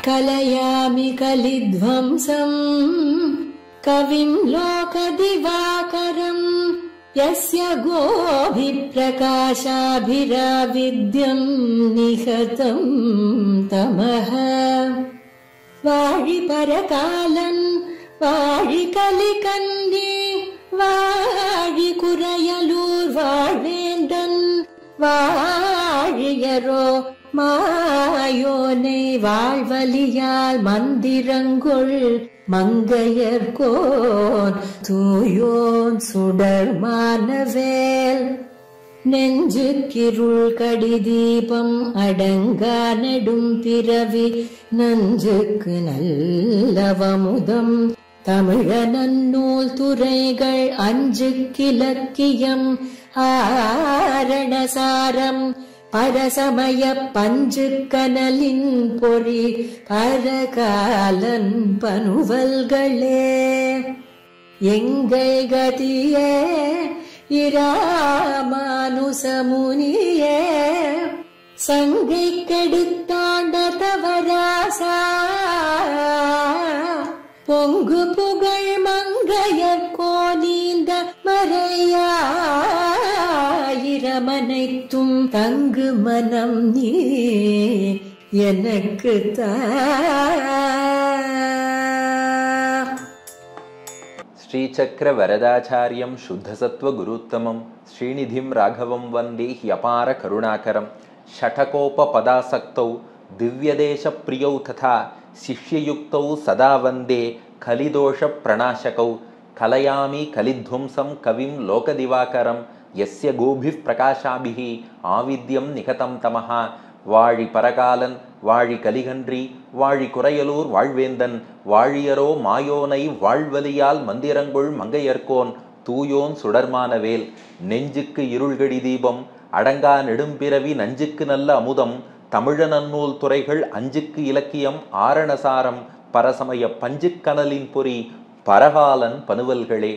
கலயாமி கலித்வம்சம் கவிம் லோகதிவாகரம் யஸ்ய கோபிப்ரகாசாபிராவித்யம் நிகதம் தமஹ. வாழி பரகாலன் வாழி கலிகன்னி வாழி குறையலூர் வாழ்வேந்தன் வாழியரோ மாயோனை வாழ்வலியால் மந்திரங்கொள் மங்கையர்கோன் தூயோன் சுடர் மானவேல். நெஞ்சுக்கிருள் கடிதீபம் அடங்கா நெடும் பிறவி நஞ்சுக்கு நல்லவமுதம் தமிழ நன்னூல் துறைகள் அஞ்சுக்கிலக்கியம் ஆரணசாரம் பரசமய பஞ்சு கனலின் பொறி பரகாலன் பனுவல்களே. எங்கள் கதியே இராமானுசமுனியே சங்கை கெடுத்தாண்ட தவராசா பொங்கு புகழ் மங்கையர் கோலீந்த மறையாயிரமனைத்தும் தங்கு மனம் நீ எனக்கு தா. ஸ்ரீசக்கர வரதாச்சாரியம் சுத்தசத்வ குருத்தமம் ஸ்ரீநிதிம் ராகவம் வந்தே ஹ்யபார கருணாகரம். ஷடகோப பதாசக்தௌ திவ்யதேச பிரியௌ ததா சிஷ்யயுக்தௌ சதா வந்தே கலிதோஷ பிரணாசகௌ. கலயாமி கலித்வம்சம் கவிம் லோகதிவாகரம் யஸ்ய கோபிப் பிரகாசாபிஹி ஆவித்யம் நிகதம் தமஹா. வாழி பரகாலன் வாழி கலிகன்றி வாழி குறையலூர் வாழ்வேந்தன் வாழியரோ மாயோனை வாழ்வலியால் மந்திரங்கொள் மங்கையர்கோன் தூயோன் சுடர்மானவேல். நெஞ்சுக்கு இருள்கடி தீபம் அடங்கா நெடும்பிறவி நஞ்சுக்கு நல்ல அமுதம் தமிழ நன்னூல் துறைகள் அஞ்சுக்கு இலக்கியம் ஆரணசாரம் பரசமய பஞ்சுக்கனலின் பொறி பரகாலன் பனுவல்களே.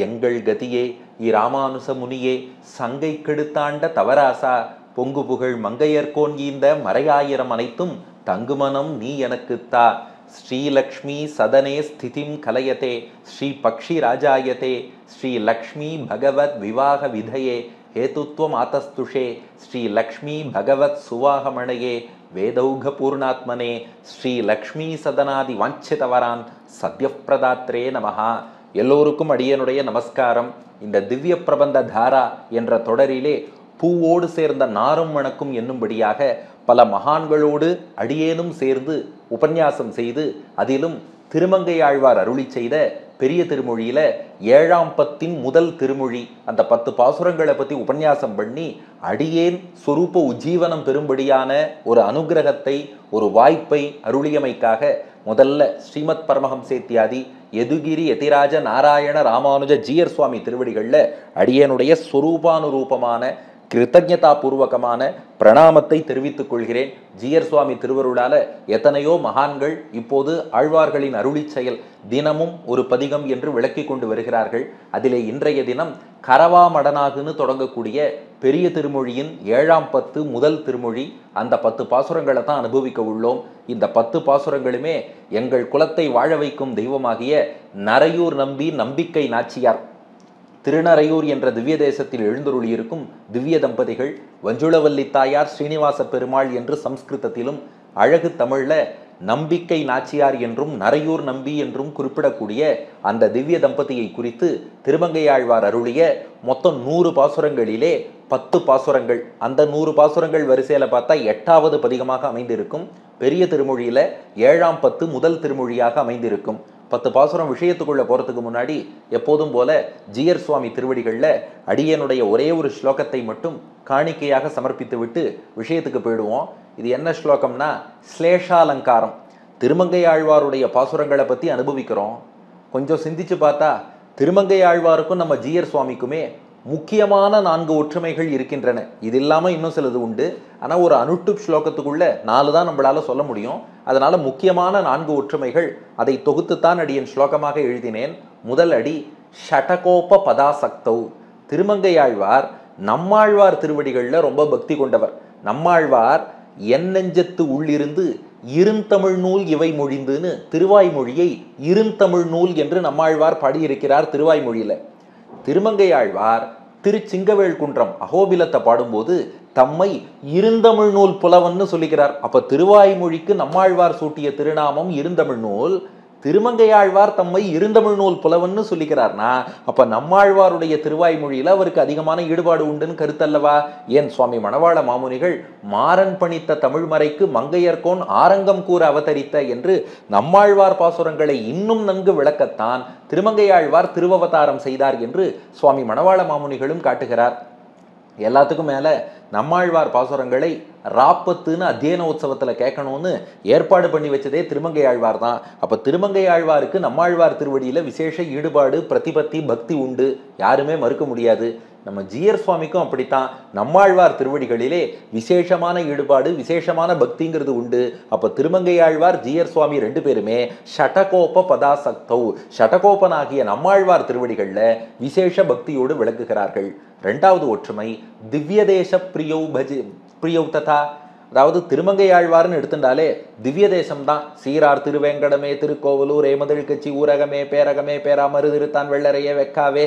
எங்கள் கதியே இராமானுச முனியே சங்கை கெடுத்தாண்ட தவராசா பொங்கு புகழ் மங்கையர்கோன் ஈந்த மறையாயிரம் அனைத்தும் தங்குமனம் நீ எனக்குத்தா. ஸ்ரீலக்ஷ்மி சதனே ஸ்திதிம் கலயதே ஸ்ரீ பக்ஷி ராஜாயதே ஸ்ரீ லக்ஷ்மி பகவத் விவாக விதயே ஹேதுத்வம் ஆதஸ்துஷே ஸ்ரீ லக்ஷ்மி பகவத் சுவாகமணையே வேதௌக பூர்ணாத்மனே ஸ்ரீ லக்ஷ்மி சதனாதி வாஞ்சிதவரான் சத்யப்பிரதாத்ரே நமஹா. எல்லோருக்கும் அடியனுடைய நமஸ்காரம். இந்த திவ்ய பிரபந்த தாரா என்ற தொடரிலே பூவோடு சேர்ந்த நாரும் மணக்கும் என்னும்படியாக பல மகான்களோடு அடியேனும் சேர்ந்து உபன்யாசம் செய்து அதிலும் திருமங்கையாழ்வார் அருளி செய்த பெரிய திருமொழியில 7ஆம் பத்தின் முதல் திருமொழி அந்த 10 பாசுரங்களை பத்தி உபன்யாசம் பண்ணி அடியேன் சொரூப உஜ்ஜீவனம் பெறும்படியான ஒரு அனுகிரகத்தை ஒரு வாய்ப்பை அருளியமைக்காக முதல்ல ஸ்ரீமத் பரமஹம்சேத்யாதி யதுகிரி யதிராஜ நாராயண ராமானுஜ ஜீயர் சுவாமி திருவடிகள்ல அடியனுடைய சொரூபானுரூபமான கிருத்தஜதா பூர்வகமான பிரணாமத்தை தெரிவித்துக் கொள்கிறேன். ஜீயர் சுவாமி திருவருளால எத்தனையோ மகான்கள் இப்போது ஆழ்வார்களின் அருளி செயல் தினமும் ஒரு பதிகம் என்று விளக்கி கொண்டு வருகிறார்கள். அதிலே இன்றைய தினம் கரவாமடனாகுன்னு தொடங்கக்கூடிய பெரிய திருமொழியின் 7ஆம் பத்து முதல் திருமொழி. அந்த 10 பாசுரங்களை தான் அனுபவிக்க உள்ளோம். இந்த 10 பாசுரங்களுமே எங்கள் குலத்தை வாழ வைக்கும் தெய்வமாகிய நரையூர் நம்பி நம்பிக்கை நாச்சியார் திருநரையூர் என்ற திவ்ய தேசத்தில் எழுந்தருளியிருக்கும் திவ்ய தம்பதிகள் வஞ்சுளவல்லி தாயார் ஸ்ரீனிவாச பெருமாள் என்று சம்ஸ்கிருதத்திலும் அழகு தமிழ்ல நம்பிக்கை நாச்சியார் என்றும் நரையூர் நம்பி என்றும் குறிப்பிடக்கூடிய அந்த திவ்ய தம்பதியை குறித்து திருமங்கையாழ்வார் அருளிய மொத்தம் 100 பாசுரங்களிலே 10 பாசுரங்கள் அந்த 100 பாசுரங்கள் வரிசையில பார்த்தா 8வது பதிகமாக அமைந்திருக்கும். பெரிய திருமொழியில 7ஆம் பத்து முதல் திருமொழியாக அமைந்திருக்கும். 10 பாசுரம் விஷயத்துக்குள்ள போறதுக்கு முன்னாடி எப்போதும் போல ஜீயர் சுவாமி திருவடிகள்ல அடியனுடைய ஒரே ஒரு ஸ்லோகத்தை மட்டும் காணிக்கையாக சமர்ப்பித்து விட்டு விஷயத்துக்கு போயிடுவோம். இது என்ன ஸ்லோகம்னா ஸ்லேஷாலங்காரம். திருமங்கையாழ்வாருடைய பாசுரங்களை பத்தி அனுபவிக்கிறோம். கொஞ்சம் சிந்திச்சு பார்த்தா திருமங்கையாழ்வாருக்கும் நம்ம ஜீயர் சுவாமிக்குமே முக்கியமான 4 ஒற்றுமைகள் இருக்கின்றன. இது இல்லாம இன்னும் சிலது உண்டு. ஆனா ஒரு அனுட்டுப் ஸ்லோகத்துக்குள்ள 4 தான் நம்மளால சொல்ல முடியும். அதனால முக்கியமான 4 ஒற்றுமைகள் அதை தொகுத்துத்தான் அடியன் ஸ்லோகமாக எழுதினேன். முதல் அடி ஷடகோப பதாசக்தௌ. திருமங்கையாழ்வார் நம்மாழ்வார் திருவடிகள்ல ரொம்ப பக்தி கொண்டவர். நம்மாழ்வார் என் நெஞ்சத்து உள்ளிருந்து இருந்தமிழ் நூல் இவை மொழிந்துன்னு திருவாய்மொழியை இருந்தமிழ் நூல் என்று நம்மாழ்வார் பாடியிருக்கிறார் திருவாய்மொழியில. திருமங்கையாழ்வார் திருச்சிங்கவேல் குன்றம் அகோபிலத்தை பாடும்போது தம்மை இருந்தமிழ் நூல் புலவன்னு சொல்லிக்கிறார். அப்ப திருவாய்மொழிக்கு நம்மாழ்வார் சூட்டிய திருநாமம் இருந்தமிழ் நூல். திருமங்கையாழ்வார் தம்மை இருந்தமிழ் நூல் புலவன்னு சொல்லிக்கிறார்னா அப்ப நம்மாழ்வாருடைய திருவாய்மொழியில அவருக்கு அதிகமான ஈடுபாடு உண்டுன்னு கருத்தல்லவா? ஏன் சுவாமி மணவாள மாமுனிகள் மாறன் பணித்த தமிழ்மறைக்கு மங்கையர்கோன் ஆரங்கம் கூற அவதரித்த என்று நம்மாழ்வார் பாசுரங்களை இன்னும் நன்கு விளக்கத்தான் திருமங்கையாழ்வார் திருவவதாரம் செய்தார் என்று சுவாமி மணவாள மாமுனிகளும் காட்டுகிறார். எல்லாத்துக்கும் மேல நம்மாழ்வார் பாசுரங்களை ராப்பத்துன்னு அத்தியன உற்சவத்துல கேட்கணும்னு ஏற்பாடு பண்ணி வச்சதே திருமங்கையாழ்வார் தான். அப்ப திருமங்கையாழ்வாருக்கு நம்மாழ்வார் திருவடியில விசேஷ ஈடுபாடு, பிரதிபத்தி, பக்தி உண்டு, யாருமே மறுக்க முடியாது. நம்ம ஜீயர் சுவாமிக்கும் அப்படித்தான். நம்மாழ்வார் திருவடிகளிலே விசேஷமான ஈடுபாடு, விசேஷமான பக்திங்கிறது உண்டு. அப்ப திருமங்கையாழ்வார் ஜீயர் சுவாமி ரெண்டு பேருமே ஷடகோப பதாசக்தௌ, ஷடகோபனாகிய நம்மாழ்வார் திருவடிகள்ல விசேஷ பக்தியோடு விளக்குகிறார்கள். இரண்டாவது ஒற்றுமை திவ்யதேச பிரியௌ ததா. அதாவது திருமங்கையாழ்வார்னு எடுத்துட்டாலே திவ்ய தேசம்தான். சீரார் திருவேங்கடமே, திருக்கோவலூர், ஏமதில் கட்சி, ஊரகமே, பேரகமே, பேராமரு, திருத்தான், வெள்ளரையே, வெக்காவே,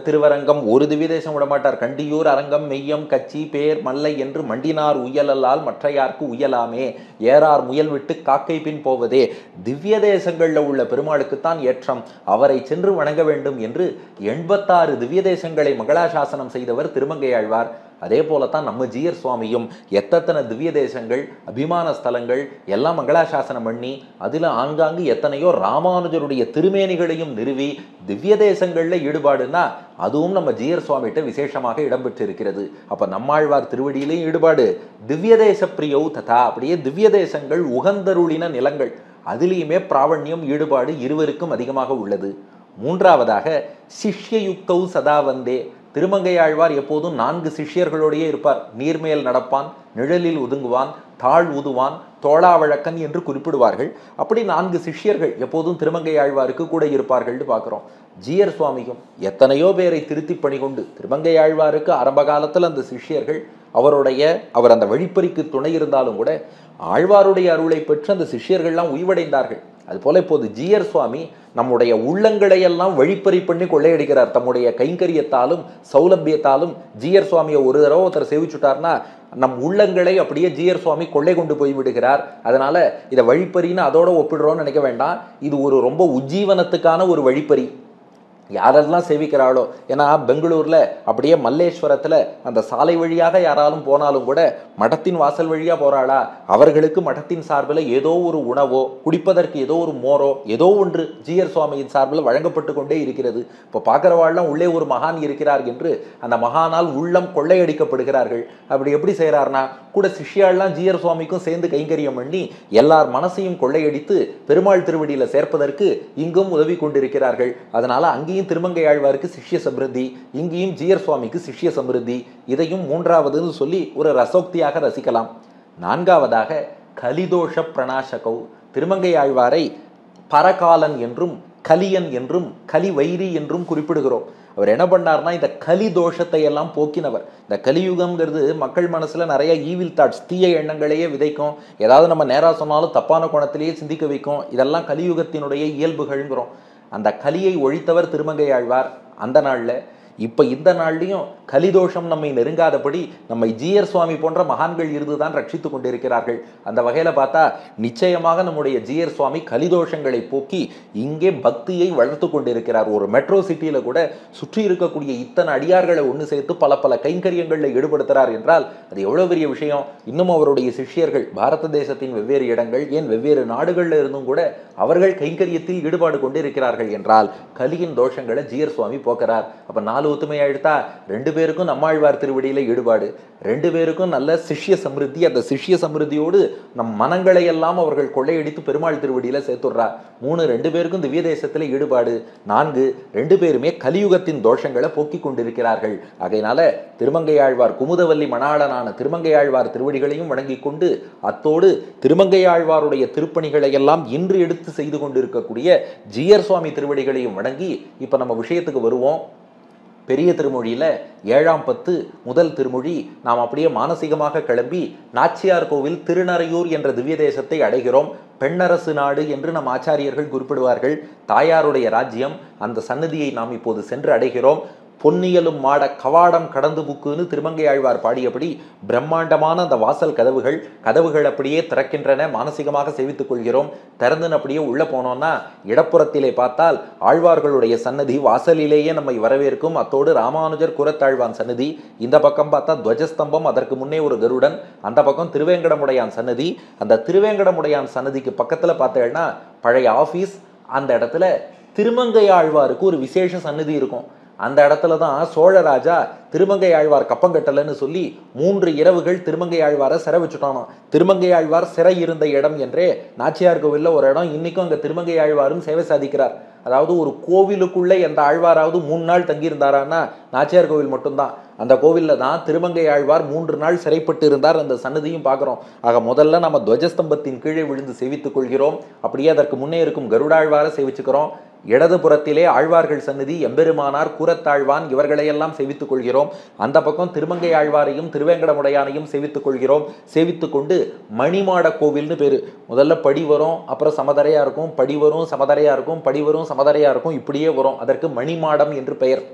திருவரங்கம், ஒரு திவ்ய தேசம் விட மாட்டார். கண்டியூர், அரங்கம், மெய்யம், கச்சி, பேர், மல்லை என்று மண்டினார் உயலல்லால் மற்றையார்க்கு உயலாமே, ஏறார் முயல் விட்டு காக்கை பின் போவதே. திவ்ய தேசங்கள்ல உள்ள பெருமாளுக்குத்தான் ஏற்றம், அவரை சென்று வணங்க வேண்டும் என்று 86 திவ்ய தேசங்களை மங்களாசாசனம் செய்தவர் திருமங்கையாழ்வார். அதே போலத்தான் நம்ம ஜீயர் சுவாமியும் எத்தனை திவ்ய தேசங்கள், அபிமான ஸ்தலங்கள் எல்லாம் மங்களாசாசனம் பண்ணி அதுல ஆங்காங்கு எத்தனையோ ராமானுஜருடைய திருமேனிகளையும் நிறுவி திவ்ய தேசங்கள்ல ஈடுபாடுன்னா அதுவும் நம்ம ஜீயர் சுவாமிகிட்ட விசேஷமாக இடம்பெற்று இருக்கிறது. அப்ப நம்மாழ்வார் திருவடியிலையும் ஈடுபாடு, திவ்ய தேச பிரியௌ ததா, அப்படியே திவ்ய தேசங்கள் உகந்தருளின நிலங்கள் அதிலேயுமே பிராவண்யம், ஈடுபாடு இருவருக்கும் அதிகமாக உள்ளது. மூன்றாவதாக சிஷ்யயுக்தௌ சதா வந்தே. திருமங்கையாழ்வார் எப்போதும் 4 சிஷ்யர்களோடையே இருப்பார். நீர்மேல் நடப்பான், நிழலில் ஒதுங்குவான், தாழ் ஊதுவான், தோளாவழக்கன் என்று குறிப்பிடுவார்கள். அப்படி 4 சிஷ்யர்கள் எப்போதும் திருமங்கையாழ்வாருக்கு கூட இருப்பார்கள்னு பார்க்கிறோம். ஜீயர் சுவாமியும் எத்தனையோ பேரை திருத்தி பணிகொண்டு திருமங்கையாழ்வாருக்கு ஆரம்ப காலத்தில் அந்த சிஷ்யர்கள் அவர் அந்த வழிப்பறிக்கு துணை இருந்தாலும் கூட ஆழ்வாருடைய அருளை பெற்று அந்த சிஷ்யர்கள்லாம் உய்வடைந்தார்கள். அதுபோல இப்போது ஜீயர் சுவாமி நம்முடைய உள்ளங்களை எல்லாம் வழிப்பறி பண்ணி கொள்ளையடிக்கிறார். தம்முடைய கைங்கரியத்தாலும் சௌலபியத்தாலும் ஜீயர் சுவாமியை ஒரு தடவை ஒருத்தர் சேவிச்சுட்டார்னா நம் உள்ளங்களை அப்படியே ஜீயர் சுவாமி கொள்ளை கொண்டு போய் விடுகிறார். அதனால இதை வழிப்பறின்னு அதோட ஒப்பிடுறோம்னு நினைக்க வேண்டாம். இது ஒரு ரொம்ப உஜ்ஜீவனத்துக்கான ஒரு வழிப்பறி. யாரெல்லாம் சேவிக்கிறாளோ, ஏன்னா பெங்களூர்ல அப்படியே மல்லேஸ்வரத்துல அந்த சாலை வழியாக யாராலும் போனாலும் கூட மடத்தின் வாசல் வழியா போறாளா, அவர்களுக்கு மடத்தின் சார்பில் ஏதோ ஒரு உணவோ, குடிப்பதற்கு ஏதோ ஒரு மோரோ, ஏதோ ஒன்று ஜீயர் சுவாமியின் சார்பில் வழங்கப்பட்டு கொண்டே இருக்கிறது. இப்போ பார்க்கிறவாள்லாம் உள்ளே ஒரு மகான் இருக்கிறார் என்று அந்த மகானால் உள்ளம் கொள்ளையடிக்கப்படுகிறார்கள். அப்படி எப்படி செய்யறாருனா கூட சிஷ்யாள்லாம் ஜீயர் சுவாமிக்கும் சேர்ந்து கைங்கரியம் பண்ணி எல்லார் மனசையும் கொள்ளையடித்து பெருமாள் திருவடியில சேர்ப்பதற்கு இங்கும் உதவி கொண்டிருக்கிறார்கள். அதனால அங்கேயும் திருமங்கையாழ்வாருக்கு சிஷ்ய சமிருத்தி, இங்கேயும் ஜீயர் சுவாமிக்கு சிஷ்ய சமிருத்தி. இதையும் மூன்றாவதுன்னு சொல்லி ஒரு ரசோக்தியாக ரசிக்கலாம். நான்காவதாக கலிதோஷ பிரணாசகௌ. திருமங்கையாழ்வாரை பரகாலன் என்றும் கலியன் என்றும் கலிவைரி என்றும் குறிப்பிடுகிறோம். அவர் என்ன பண்ணார்னா இந்த கலி தோஷத்தை எல்லாம் போக்கினவர். இந்த கலியுகம்ங்கிறது மக்கள் மனசுல நிறைய ஈவில் தாட்ஸ், தீய எண்ணங்களையே விதைக்கும். ஏதாவது நம்ம நேரா சொன்னாலும் தப்பான கோணத்திலேயே சிந்திக்க வைக்கும். இதெல்லாம் கலியுகத்தினுடைய இயல்புகள்ங்கிறோம். அந்த கலியை ஒழித்தவர் திருமங்கையாழ்வார் அந்த நாள்ல. இப்ப இந்த நாள்லையும் கலிதோஷம் நம்மை நெருங்காதபடி நம்மை ஜீயர் சுவாமி போன்ற மகான்கள் இருந்துதான் ரட்சித்து கொண்டிருக்கிறார்கள். அந்த வகையில பார்த்தா நிச்சயமாக நம்முடைய ஜீயர் சுவாமி கலிதோஷங்களை போக்கி இங்கே பக்தியை வளர்த்து கொண்டிருக்கிறார். ஒரு மெட்ரோ சிட்டியில கூட சுற்றி இருக்கக்கூடிய இத்தனை அடியார்களை ஒன்று சேர்த்து பல பல கைங்கரியங்களில் ஈடுபடுத்துறார் என்றால் அது எவ்வளவு பெரிய விஷயம். இன்னும் அவருடைய சிஷ்யர்கள் பாரத தேசத்தின் வெவ்வேறு இடங்கள், ஏன் வெவ்வேறு நாடுகள்ல இருந்தும் கூட அவர்கள் கைங்கரியத்தில் ஈடுபாடு கொண்டிருக்கிறார்கள் என்றால் கலியின் தோஷங்களை ஜீயர் சுவாமி போக்குறார். அப்ப 4 ஒத்துமையா எடுத்தா 2 பேருக்கும் நம்மாழ்வார் திருவடியில ஈடுபாடு, 2 பேருக்கும் நல்ல சிஷ்ய சமிருத்தி. அந்த சிஷ்ய சமிருத்தியோடு நம் மனங்களை எல்லாம் அவர்கள் கொள்ளையடித்து பெருமாள் திருவடியில சேர்த்துடுறார். 3 2 பேருக்கும் திவ்ய தேசத்துல ஈடுபாடு. 4 2 பேருமே கலியுகத்தின் தோஷங்களை போக்கி கொண்டிருக்கிறார்கள். ஆகையினால திருமங்கையாழ்வார் குமுதவல்லி மணாளனான திருமங்கையாழ்வார் திருவடிகளையும் வணங்கி கொண்டு அத்தோடு திருமங்கையாழ்வாருடைய திருப்பணிகளை எல்லாம் இன்று எடுத்து செய்து கொண்டிருக்கக்கூடிய ஜீயர் சுவாமி திருவடிகளையும் வணங்கி இப்ப நம்ம விஷயத்துக்கு வருவோம். பெரிய திருமொழியில் 7ஆம் பத்து முதல் திருமொழி நாம் அப்படியே மானசீகமாக கிளம்பி நாச்சியார் கோவில் திருநறையூர் என்ற திவ்ய தேசத்தை அடைகிறோம். பெண்ணரசு நாடு என்று நம் ஆச்சாரியர்கள் குறிப்பிடுவார்கள். தாயாருடைய ராஜ்யம், அந்த சன்னதியை நாம் இப்போது சென்று அடைகிறோம். பொன்னியலும் மாட கவாடம் கடந்து புக்குன்னு திருமங்கை ஆழ்வார் பாடியபடி பிரம்மாண்டமான அந்த வாசல் கதவுகள் அப்படியே திறக்கின்றன. மானசீகமாக சேவித்துக் கொள்கிறோம். திறந்துன்னு அப்படியே உள்ள போனோம்னா இடப்புறத்திலே பார்த்தால் ஆழ்வார்களுடைய சன்னதி வாசலிலேயே நம்மை வரவேற்கும். அத்தோடு ராமானுஜர் குரத்தாழ்வான் சன்னதி. இந்த பக்கம் பார்த்தா துவஜஸ்தம்பம், அதற்கு முன்னே ஒரு கருடன். அந்த பக்கம் திருவேங்கடமுடையான் சன்னதி. அந்த திருவேங்கடமுடையான் சன்னதிக்கு பக்கத்துல பார்த்தேன்னா பழைய ஆபீஸ். அந்த இடத்துல திருமங்கை ஆழ்வாருக்கு ஒரு விசேஷ சன்னதி இருக்கும். அந்த இடத்துல தான் சோழராஜா திருமங்கை ஆழ்வார் கப்பங்கட்டலன்னு சொல்லி 3 இரவுகள் திருமங்கை ஆழ்வாரை சிறை வச்சுட்டானோ. திருமங்கை ஆழ்வார் சிறை இருந்த இடம் என்றே நாச்சியார் கோவில்ல ஒரு இடம். இன்னைக்கும் அங்க திருமங்கை ஆழ்வாரும் சேவை சாதிக்கிறார். அதாவது ஒரு கோவிலுக்குள்ள எந்த ஆழ்வாராவது 3 நாள் தங்கியிருந்தாரான்னா நாச்சியார் கோவில் மட்டும்தான். அந்த கோவில்ல தான் திருமங்கை ஆழ்வார் 3 நாள் சிறைப்பட்டு இருந்தார். அந்த சன்னதியும் பார்க்கிறோம். ஆக முதல்ல நம்ம துவஜஸ்தம்பத்தின் கீழே விழுந்து சேவித்துக் கொள்கிறோம். அப்படியே அதற்கு முன்னே இருக்கும் கருடாழ்வாரை சேவிச்சுக்கிறோம். இடது புறத்திலே ஆழ்வார்கள் சன்னதி, எம்பெருமானார் கூரத்தாழ்வான் இவர்களையெல்லாம் சேவித்துக் கொள்கிறோம். அந்த பக்கம் திருமங்கை ஆழ்வாரையும் திருவேங்கடமுடையானையும் சேவித்துக் கொள்கிறோம். சேவித்து கொண்டு மணிமாட கோவில்னு பேரு. முதல்ல படி வரும், அப்புறம் சமதரையா இருக்கும், படி வரும் சமதரையா இருக்கும், படி வரும் சமதரையா இருக்கும், இப்படியே வரும். அதற்கு மணிமாடம் என்று பெயர்.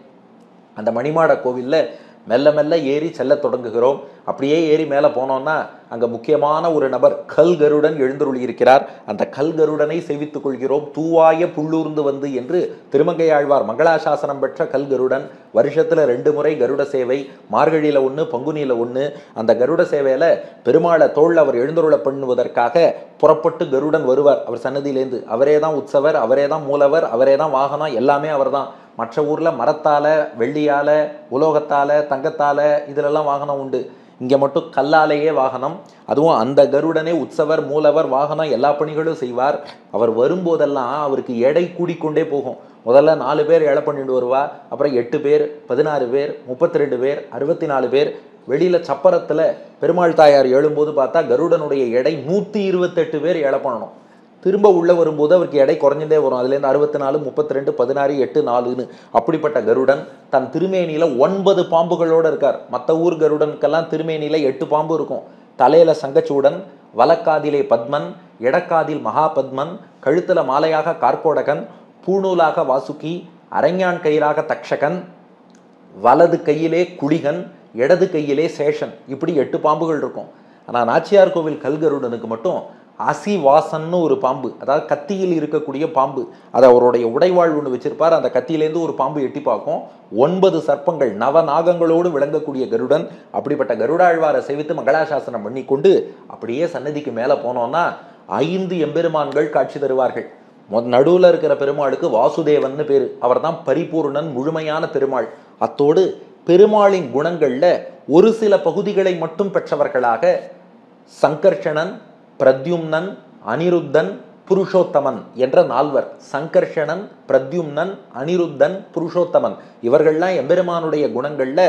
அந்த மணிமாட கோவில்ல மெல்ல மெல்ல ஏறி செல்ல தொடங்குகிறோம். அப்படியே ஏறி மேலே போனோம்னா அங்கே முக்கியமான ஒரு நபர் கல்கருடன் எழுந்தருளி இருக்கிறார். அந்த கல்கருடனை சேவித்துக் கொள்கிறோம். தூவாய புள்ளூர்ந்து வந்து என்று திருமங்கை ஆழ்வார் மங்களாசாசனம் பெற்ற கல்கருடன். வருஷத்தில் 2 முறை கருட சேவை, மார்கழியில் 1, பங்குனியில் 1. அந்த கருட சேவையில் பெருமாளை தோள் அவர் எழுந்தருள பண்ணுவதற்காக புறப்பட்டு கருடன் வருவார் அவர் சன்னதியிலேருந்து. அவரே தான் உற்சவர், அவரே தான் மூலவர், அவரே தான் வாகனம், எல்லாமே அவர் தான். மற்ற ஊரில் மரத்தால், வெள்ளியால், உலோகத்தால், தங்கத்தால் இதிலெல்லாம் வாகனம் உண்டு. இங்கே மட்டும் கல்லாலேயே வாகனம். அதுவும் அந்த கருடனே உற்சவர், மூலவர், வாகனம் எல்லா பணிகளும் செய்வார். அவர் வரும்போதெல்லாம் அவருக்கு எடை கூடிக்கொண்டே போகும். முதல்ல 4 பேர் எடை பண்ணிட்டு வருவா, அப்புறம் 8 பேர், 16 பேர், 32 பேர், 64 பேர். வெளியில் சப்பரத்தில் பெருமாள் தாயார் எழும்போது பார்த்தா கருடனுடைய எடை 128 பேர் எடை பண்ணணும். திரும்ப உள்ளே வரும்போது அவருக்கு எடை குறைஞ்சிட்டே வரும். அதுலேருந்து 64, 32, 16, 8, 4ன்னு. அப்படிப்பட்ட கருடன் தன் திருமேனியில் 9 பாம்புகளோடு இருக்கார். மற்ற ஊர் கருடனுக்கெல்லாம் திருமேனியில் 8 பாம்பு இருக்கும். தலையில் சங்கச்சூடன், வலக்காதிலே பத்மன், இடக்காதில் மகாபத்மன், கழுத்தில் மாலையாக கார்கோடகன், பூணூலாக வாசுகி, அரஞ்ஞான் கயிறாக தக்ஷகன், வலது கையிலே குளிகன், இடது கையிலே சேஷன். இப்படி 8 பாம்புகள் இருக்கும். ஆனால் நாச்சியார் கோவில் கல்கருடனுக்கு மட்டும் அசிவாசன்னு ஒரு பாம்பு, அதாவது கத்தியில் இருக்கக்கூடிய பாம்பு. அது அவருடைய உடைவாள் ஒன்று வச்சிருப்பார். அந்த கத்தியிலேருந்து ஒரு பாம்பு எட்டி பார்க்கும். 9 சர்ப்பங்கள், நவநாகங்களோடு விளங்கக்கூடிய கருடன். அப்படிப்பட்ட கருடாழ்வாரை சேவித்து மங்களாசாசனம் பண்ணி கொண்டு அப்படியே சன்னதிக்கு மேலே போனோம்னா 5 எம்பெருமான்கள் காட்சி தருவார்கள். நடுவில் இருக்கிற பெருமாளுக்கு வாசுதேவன்னு பேரு. அவர் தான் பரிபூர்ணன், முழுமையான பெருமாள். அத்தோடு பெருமாளின் குணங்கள்ல ஒரு சில பகுதிகளை மட்டும் பெற்றவர்களாக சங்கர்ஷணன், பிரத்யும்னன், அனிருத்தன், புருஷோத்தமன் என்ற 4வர். சங்கர்ஷணன், பிரத்யும்னன், அனிருத்தன், புருஷோத்தமன் இவர்கள்லாம் எம்பெருமானுடைய குணங்கள்ல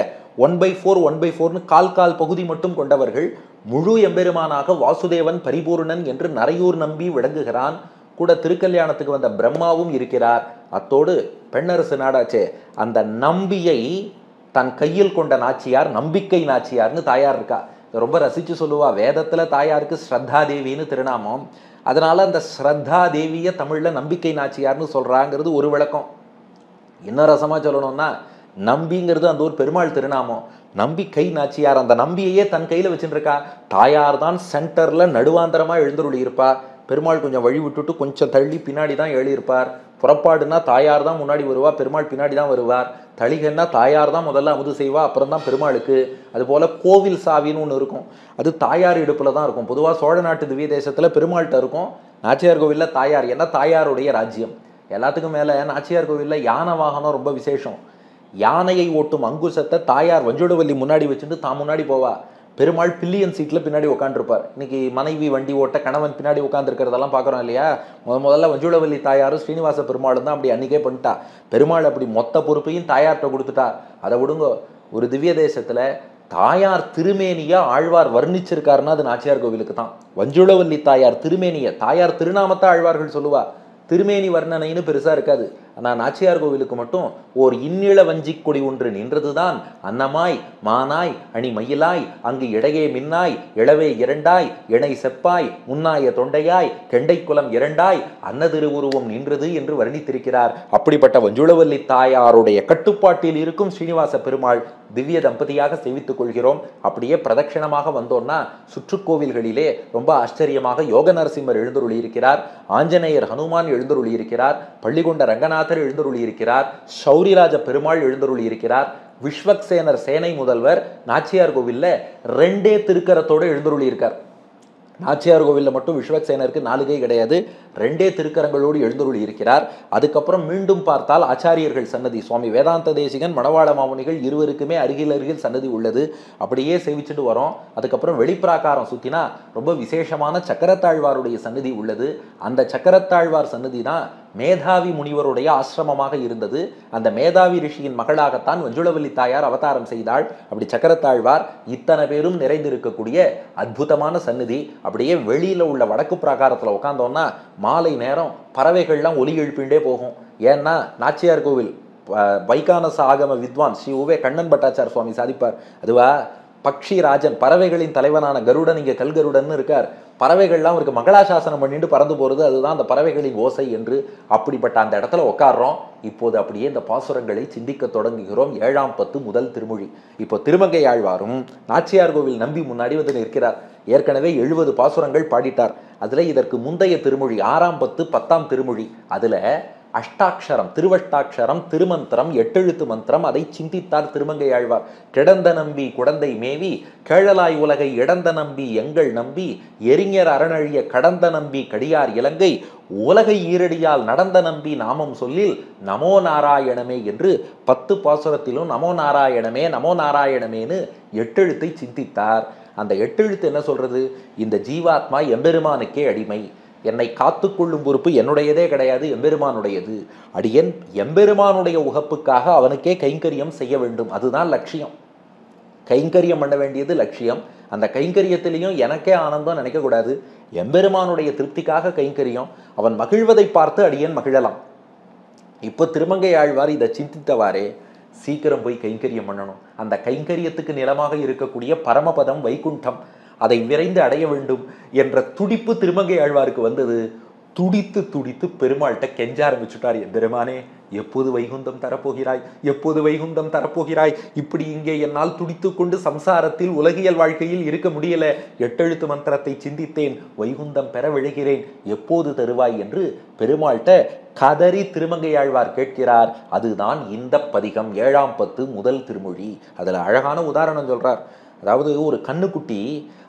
1/4 1/4ன்னு கால் பகுதி மட்டும் கொண்டவர்கள். முழு எம்பெருமானாக வாசுதேவன் பரிபூர்ணன் என்று நரையூர் நம்பி விளங்குகிறான். கூட திருக்கல்யாணத்துக்கு வந்த பிரம்மாவும் இருக்கிறார். அத்தோடு பெண்ணரசு நாடாச்சே, அந்த நம்பியை தன் கையில் கொண்ட நாச்சியார் நம்பிக்கை நாச்சியார்னு தாயார் இருக்கா. ரொம்ப ரசிச்சு சொல்லுவா. வேதத்துல தாயாருக்கு ஸ்ரத்தா தேவின்னு திருநாமம். அதனால அந்த ஸ்ரத்தா தேவிய தமிழ்ல நம்பிக்கை நாச்சியார்னு சொல்றாங்கிறது ஒரு விளக்கம். இன்னும் ரசமா சொல்லணும்னா நம்பிங்கிறது அந்த ஒரு பெருமாள் திருநாமம். நம்பிக்கை நாச்சியார் அந்த நம்பியையே தன் கையில வச்சுட்டு இருக்கா. தாயார் தான் சென்டர்ல நடுவாந்தரமா எழுந்தருளி இருப்பா. பெருமாள் கொஞ்சம் வழி விட்டுட்டு கொஞ்சம் தள்ளி பின்னாடி தான் எழுதியிருப்பார். புறப்பாடுனா தாயார் தான் முன்னாடி வருவா, பெருமாள் பின்னாடி தான் வருவார். தளிகன்னா தாயார் தான் முதல்ல அமுது செய்வா, அப்புறம் தான் பெருமாளுக்கு. அதுபோல கோவில் சாவின்னு ஒன்று இருக்கும். அது தாயார் இடுப்புல தான் இருக்கும். பொதுவாக சோழ நாட்டு திவ்ய தேசத்துல பெருமாள்கிட்ட இருக்கும். நாச்சியார் கோவில்ல தாயார், ஏன்னா தாயாருடைய ராஜ்யம். எல்லாத்துக்கும் மேல நாச்சியார் கோவில்ல யானை வாகனம் ரொம்ப விசேஷம். யானையை ஓட்டும் அங்குசத்தை தாயார் வஞ்சுடவல்லி முன்னாடி வச்சுட்டு தான் முன்னாடி போவா. பெருமாள் பில்லியன் சீட்ல பின்னாடி உட்காந்துருப்பார். இன்னைக்கு மனைவி வண்டி ஓட்ட கணவன் பின்னாடி உட்காந்துருக்கிறதெல்லாம் பார்க்குறோம் இல்லையா. முதல்ல வஞ்சுடவல்லி தாயாரும் ஸ்ரீனிவாச பெருமாளும் தான் அப்படி அன்னைக்கே பண்ணிட்டா. பெருமாள் அப்படி மொத்த பொறுப்பையும் தாயார்கிட்ட கொடுத்துட்டா. அதை விடுங்க, ஒரு திவ்ய தேசத்துல தாயார் திருமேனியா ஆழ்வார் வர்ணிச்சிருக்காருன்னா அது நாச்சியார் கோவிலுக்கு தான். வஞ்சுடவல்லி தாயார் திருமேனிய, தாயார் திருநாமத்தை ஆழ்வார்கள் சொல்லுவா. திருமேனி வர்ணனைன்னு பெருசா இருக்காது. ஆனால் நாச்சியார் கோவிலுக்கு மட்டும் ஓர் இன்னிள வஞ்சி கொடி ஒன்று நின்றதுதான் அன்னமாய் மானாய் அணி மயிலாய் அங்கு இடையே மின்னாய் இளவே இரண்டாய் இணை செப்பாய் முன்னாய தொண்டையாய் கெண்டை குலம் இரண்டாய் அன்னதிருவுருவம் நின்றது என்று வர்ணித்திருக்கிறார். அப்படிப்பட்ட வஞ்சுளவல்லி தாயாருடைய கட்டுப்பாட்டில் இருக்கும் ஸ்ரீனிவாச பெருமாள் திவ்ய தம்பதியாக சேவித்துக் கொள்கிறோம். அப்படியே பிரதட்சணமாக வந்தோம்னா சுற்றுக்கோவில்களிலே ரொம்ப ஆச்சரியமாக யோக நரசிம்மர் எழுந்தருளி இருக்கிறார், ஆஞ்சநேயர் ஹனுமான் எழுந்தருளி இருக்கிறார், பள்ளிகொண்ட ரங்கநாதர் எழுந்தருளி இருக்கிறார், சௌரிராஜ பெருமாள் எழுந்தருளி இருக்கிறார், விஸ்வக்சேனர் சேனை முதல்வர் நாச்சியார் கோவில்ல 2 திருக்கரத்தோடு எழுந்தருளி இருக்கார். நாச்சியார் கோவிலில் மட்டும் விஸ்வக்சேனருக்கு 4 கை கிடையாது, 2 திருக்கரங்களோடு எழுந்தருளி இருக்கிறார். அதுக்கப்புறம் மீண்டும் பார்த்தால் ஆச்சாரியர்கள் சன்னதி, சுவாமி வேதாந்த தேசிகன் மணவாள மாமுனிகள் இருவருக்குமே அருகில் சன்னதி உள்ளது. அப்படியே சேவிச்சுட்டு வரோம். அதுக்கப்புறம் வெளிப்பிராகாரம் சுத்தினா ரொம்ப விசேஷமான சக்கரத்தாழ்வாருடைய சன்னதி உள்ளது. அந்த சக்கரத்தாழ்வார் சன்னதி தான் மேதாவி முனிவருடைய ஆசிரமமாக இருந்தது. அந்த மேதாவி ரிஷியின் மகளாகத்தான் வஞ்சுளவல்லி தாயார் அவதாரம் செய்தாள். அப்படி சக்கரத்தாழ்வார் இத்தனை பேரும் நிறைந்திருக்கக்கூடிய அற்புதமான சன்னதி. அப்படியே வெளியில உள்ள வடக்கு பிராகாரத்துல உட்கார்ந்தோம்னா மாலை நேரம் பறவைகள்லாம் ஒலி எழுப்பிண்டே போகும். ஏன்னா நாச்சியார் கோவில் வைகானச ஆகம வித்வான் ஸ்ரீ உவே கண்ணன் பட்டாச்சார் சுவாமி சாதிப்பார். அதுவா பக்ஷி ராஜன், பறவைகளின் தலைவனான கருடன் இங்கே கல்கருடன் இருக்கார். பறவைகள்லாம் அவருக்கு மங்களாசாசனம் பண்ணிட்டு பறந்து போறது, அதுதான் அந்த பறவைகளின் ஓசை என்று. அப்படிப்பட்ட அந்த இடத்துல உட்கார்றோம். இப்போது அப்படியே இந்த பாசுரங்களை சிந்திக்க தொடங்குகிறோம். 7ஆம் பத்து முதல் திருமொழி. இப்போ திருமங்கை ஆழ்வாரும் நாச்சியார் கோவில் நம்பி முன்னாடி வந்து நிற்கிறார். ஏற்கனவே 70 பாசுரங்கள் பாடிட்டார். அதுல இதற்கு முந்தைய திருமொழி 6ஆம் பத்து 10ஆம் திருமொழி, அதுல அஷ்டாட்சரம் திருவஷ்டாட்சரம் திருமந்திரம் 8 எழுத்து மந்திரம், அதை சிந்தித்தார் திருமங்கை ஆழ்வார். கிடந்த நம்பி குடந்தை மேவி கேழலாய் உலகை இடந்த நம்பி எங்கள் நம்பி எரிஞர் அரணழிய கடந்த நம்பி கடியார் இலங்கை உலகை ஈரடியால் நடந்த நம்பி நாமம் சொல்லில் நமோ நாராயணமே என்று 10 பாசுரத்திலும் நமோ நாராயணமே நமோ நாராயணமேனு 8 எழுத்தை சிந்தித்தார். அந்த 8 எழுத்து என்ன சொல்றது? இந்த ஜீவாத்மா எம்பெருமானுக்கே அடிமை, என்னை காத்துக்கொள்ளும் பொறுப்பு என்னுடையதே கிடையாது, எம்பெருமானுடையது. அடியேன் எம்பெருமானுடைய உகப்புக்காக அவனுக்கே கைங்கரியம் செய்ய வேண்டும், அதுதான் லட்சியம். கைங்கரியம் பண்ண வேண்டியது லட்சியம். அந்த கைங்கரியத்திலையும் எனக்கே ஆனந்தம் நினைக்கக்கூடாது, எம்பெருமானுடைய திருப்திக்காக கைங்கரியம். அவன் மகிழ்வதை பார்த்து அடியேன் மகிழலாம். இப்போ திருமங்கை ஆழ்வார் இதை சிந்தித்தவாறே சீக்கிரம் போய் கைங்கரியம் பண்ணணும். அந்த கைங்கரியத்துக்கு நிலமாக இருக்கக்கூடிய பரமபதம் வைகுண்டம், அதை விரைந்து அடைய வேண்டும் என்ற துடிப்பு திருமங்கை ஆழ்வாருக்கு வந்தது. துடித்து துடித்து பெருமாள்கிட்ட கெஞ்ச ஆரம்பிச்சுட்டார். எம்பெருமானே, எப்போது வைகுந்தம் தரப்போகிறாய், எப்போது வைகுந்தம் தரப்போகிறாய்? இப்படி இங்கே என்னால் துடித்து கொண்டு சம்சாரத்தில் உலகியல் வாழ்க்கையில் இருக்க முடியல. 8 எழுத்து மந்திரத்தை சிந்தித்தேன், வைகுந்தம் பெற விழுகிறேன், எப்போது தருவாய் என்று பெருமாள்கிட்ட கதறி திருமங்கை ஆழ்வார் கேட்கிறார். அதுதான் இந்த பதிகம் 7ஆம் பத்து முதல் திருமொழி. அதுல அழகான உதாரணம் சொல்றார். அதாவது ஒரு கண்ணுக்குட்டி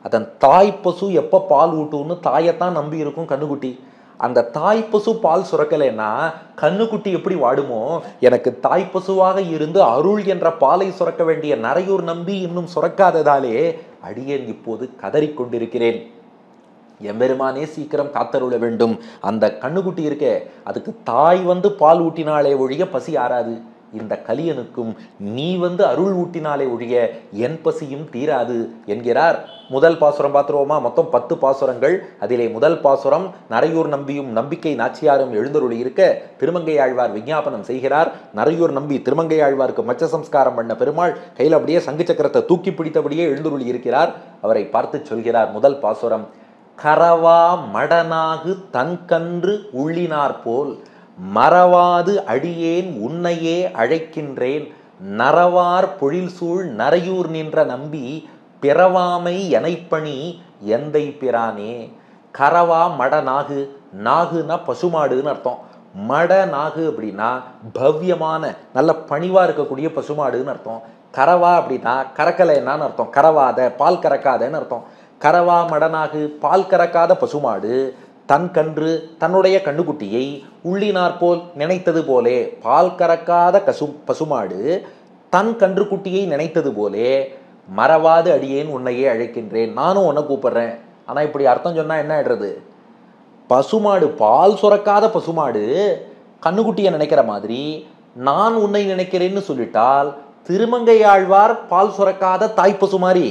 அதன் தாய் பசு எப்போ பால் ஊட்டும்னு தாயைத்தான் நம்பி இருக்கும் கண்ணுக்குட்டி. அந்த தாய் பசு பால் சுரக்கலைன்னா கண்ணுக்குட்டி எப்படி வாடுமோ, எனக்கு தாய் பசுவாக இருந்து அருள் என்ற பாலை சுரக்க வேண்டிய நரையூர் நம்பி இன்னும் சுரக்காததாலே அடியேன் இப்போது கதறிக்கொண்டிருக்கிறேன். எம்பெருமானே சீக்கிரம் காத்தருள வேண்டும். அந்த கண்ணுக்குட்டி இருக்கே, அதுக்கு தாய் வந்து பால் ஊட்டினாலே ஒழிய பசி ஆறாது. இந்த கலியனுக்கும் நீ வந்து அருள் ஊட்டினாலே ஒழிய என் பசியும் தீராது என்கிறார். முதல் பாசுரம் பார்த்துருவோமா? மொத்தம் 10 பாசுரங்கள். அதிலே முதல் பாசுரம் நரையூர் நம்பியும் நம்பிக்கை நாச்சியாரும் எழுந்தருளி இருக்க திருமங்கை ஆழ்வார் விஞ்ஞாபனம் செய்கிறார். நரையூர் நம்பி திருமங்கை ஆழ்வாருக்கு மச்ச சம்ஸ்காரம் பண்ண பெருமாள் கையில் அப்படியே சங்கு சக்கரத்தை தூக்கி பிடித்தபடியே எழுந்தருளி இருக்கிறார். அவரை பார்த்து சொல்கிறார். முதல் பாசுரம், கரவா மடனாகு தன்கன்று உள்ளினார் போல் மறவாது அடியேன் உன்னையே அழைக்கின்றேன், நரவார் பொழில் சூழ் நரையூர் நின்ற நம்பி பிறவாமை எனைப்பணி எந்தை பிரானே. கரவா மட நாகு, நாகுனா பசுமாடுன்னு அர்த்தம். மட நாகு அப்படின்னா பவ்யமான நல்ல பணிவா இருக்கக்கூடிய பசுமாடுன்னு அர்த்தம். கரவா அப்படின்னா கறக்கலைன்னான்னு அர்த்தம், கறவாத பால் கறக்காதன்னு அர்த்தம். கரவா மடனாகு பால் கறக்காத பசுமாடு தன் கன்று தன்னுடைய கண்ணுக்குட்டியை உள்ளினார் போல் நினைத்தது போலே, பால் கறக்காத பசுமாடு தன் கன்றுக்குட்டியை நினைத்தது போலே மறவாது அடியேன் உன்னையே அழைக்கின்றேன், நானும் உன்னை கூப்பிடுறேன். ஆனா இப்படி அர்த்தம் சொன்னா என்ன ஆயிடுறது? பசுமாடு பால் சுரக்காத பசுமாடு கண்ணுக்குட்டியை நினைக்கிற மாதிரி நான் உன்னை நினைக்கிறேன்னு சொல்லிட்டால் திருமங்கை ஆழ்வார் பால் சுரக்காத தாய் பசு மாதிரி,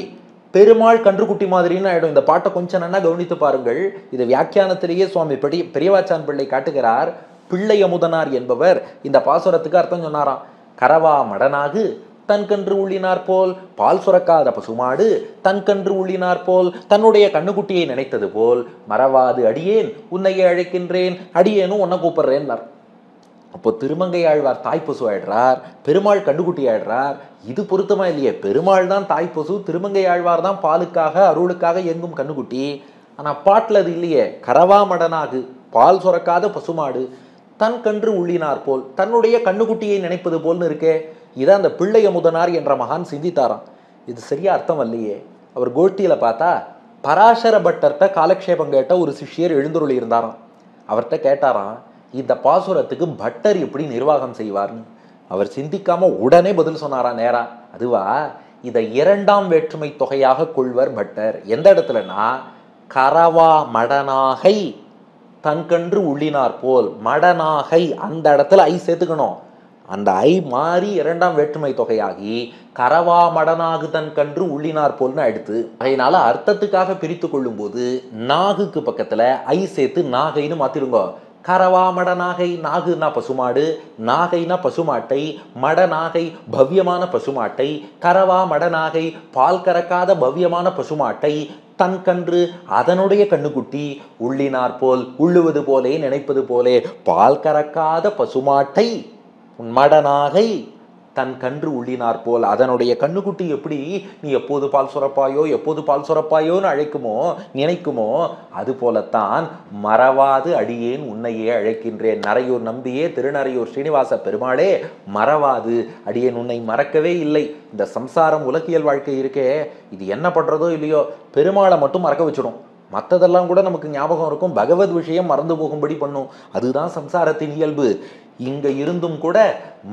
பெருமாள் கன்றுக்குட்டி மாதிரின்னு ஆயிடும். இந்த பாட்டை கொஞ்சம் நல்லா கவனித்து பாருங்கள். இது வியாக்கியானத்திலேயே சுவாமி பெரியவாச்சான் பிள்ளை காட்டுகிறார். பிள்ளையமுதனார் என்பவர் இந்த பாசுரத்துக்கு அர்த்தம் சொன்னாராம். கரவா மடனாகு தன் கன்று உள்ளினார் போல், பால் சுரக்காத பசுமாடு தன் கன்று உள்ளினார் போல், தன்னுடைய கண்ணுக்குட்டியை நினைத்தது போல், மறவாது அடியேன் உன்னையே அழைக்கின்றேன், அடியேனும் உன்னை கூப்பிடுறேன்னார். அப்போ திருமங்கை ஆழ்வார் தாய்ப்பசு ஆயிடுறார், பெருமாள் கண்டுகுட்டி ஆயிடுறார். இது பொருத்தமா இல்லையே? பெருமாள் தான் தாய்ப்பசு, திருமங்கை ஆழ்வார் தான் பாலுக்காக அருளுக்காக எங்கும் கண்ணுக்குட்டி. ஆனால் பாட்டில் அது இல்லையே. கரவா மடனாகு பால் சுரக்காத பசுமாடு தன் கன்று உள்ளினார் போல், தன்னுடைய கண்ணுக்குட்டியை நினைப்பது போல்னு இருக்கே. இதான் அந்த பிள்ளையமுதனார் என்ற மகான் சிந்தித்தாராம். இது சரியா அர்த்தம் இல்லையே. அவர் கோஷ்டியில பார்த்தா பராசர பட்டர்கிட்ட காலக்ஷேபம் கேட்ட ஒரு சிஷ்யர் எழுந்துருளி இருந்தாராம். அவர்கிட்ட கேட்டாராம், இந்த பாசுரத்துக்கு பட்டர் எப்படி நிர்வாகம் செய்வார்னு. அவர் சிந்திக்காம உடனே பதில் சொன்னாராம் நேரா. அதுவா, இதை இரண்டாம் வேற்றுமை தொகையாக கொள்வர் பட்டர். எந்த இடத்துலனா, கரவா மடனாகை தன்கன்று உள்ளினார் போல், மடனாகை அந்த இடத்துல ஐ சேர்த்துக்கணும். அந்த ஐ மாறி இரண்டாம் வேற்றுமை தொகையாகி கரவா மடனாகு தன் கன்று உள்ளினார் போல்னு அடுத்து. அதனால அர்த்தத்துக்காக பிரித்து கொள்ளும் போது நாகுக்கு பக்கத்துல ஐ சேர்த்து நாகைன்னு மாத்திருங்க. கரவா மடநாகை, நாகுனா பசுமாடு, நாகைனா பசுமாட்டை, மடநாகை பவ்யமான பசுமாட்டை, கரவா மடநாகை பால் கறக்காத பவ்யமான பசுமாட்டை, தன் கன்று அதனுடைய கண்ணுக்குட்டி, உள்ளினார் போல் உள்ளுவது போலே நினைப்பது போலே, பால் கறக்காத பசுமாட்டை மடநாகை தன் கன்று உள்ளினார் போல், அதனுடைய கண்ணுக்குட்டி எப்படி நீ எப்போது பால் சுரப்பாயோ எப்போது பால் சுரப்பாயோன்னு அழைக்குமோ நினைக்குமோ, அது போலத்தான் மறவாது அடியேன் உன்னையே அழைக்கின்றேன். நரையூர் நம்பியே திருநரையூர் ஸ்ரீனிவாச பெருமாளே, மறவாது அடியேன் உன்னை மறக்கவே இல்லை. இந்த சம்சாரம் உலகியல் வாழ்க்கை இருக்கே, இது என்ன பண்றதோ இல்லையோ பெருமாளை மட்டும் மறக்க வச்சிடும். மற்றதெல்லாம் கூட நமக்கு ஞாபகம் இருக்கும், பகவத் விஷயம் மறந்து போகும்படி பண்ணும். அதுதான் சம்சாரத்தின் இயல்பு. இங்க இருந்தும் கூட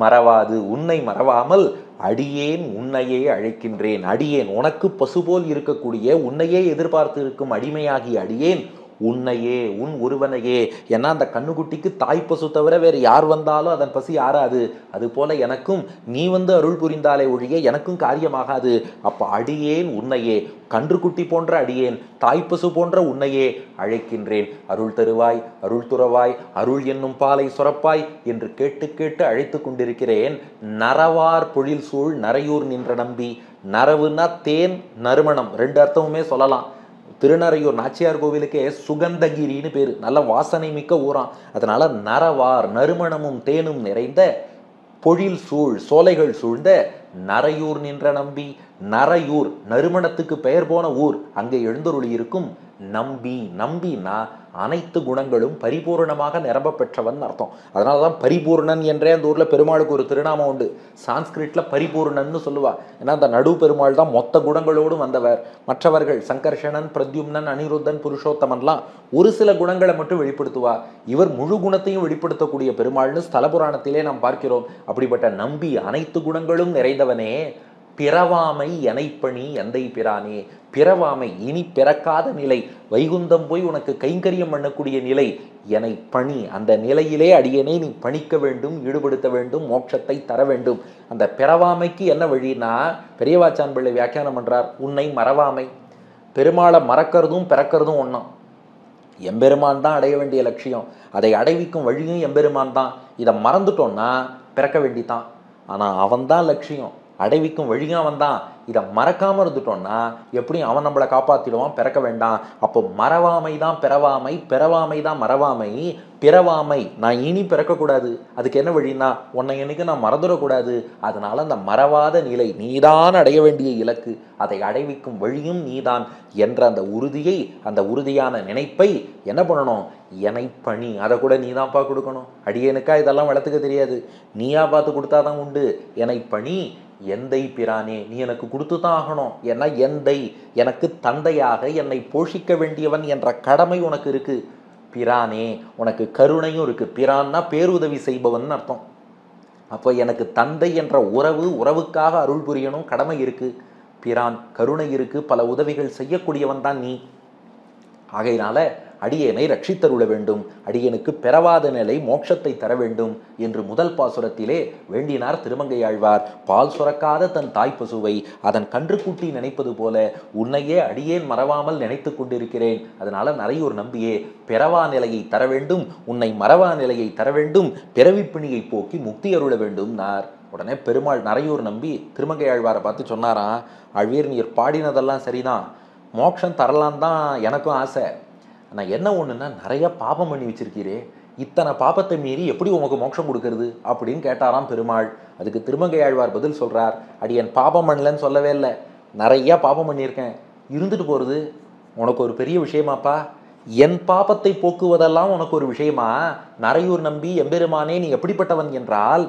மறவாது, உன்னை மறவாமல் அடியேன் உன்னையே அழைக்கின்றேன். அடியேன் உனக்கு பசு போல் இருக்கக்கூடிய, உன்னையே எதிர்பார்த்து இருக்கும் அடிமையாகிய அடியேன் உன்னையே, உன் ஒருவனையே. ஏன்னா அந்த கண்ணுக்குட்டிக்கு தாய் பசு தவிர வேறு யார் வந்தாலும் அதன் பசி ஆறாது. அது போல எனக்கும் நீ வந்து அருள் புரிந்தாலே ஒழிய எனக்கும் காரியமாகாது. அப்ப அடியேன் உன்னையே, கன்றுக்குட்டி போன்ற அடியேன், தாய்ப்பசு போன்ற உன்னையே அழைக்கின்றேன். அருள் தருவாய், அருள் துறவாய், அருள் என்னும் பாலை சுரப்பாய் என்று கேட்டு கேட்டு அழைத்து கொண்டிருக்கிறேன். நரவார் பொழில் சூழ் நரையூர் நின்ற நம்பி. நரவுன்னா தேன், நறுமணம் ரெண்டு அர்த்தமுமே சொல்லலாம். திருநரையூர் நாச்சியார் கோவிலுக்கே சுகந்தகிரின்னு பேரு, நல்ல வாசனை மிக்க ஊரான். அதனால நரவார் நறுமணமும் தேனும் நிறைந்த பொழில் சூழ் சோலைகள் சூழ்ந்த நரையூர் நின்ற நம்பி. நரையூர் நறுமணத்துக்கு பெயர் போன ஊர், அங்கே எழுந்தருளி இருக்கும் நம்பி. நம்பினா அனைத்து குணங்களும் பரிபூர்ணமாக நிரம்ப பெற்றவன் அர்த்தம். அதனாலதான் பரிபூர்ணன் என்றே அந்த ஊர்ல பெருமாளுக்கு ஒரு திருநாமம் உண்டு. சான்ஸ்கிரிட்ல பரிபூர்ணன்னு சொல்லுவா. ஏன்னா அந்த நடு பெருமாள் தான் மொத்த குணங்களோடும் வந்தவர். மற்றவர்கள் சங்கர்ஷணன், பிரத்யும்னன், அனிருத்தன், புருஷோத்தமன்லாம் ஒரு சில குணங்களை மட்டும் வெளிப்படுத்துவா. இவர் முழு குணத்தையும் வெளிப்படுத்தக்கூடிய பெருமாள்னு ஸ்தல புராணத்திலே நாம் பார்க்கிறோம். அப்படிப்பட்ட நம்பி அனைத்து குணங்களும் நிறைந்தவனே, பிறவாமை எனைப்பணி எந்தை பிரானே. பிறவாமை, இனி பிறக்காத நிலை, வைகுந்தம் போய் உனக்கு கைங்கரியம் பண்ணக்கூடிய நிலை, எனை பணி, அந்த நிலையிலே அடியனை நீ பணிக்க வேண்டும், ஈடுபடுத்த வேண்டும், மோட்சத்தை தர வேண்டும். அந்த பிறவாமைக்கு என்ன வழினா பெரியவாச்சான் பிள்ளை வியாக்கியானம் பண்றார், உன்னை மறவாமை. பெருமாளை மறக்கிறதும் பிறக்கிறதும் ஒன்றும். எம்பெருமான் தான் அடைய வேண்டிய லட்சியம், அதை அடைவிக்கும் வழியும் எம்பெருமான் தான். இதை மறந்துட்டோம்னா பிறக்க வேண்டிதான். ஆனால் அவன் தான் லட்சியம், அடைவிக்கும் வழியும் அவன் தான். இதை மறக்காம இருந்துட்டோம்னா எப்படியும் அவன் நம்மளை காப்பாத்திடுவான், பிறக்க வேண்டாம். அப்போ மறவாமை தான் பிறவாமை, பிறவாமை தான் மறவாமை. பிறவாமை, நான் இனி பிறக்கக்கூடாது, அதுக்கு என்ன வழின்னா உன்னை என்னைக்கு நான் மறந்துடக்கூடாது. அதனால அந்த மறவாத நிலை, நீதான் அடைய வேண்டிய இலக்கு, அதை அடைவிக்கும் வழியும் நீதான் என்ற அந்த உறுதியை, அந்த உறுதியான நினைப்பை என்ன பண்ணணும், எனை பணி. அதை கூட நீ தான்ப்பா கொடுக்கணும். அடியேனுக்கா இதெல்லாம் வளர்த்துக்க தெரியாது, நீயா பார்த்து கொடுத்தாதான் உண்டு. எனை பணி எந்தை பிரானே, நீ எனக்கு கொடுத்து தான் ஆகணும். ஏன்னா எந்தை, எனக்கு தந்தையாக என்னை போஷிக்க வேண்டியவன் என்ற கடமை உனக்கு இருக்கு. பிரானே, உனக்கு கருணையும் இருக்கு. பிரான்னா பேருதவி செய்பவன் அர்த்தம். அப்போ எனக்கு தந்தை என்ற உறவு, உறவுக்காக அருள் புரியணும், கடமை இருக்கு. பிரான் கருணை இருக்கு, பல உதவிகள் செய்யக்கூடியவன் தான் நீ. ஆகையினால அடியேனை ரட்சித்தருள வேண்டும், அடியனுக்கு பெறவாத நிலை மோட்சத்தை தர வேண்டும் என்று முதல் பாசுரத்திலே வேண்டினார் திருமங்கையாழ்வார். பால் சுரக்காத தன் தாய் பசுவை அதன் கன்றுக்குட்டி நினைப்பது போல உன்னையே அடியேன் மறவாமல் நினைத்து கொண்டிருக்கிறேன். அதனால நரையூர் நம்பியே பெறவா நிலையை தர வேண்டும், உன்னை மறவா நிலையை தர வேண்டும், பிறவிப்பிணியை போக்கி முக்தி அருள வேண்டும் நார். உடனே பெருமாள் நரையூர் நம்பி திருமங்கையாழ்வாரை பார்த்து சொன்னாராம், அழ்வீர் நீர் பாடினதெல்லாம் சரிதான், மோட்சம் தரலாம் தான் எனக்கும் ஆசை. ஆனால் என்ன ஒன்றுன்னா நிறைய பாபம் பண்ணி வச்சிருக்கீரே, இத்தனை பாபத்தை மீறி எப்படி உமக்கு மோட்சம் கொடுக்கறது அப்படின்னு கேட்டாராம் பெருமாள். அதுக்கு திருமங்கையாழ்வார் பதில் சொல்றார், அடியன் பாபம் பண்ணலன்னு சொல்லவே இல்லை, நிறைய பாபம் பண்ணியிருக்கேன், இருந்துட்டு போகிறது உனக்கு ஒரு பெரிய விஷயமாப்பா, என் பாபத்தை போக்குவதெல்லாம் உனக்கு ஒரு விஷயமா? நரையூர் நம்பி எம்பெருமானே நீ எப்படிப்பட்டவன் என்றால்,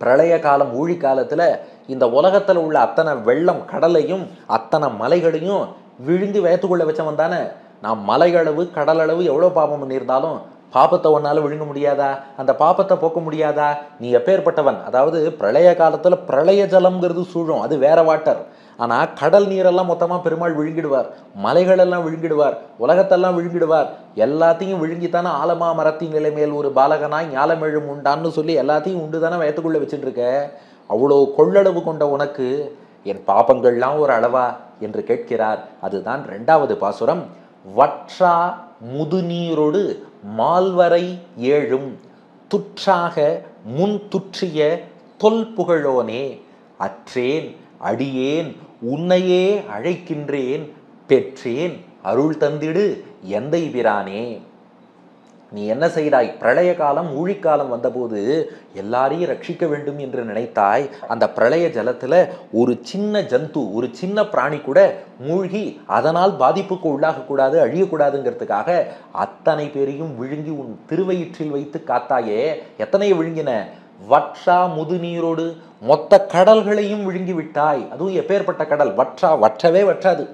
பிரளய காலம் ஊழி காலத்தில் இந்த உலகத்தில் உள்ள அத்தனை வெள்ளம் கடலையும் அத்தனை மலைகளையும் விழுந்து வயத்துக்குள்ள வச்சவன் தானே. நான் மலைகளவு கடலளவு எவ்வளோ பாபம் பண்ணியிருந்தாலும் பாபத்தை ஒன்னால விழுங்க முடியாதா? அந்த பாபத்தை போக்க முடியாதா? நீ எப்பேற்பட்டவன்? அதாவது பிரளய காலத்தில் பிரளய ஜலம்ங்கிறது சூழும், அது வேற வாட்டர். ஆனால் கடல் நீரெல்லாம் மொத்தமாக பெருமாள் விழுங்கிடுவார், மலைகளெல்லாம் விழுங்கிடுவார், உலகத்தெல்லாம் விழுங்கிடுவார். எல்லாத்தையும் விழுங்கித்தானே ஆலமா மரத்தின் நிலை மேல் ஒரு பாலகனாய் ஞாலமெழும் உண்டான்னு சொல்லி எல்லாத்தையும் உண்டு தானே வயத்துக்குள்ளே வச்சுட்டு இருக்க. அவ்வளோ கொள்ளளவு கொண்ட உனக்கு என் பாபங்கள்லாம் ஒரு அளவா என்று கேட்கிறார். அதுதான் 2வது பாசுரம். வற்றா முதுநீரோடு மால்வரை ஏழும் துற்றாக முன் துற்றிய தொல் புகழோனே, அற்றேன் அடியேன் உன்னையே அழைக்கின்றேன், பெற்றேன் அருள் தந்திடு எந்தை பிரானே. நீ என்ன செய்தாய்? பிரளய காலம் ஊழிக்காலம் வந்தபோது எல்லாரையும் ரட்சிக்க வேண்டும் என்று நினைத்தாய். அந்த பிரளய ஜலத்துல ஒரு சின்ன ஜந்து, ஒரு சின்ன பிராணி கூட மூழ்கி அதனால் பாதிப்புக்கு உள்ளாகக்கூடாது, அழியக்கூடாதுங்கிறதுக்காக அத்தனை பேரையும் விழுங்கி உன் திருவயிற்றில் வைத்து காத்தாயே. எத்தனை விழுங்கின? வற்றா முதுநீரோடு மொத்த கடல்களையும் விழுங்கி விட்டாய். அதுவும் எப்பேற்பட்ட கடல்? வற்றா, வற்றவே வற்றாது.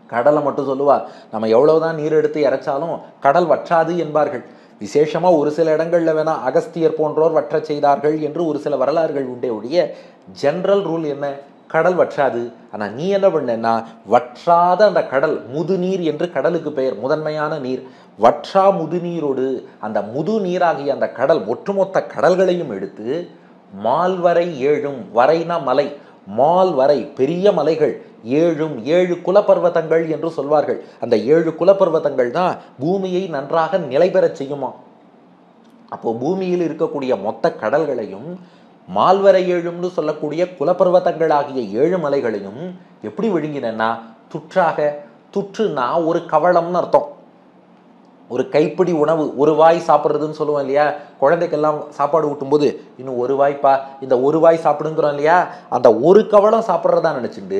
கடலை மட்டும் சொல்லுவா, நம்ம எவ்வளவுதான் நீர் எடுத்து இறைச்சாலும் கடல் வற்றாது என்பார்கள். விசேஷமா ஒரு சில இடங்கள்ல வேணா அகஸ்தியர் போன்றோர் வற்ற செய்தார்கள் என்று ஒரு சில வரலாறுகள் உண்டே ஒழிய ஜெனரல் ரூல் என்ன? கடல் வற்றாது. ஆனா நீ என்ன பண்ணா, வற்றாத அந்த கடல், முதுநீர் என்று கடலுக்கு பெயர், முதன்மையான நீர். வற்றா முதுநீரோடு அந்த முது நீராகிய அந்த கடல் ஒட்டுமொத்த கடல்களையும் எடுத்து மால்வரை ஏழும், வரைனா மலை, மால்வரை பெரிய மலைகள், ஏழும் 7 குலப்பர்வதங்கள் என்று சொல்வார்கள். அந்த 7 குலப்பர்வதங்கள் தான் பூமியை நன்றாக நிலை பெறச் செய்யுமா. அப்போ பூமியில் இருக்கக்கூடிய மொத்த கடல்களையும் மால்வரை ஏழும்னு சொல்லக்கூடிய குலப்பர்வதங்களாகிய 7 மலைகளையும் எப்படி விழுங்கினா, துற்றாக, துற்றுனா ஒரு கவளம்னு அர்த்தம். ஒரு கைப்பிடி உணவு, ஒரு வாய் சாப்பிட்றதுன்னு சொல்லுவோம் இல்லையா, குழந்தைக்கெல்லாம் சாப்பாடு ஊட்டும்போது இன்னும் ஒரு வாய்ப்பா, இந்த ஒரு வாய் சாப்பிடுங்கிறோம் இல்லையா, அந்த ஒரு கவளம் சாப்பிட்றதா நினச்சிட்டு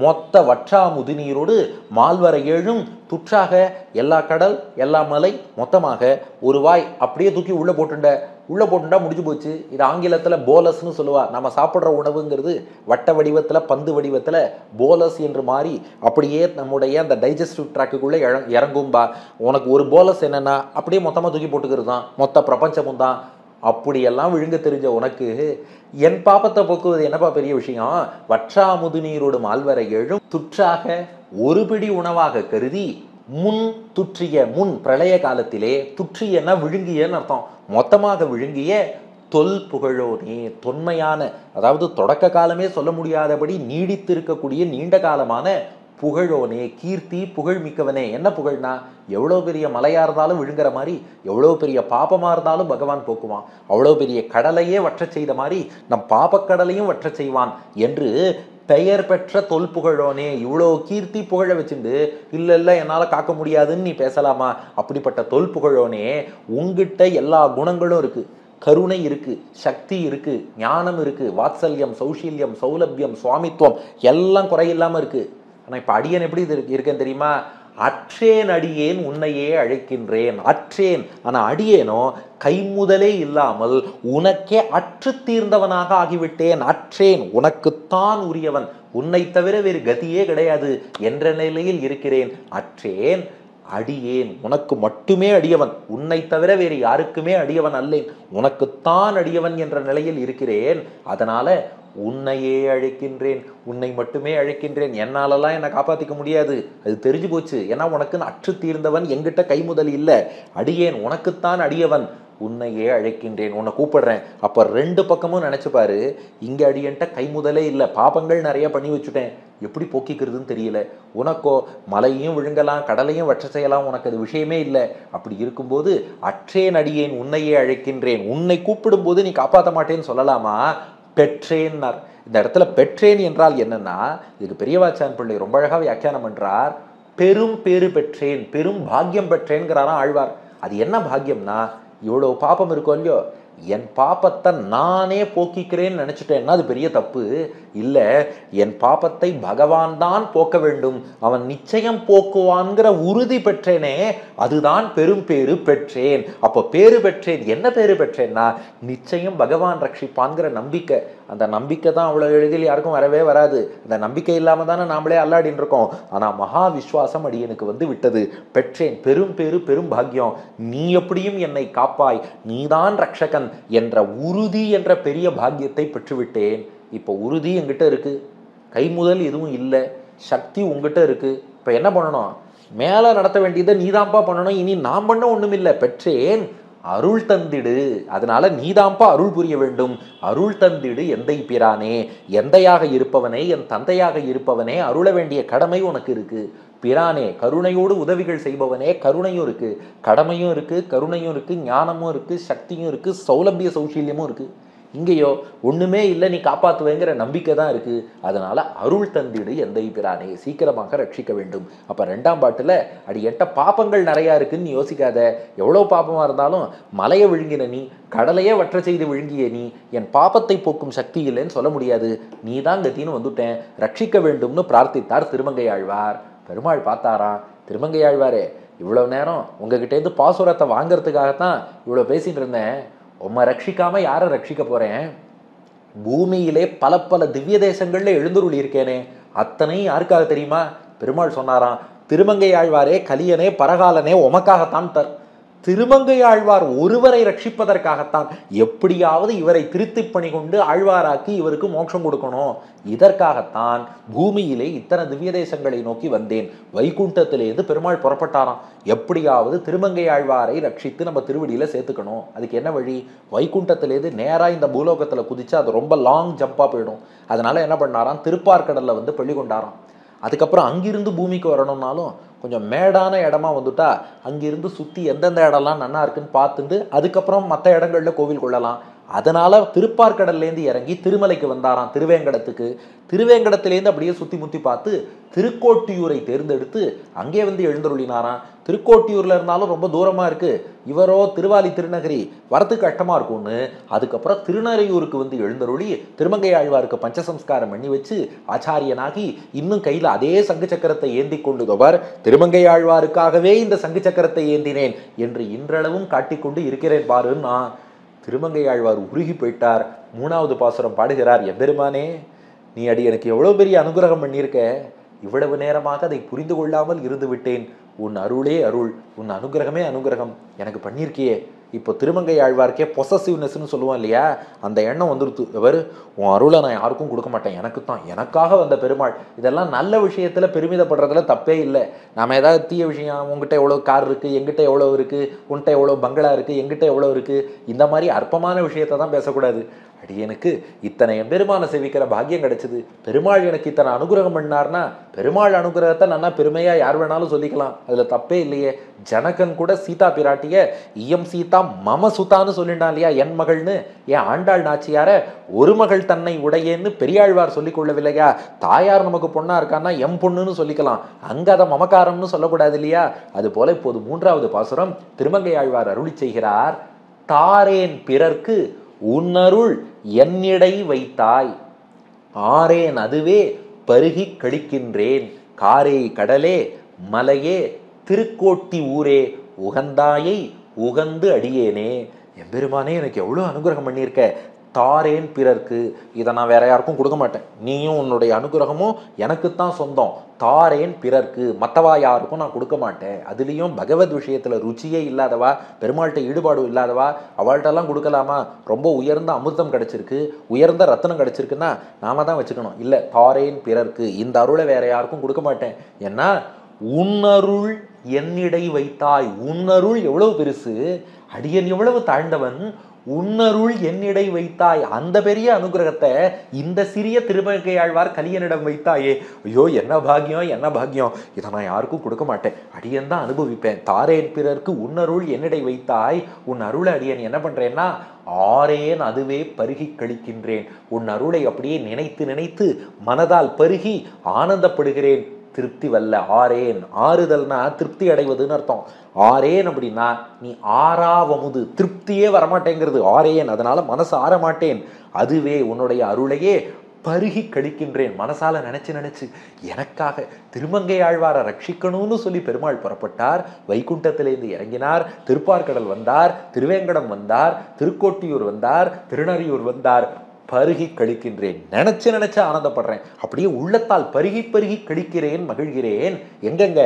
மொத்த வற்றா முதுநீரோடு மால்வரை ஏழும் துற்றாக எல்லா கடல் எல்லா மலை மொத்தமாக ஒரு வாய் அப்படியே தூக்கி உள்ளே போட்டுண்டா முடிஞ்சு போச்சு. இது ஆங்கிலத்தில் போலஸ்ன்னு சொல்லுவா. நம்ம சாப்பிட்ற உணவுங்கிறது வட்ட வடிவத்தில் பந்து வடிவத்தில் போலஸ் என்று மாறி அப்படியே நம்முடைய அந்த டைஜஸ்டிவ் ட்ராக்குக்குள்ளே இறங்கும்பா. உனக்கு ஒரு போலஸ் என்னென்னா அப்படியே மொத்தமாக தூக்கி போட்டுக்கிறது தான், மொத்த பிரபஞ்சமும் தான். அப்படியெல்லாம் விழுங்க தெரிஞ்ச உனக்கு என் பாப்பத்தை போக்குவது என்னப்பா பெரிய விஷயம்? வற்றா முதுநீரோடு மால்வரை ஏழும் துற்றாக ஒரு பிடி உணவாக கருதி முன் துற்றிய, முன் பிரளய காலத்திலே, துற்றியன்னா விழுங்கியன்னு அர்த்தம், மொத்தமாக விழுங்கிய தொல் புகழோனே, தொன்மையான, அதாவது தொடக்க காலமே சொல்ல முடியாதபடி நீடித்து இருக்கக்கூடிய நீண்ட காலமான புகழோனே, கீர்த்தி புகழ் மிக்கவனே. என்ன புகழ்னா, எவ்வளோ பெரிய மலையா இருந்தாலும் விழுங்குற மாதிரி, எவ்வளோ பெரிய பாபமா இருந்தாலும் பகவான் போக்குவான், அவ்வளோ பெரிய கடலையே வற்ற செய்த மாதிரி நம் பாபக்கடலையும் வற்ற செய்வான் என்று பெயர் பெற்ற தொல் புகழோனே. இவ்வளோ கீர்த்தி புகழ வச்சுண்டு இல்லை என்னால் காக்க முடியாதுன்னு நீ பேசலாமா? அப்படிப்பட்ட தொல் புகழோனே, உங்ககிட்ட எல்லா குணங்களும் இருக்கு, கருணை இருக்கு, சக்தி இருக்கு, ஞானம் இருக்கு, வாத்சல்யம், சௌஷீல்யம், சௌலபியம், சுவாமித்துவம் எல்லாம் குறையில்லாம இருக்கு. ஆனால் இப்போ அடியேன் எப்படி இருக்கேன் தெரியுமா? அற்றேன் அடியேன் உன்னையே அழைக்கின்றேன். அற்றேன், ஆனால் அடியேனோ கைமுதலே இல்லாமல் உனக்கே அற்று தீர்ந்தவனாக ஆகிவிட்டேன். அற்றேன், உனக்குத்தான் உரியவன், உன்னை தவிர வேறு கதியே கிடையாது என்ற நிலையில் இருக்கிறேன். அற்றேன் அடியேன், உனக்கு மட்டுமே அடியவன், உன்னை தவிர வேறு யாருக்குமே அடியவன் அல்லேன், உனக்குத்தான் அடியவன் என்ற நிலையில் இருக்கிறேன். அதனால உன்னையே அழைக்கின்றேன், உன்னை மட்டுமே அழைக்கின்றேன், என்னாலலாம் என்னை காப்பாற்றிக்க முடியாது, அது தெரிஞ்சு போச்சு. ஏன்னா உனக்குன்னு அற்று தீர்ந்தவன் என்கிட்ட கைமுதல் இல்லை, அடியேன் உனக்குத்தான் அடியவன், உன்னையே அழைக்கின்றேன், உன்னை கூப்பிடுறேன். அப்போ ரெண்டு பக்கமும் நினச்சிப்பாரு, இங்கே அடியன்ட்ட கைமுதலே இல்லை, பாபங்கள் நிறைய பண்ணி வச்சுட்டேன், எப்படி போக்கிக்கிறதுன்னு தெரியல. உனக்கோ மலையையும் விழுங்கலாம், கடலையும் வற்ற செய்யலாம், உனக்கு அது விஷயமே இல்லை. அப்படி இருக்கும்போது அற்றேன் அடியேன் உன்னையே அழைக்கின்றேன், உன்னை கூப்பிடும்போது நீ காப்பாற்ற மாட்டேன்னு சொல்லலாமா? பெற்றேன்னார். இந்த இடத்துல பெற்றேன் என்றால் என்னன்னா, இதுக்கு பெரியவாச்சான் பிள்ளை ரொம்ப அழகாக வியாக்கியானம் பண்றார். பெரும் பேறு பெற்றேன், பெரும் பாக்கியம் பெற்றேன்கிறாராம் ஆழ்வார். அது என்ன பாக்கியம்னா, இவ்வளோ பாப்பம் இருக்கோ இல்லையோ, என் பாப்பத்தை நானே போக்கிக்கிறேன்னு நினச்சிட்டேன்னா அது பெரிய தப்பு இல்லை. என் பாப்பத்தை பகவான் தான் போக்க வேண்டும், அவன் நிச்சயம் போக்குவான்கிற உறுதி பெற்றேனே, அதுதான் பெரும் பேறு பெற்றேன். அப்போ பேறு பெற்றேன், என்ன பேறு பெற்றேன்னா நிச்சயம் பகவான் ரட்சிப்பான்கிற நம்பிக்கை. அந்த நம்பிக்கை தான் அவ்வளோ எளிதில் யாருக்கும் வரவே வராது. அந்த நம்பிக்கை இல்லாமல் தானே நாமளே அல்லாடின்னு இருக்கோம். ஆனால் மகா விஸ்வாசம் அடியனுக்கு வந்து விட்டது. பெற்றேன், பெரும் பேறு, பெரும் பாக்கியம், நீ எப்படியும் என்னை காப்பாய், நீதான் ரட்சகன் என்ற உறுதி என்ற பெரிய பாக்கியத்தை பெற்றுவிட்டேன். இப்போ உறுதி என்கிட்ட இருக்கு, கைமுதல் எதுவும் இல்லை, சக்தி உங்ககிட்ட இருக்கு. இப்போ என்ன பண்ணணும்? மேலே நடத்த வேண்டியதை நீதான்ப்பா பண்ணணும். இனி நான் பண்ண ஒன்றும் இல்லை, பெற்றேன், அருள் தந்திடு, அதனால நீதான்ப்பா அருள் புரிய வேண்டும். அருள் தந்திடு எந்தை பிரானே, எந்தையாக இருப்பவனே, என் தந்தையாக இருப்பவனே, அருள வேண்டிய கடமை உனக்கு இருக்கு. பிரானே, கருணையோடு உதவிகள் செய்பவனே, கருணையும் இருக்கு, கடமையும் இருக்கு, கருணையும் இருக்கு, ஞானமும் இருக்கு, சக்தியும் இருக்கு, சௌலபிய சௌஷீல்யமும் இருக்கு. இங்கேயோ ஒண்ணுமே இல்லை, நீ காப்பாற்றுவேங்கிற நம்பிக்கை தான் இருக்கு. அதனால அருள் தந்திடு எந்தை பிரானே, சீக்கிரமாக ரட்சிக்க வேண்டும். அப்ப ரெண்டாம் பாட்டுல அடி எட்ட பாப்பங்கள் நிறையா இருக்குன்னு யோசிக்காத. எவ்வளோ பாப்பமா இருந்தாலும் மலையை விழுங்கின நீ, கடலையே வற்ற செய்து விழுங்கிய நீ, என் பாப்பத்தை போக்கும் சக்தி இல்லைன்னு சொல்ல முடியாது, நீ தான் கத்தின்னு வந்துட்டேன், ரட்சிக்க வேண்டும்னு பிரார்த்தித்தார் திருமங்கை ஆழ்வார். பெருமாள் பார்த்தாராம், திருமங்கை ஆழ்வாரே, இவ்வளவு நேரம் உங்ககிட்டேருந்து பாசுரத்தை வாங்கறதுக்காகத்தான் இவ்வளோ பேசிட்டு இருந்தேன், உம்மை ரட்சிக்காம யாரை ரட்சிக்க போறேன்? பூமியிலே பல பல திவ்ய தேசங்கள்ல எழுந்துருளி இருக்கேனே, அத்தனை யாருக்காக தெரியுமா? பெருமாள் சொன்னாராம், திருமங்கை ஆழ்வாரே, கலியனே, பரகாலனே, உமக்காகத்தான் தர். திருமங்கை ஆழ்வார் ஒருவரை ரட்சிப்பதற்காகத்தான், எப்படியாவது இவரை திருத்தி பணி கொண்டு ஆழ்வாராக்கி இவருக்கு மோட்சம் கொடுக்கணும், இதற்காகத்தான் பூமியிலே இத்தனை திவ்ய தேசங்களை நோக்கி வந்தேன். வைகுண்டத்திலேருந்து பெருமாள் புறப்பட்டாராம், எப்படியாவது திருமங்கை ஆழ்வாரை ரட்சித்து நம்ம திருவடியில சேர்த்துக்கணும். அதுக்கு என்ன வழி? வைகுண்டத்திலேருந்து நேரா இந்த பூலோகத்துல குதிச்சு அது ரொம்ப லாங் ஜம்பா போயிடும். அதனால என்ன பண்ணாராம், திருப்பார்கடல்ல வந்து பள்ளி கொண்டாராம். அதுக்கப்புறம் அங்கிருந்து பூமிக்கு வரணும்னாலும் கொஞ்சம் மேடான இடமா வந்துட்டா அங்கிருந்து சுற்றி எந்தெந்த இடம்லாம் நன்னா இருக்குன்னு பார்த்துட்டு அதுக்கப்புறம் மற்ற இடங்கள்ல கோவில் கொள்ளலாம். அதனால திருப்பார்கடல்லேருந்து இறங்கி திருமலைக்கு வந்தாராம், திருவேங்கடத்துக்கு. திருவேங்கடத்திலேருந்து அப்படியே சுற்றி முற்றி பார்த்து திருக்கோட்டியூரை தேர்ந்தெடுத்து அங்கே வந்து எழுந்தருளினாராம். திருக்கோட்டியூர்ல இருந்தாலும் ரொம்ப தூரமா இருக்கு, இவரோ திருவாலி திருநகரி, வரத்துக்கு கஷ்டமா இருக்கும்னு அதுக்கப்புறம் திருநறையூருக்கு வந்து எழுந்தருளி திருமங்கை ஆழ்வாருக்கு பஞ்சசம்ஸ்காரம் பண்ணி வச்சு ஆச்சாரியனாகி இன்னும் கையில் அதே சங்கு சக்கரத்தை ஏந்தி கொண்டுதவர், திருமங்கை ஆழ்வாருக்காகவே இந்த சங்கு சக்கரத்தை ஏந்தினேன் என்று இன்றளவும் காட்டிக்கொண்டு இருக்கிறேன் பாருன்னா. திருமங்கை ஆழ்வார் உருகி போயிட்டார். மூணாவது பாசுரம் பாடுகிறார், எம்பெருமானே, நீ அடி எனக்கு எவ்வளோ பெரிய அனுகிரகம் பண்ணியிருக்க, இவ்வளவு நேரமாக அதை புரிந்து கொள்ளாமல் இருந்து விட்டேன். உன் அருளே அருள், உன் அனுகிரகமே அனுகிரகம் எனக்கு பண்ணியிருக்கியே. இப்போ திருமங்கை ஆழ்வார்க்கே பொசசிவ்னஸ்ன்னு சொல்லுவோம் இல்லையா, அந்த எண்ணம் வந்துருத்து. இவர் உன் அருளை நான் யாருக்கும் கொடுக்க மாட்டேன், எனக்கு தான், எனக்காக வந்த பெருமாள். இதெல்லாம் நல்ல விஷயத்துல பெருமிதப்படுறதுல தப்பே இல்லை. நாம ஏதாவது தீய விஷயம், உங்ககிட்ட எவ்வளோ கார் இருக்கு, எங்கிட்ட எவ்வளோ இருக்கு, உன்கிட்ட எவ்வளோ பங்களா இருக்கு, எங்கிட்ட எவ்வளோ இருக்கு, இந்த மாதிரி அற்பமான விஷயத்தை தான் பேசக்கூடாது. அடியனுக்கு இத்தனை எம்பெருமான சேவிக்கிற பாக்கியம் கிடைச்சது, பெருமாள் எனக்கு இத்தனை அனுகிரகம் பண்ணார்னா பெருமாள் அனுகிரகத்தை நல்லா பெருமையா யார் வேணாலும் சொல்லிக்கலாம், அதுல தப்பே இல்லையே. ஜனகன் கூட சீதா பிராட்டிய இயம் சீதா மம சுதான்னு சொல்லிட்டான் இல்லையா, என் மகள்னு. ஏன் ஆண்டாள் நாச்சியார ஒரு மகள் தன்னை உடையேன்னு பெரியாழ்வார் சொல்லிக் கொள்ளவில்லையா? தாயார் நமக்கு பொண்ணா இருக்கான்னா எம் பொண்ணுன்னு சொல்லிக்கலாம், அங்க அதை மமக்காரம்னு சொல்லக்கூடாது இல்லையா? அது போல இப்போது மூன்றாவது பாசுரம் திருமங்கை ஆழ்வார் அருளி செய்கிறார், தாரேன் பிறர்க்கு உன்னருள் என்னிடை வைத்தாய், ஆரேன் அதுவே பருகி கழிக்கின்றேன், காரே கடலே மலையே திருக்கோட்டி ஊரே உகந்தாயை உகந்து அடியேனே. எம்பெருமானே, எனக்கு எவ்வளோ அனுகிரகம் பண்ணியிருக்க, தாரேன் பிறர்க்கு, இதை நான் வேற யாருக்கும் கொடுக்க மாட்டேன், நீயும் உன்னுடைய அனுகிரகமும் எனக்குத்தான் சொந்தம். தாரேன் பிறர்க்கு, மற்றவா யாருக்கும் நான் கொடுக்க மாட்டேன். அதுலேயும் பகவத் விஷயத்தில் ருச்சியே இல்லாதவா, பெருமாள்கிட்ட ஈடுபாடு இல்லாதவா, அவள்கிட்டலாம் கொடுக்கலாமா? ரொம்ப உயர்ந்த அமிர்தம் கிடைச்சிருக்கு, உயர்ந்த ரத்தனம் கிடைச்சிருக்குன்னா நாம தான் வச்சுக்கணும். இல்லை, தாரேன் பிறர்க்கு, இந்த அருளை வேற யாருக்கும் கொடுக்க மாட்டேன். ஏன்னா உன்னருள் என்னிடை வைத்தாய். உன்னருள் எவ்வளவு பெருசு, அடியன் எவ்வளவு தாழ்ந்தவன், உன்னருள் என்னிடை வைத்தாய். அந்த பெரிய அனுகிரகத்தை இந்த சிறிய திருமங்கையாழ்வார் கலியனிடம் வைத்தாயே. ஐயோ, என்ன பாக்கியம், என்ன பாக்கியம், இதை நான் யாருக்கும் கொடுக்க மாட்டேன், அடியன் தான் அனுபவிப்பேன். தாரேன் பிறர்க்கு உன்னருள் என்னிடை வைத்தாய். உன் அருளை அடியன் என்ன பண்றேன்னா ஆரேன் அதுவே பருகி கழிக்கின்றேன். உன் அருளை அப்படியே நினைத்து நினைத்து மனதால் பருகி ஆனந்தப்படுகிறேன். திருப்தி வல்ல. ஆரேன், ஆறுதல்னா திருப்தி அடைவதுன்னு அர்த்தம். ஆரேன் அப்படின்னா நீ ஆறாவமுது, திருப்தியே வரமாட்டேங்கிறது ஆரேன், அதனால மனசு ஆற மாட்டேன். அதுவே உன்னுடைய அருளையே பருகி கழிக்கின்றேன். மனசால நினைச்சு நினைச்சு எனக்காக திருமங்கை ஆழ்வாரை ரட்சிக்கணும்னு சொல்லி பெருமாள் புறப்பட்டார். வைகுண்டத்திலேருந்து இறங்கினார், திருப்பார்கடல் வந்தார், திருவேங்கடம் வந்தார், திருக்கோட்டியூர் வந்தார், திருநறியூர் வந்தார். பருகி கழிக்கின்றேன், நினைச்சு நினைச்சு ஆனந்தப்படுறேன். அப்படியே உள்ளத்தால் பருகி பருகி கழிக்கிறேன், மகிழ்கிறேன். எங்கெங்க?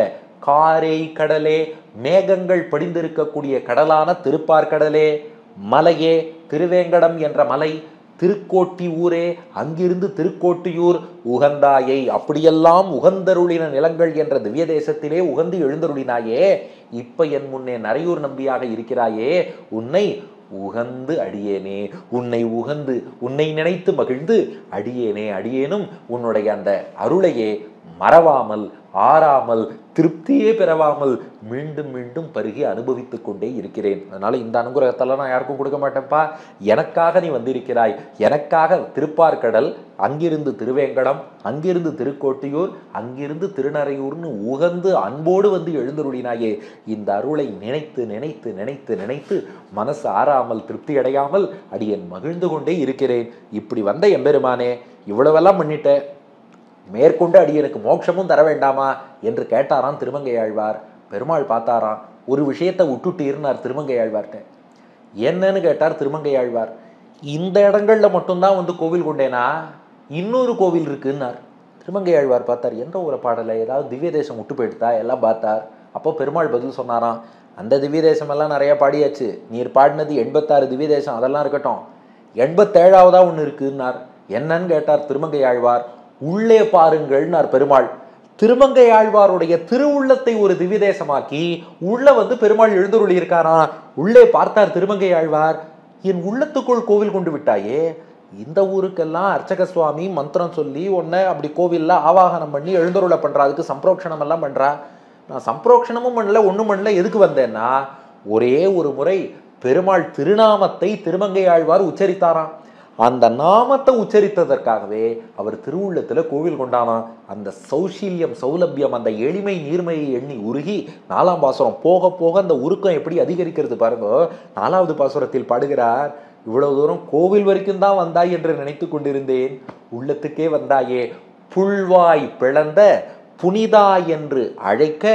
காரை கடலே, மேகங்கள் படிந்திருக்கக்கூடிய கடலான திருப்பார்கடலே, மலையே, திருவேங்கடம் என்ற மலை, திருக்கோட்டி ஊரே, அங்கிருந்து திருக்கோட்டியூர், உகந்தாயை, அப்படியெல்லாம் உகந்தருளின நிலங்கள் என்ற திவ்ய தேசத்திலே உகந்து எழுந்தருளினாயே. இப்ப என் முன்னே நரையூர் நம்பியாக இருக்கிறாயே, உன்னை உகந்து அடியேனே, உன்னை உகந்து உன்னை நினைத்து மகிழ்ந்து அடியேனே அடியேனும் உன்னுடைய அந்த அருளையே மறவாமல் ஆறாமல் திருப்தியே பெறவாமல் மீண்டும் மீண்டும் பருகி அனுபவித்துக் கொண்டே இருக்கிறேன். அதனால இந்த அனுகிரகத்தெல்லாம் நான் யாருக்கும் கொடுக்க மாட்டேன்ப்பா. எனக்காக நீ வந்திருக்கிறாய். எனக்காக திருப்பார்கடல், அங்கிருந்து திருவேங்கடம், அங்கிருந்து திருக்கோட்டியூர், அங்கிருந்து திருநறையூர்னு உகந்து அன்போடு வந்து எழுந்தருளினாயே. இந்த அருளை நினைத்து நினைத்து நினைத்து நினைத்து மனசு ஆறாமல் திருப்தி அடையாமல் அடியேன் மகிழ்ந்து கொண்டே இருக்கிறேன். இப்படி வந்த எம்பெருமானே, இவ்வளவெல்லாம் பண்ணிட்டேன், மேற்கொண்டு அடியனுக்கு மோட்சமும் தர வேண்டாமா என்று கேட்டாராம் திருமங்கையாழ்வார். பெருமாள் பார்த்தாராம், ஒரு விஷயத்தை விட்டுட்டு இருந்தார் திருமங்கையாழ்வார்கிட்ட. என்னன்னு கேட்டார் திருமங்கையாழ்வார். இந்த இடங்கள்ல மட்டும்தான் வந்து கோவில் கொண்டேனா, இன்னொரு கோவில் இருக்குன்னார். திருமங்கையாழ்வார் பார்த்தார், எந்த ஒரு பாடலை, ஏதாவது திவ்ய தேசம் விட்டு போயிடுதா, எல்லாம் பார்த்தார். அப்போ பெருமாள் பதில் சொன்னாராம், அந்த திவ்ய தேசம் எல்லாம் நிறைய பாடியாச்சு, நீர் பாடினது 86 திவ்ய தேசம், அதெல்லாம் இருக்கட்டும், 87ஆவதா ஒன்று இருக்குன்னார். என்னன்னு கேட்டார் திருமங்கையாழ்வார். உள்ளே பாருங்கள்னார் பெருமாள். திருமங்கை ஆழ்வாருடைய திருவுள்ளத்தை ஒரு திவ்ய தேசமாக்கி உள்ள வந்து பெருமாள் எழுந்தருளி இருக்காராம். உள்ளே பார்த்தார் திருமங்கை ஆழ்வார், என் உள்ளத்துக்குள் கோவில் கொண்டு விட்டாயே, இந்த ஊருக்கெல்லாம் அர்ச்சக சுவாமி மந்திரம் சொல்லி உன்னை அப்படி கோவில்ல ஆவாகனம் பண்ணி எழுந்தருளை பண்றா, அதுக்கு சம்பிரோக்ஷணம் எல்லாம் பண்றா. நான் சம்பிரோக்ஷணமும் பண்ணல, ஒண்ணும் பண்ணல, எதுக்கு வந்தேன்னா ஒரே ஒரு முறை பெருமாள் திருநாமத்தை திருமங்கை ஆழ்வார் உச்சரித்தாராம். அந்த நாமத்தை உச்சரித்ததற்காகவே அவர் திருவுள்ளத்துல கோவில் கொண்டானாம். அந்த சௌஷீல்யம், சௌலபியம், அந்த எளிமை நீர்மையை எண்ணி உருகி 4ஆம் பாசுரம் போக போக அந்த உருக்கம் எப்படி அதிகரிக்கிறது பாருங்க. 4வது பாசுரத்தில் பாடுகிறார், இவ்வளவு தூரம் கோவில் வரைக்கும் தான் வந்தாய் என்று நினைத்து கொண்டிருந்தேன், உள்ளத்துக்கே வந்தாயே, புல்வாய் பிளந்த புனிதா என்று அழைக்க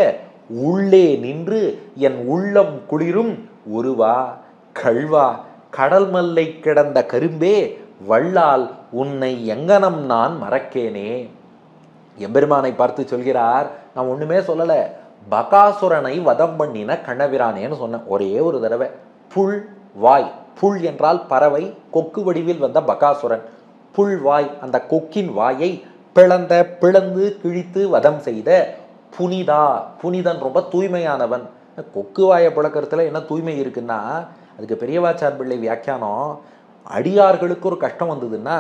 உள்ளே நின்று என் உள்ளம் குளிரும் ஒருவா கழ்வா கடல் மல்லை கிடந்த கரும்பே வள்ளால் உன்னை எங்கனம் நான் மறக்கேனே. எம்பெருமானை பார்த்து சொல்கிறார், நான் ஒண்ணுமே சொல்லல, பகாசுரனை வதம் பண்ணின கண்ணபிரானேன்னு சொன்னேன் ஒரே ஒரு தடவை. புல் வாய், புல் என்றால் பறவை, கொக்கு வடிவில் வந்த பகாசுரன். புல் வாய், அந்த கொக்கின் வாயை பிளந்து கிழித்து வதம் செய்த புனிதா, புனிதன் ரொம்ப தூய்மையானவன். கொக்கு வாயை பிளக்கிறதுல என்ன தூய்மை இருக்குன்னா, அதுக்கு பெரியவாச்சார் பிள்ளை வியாக்கியானம், அடியார்களுக்கு ஒரு கஷ்டம் வந்ததுன்னா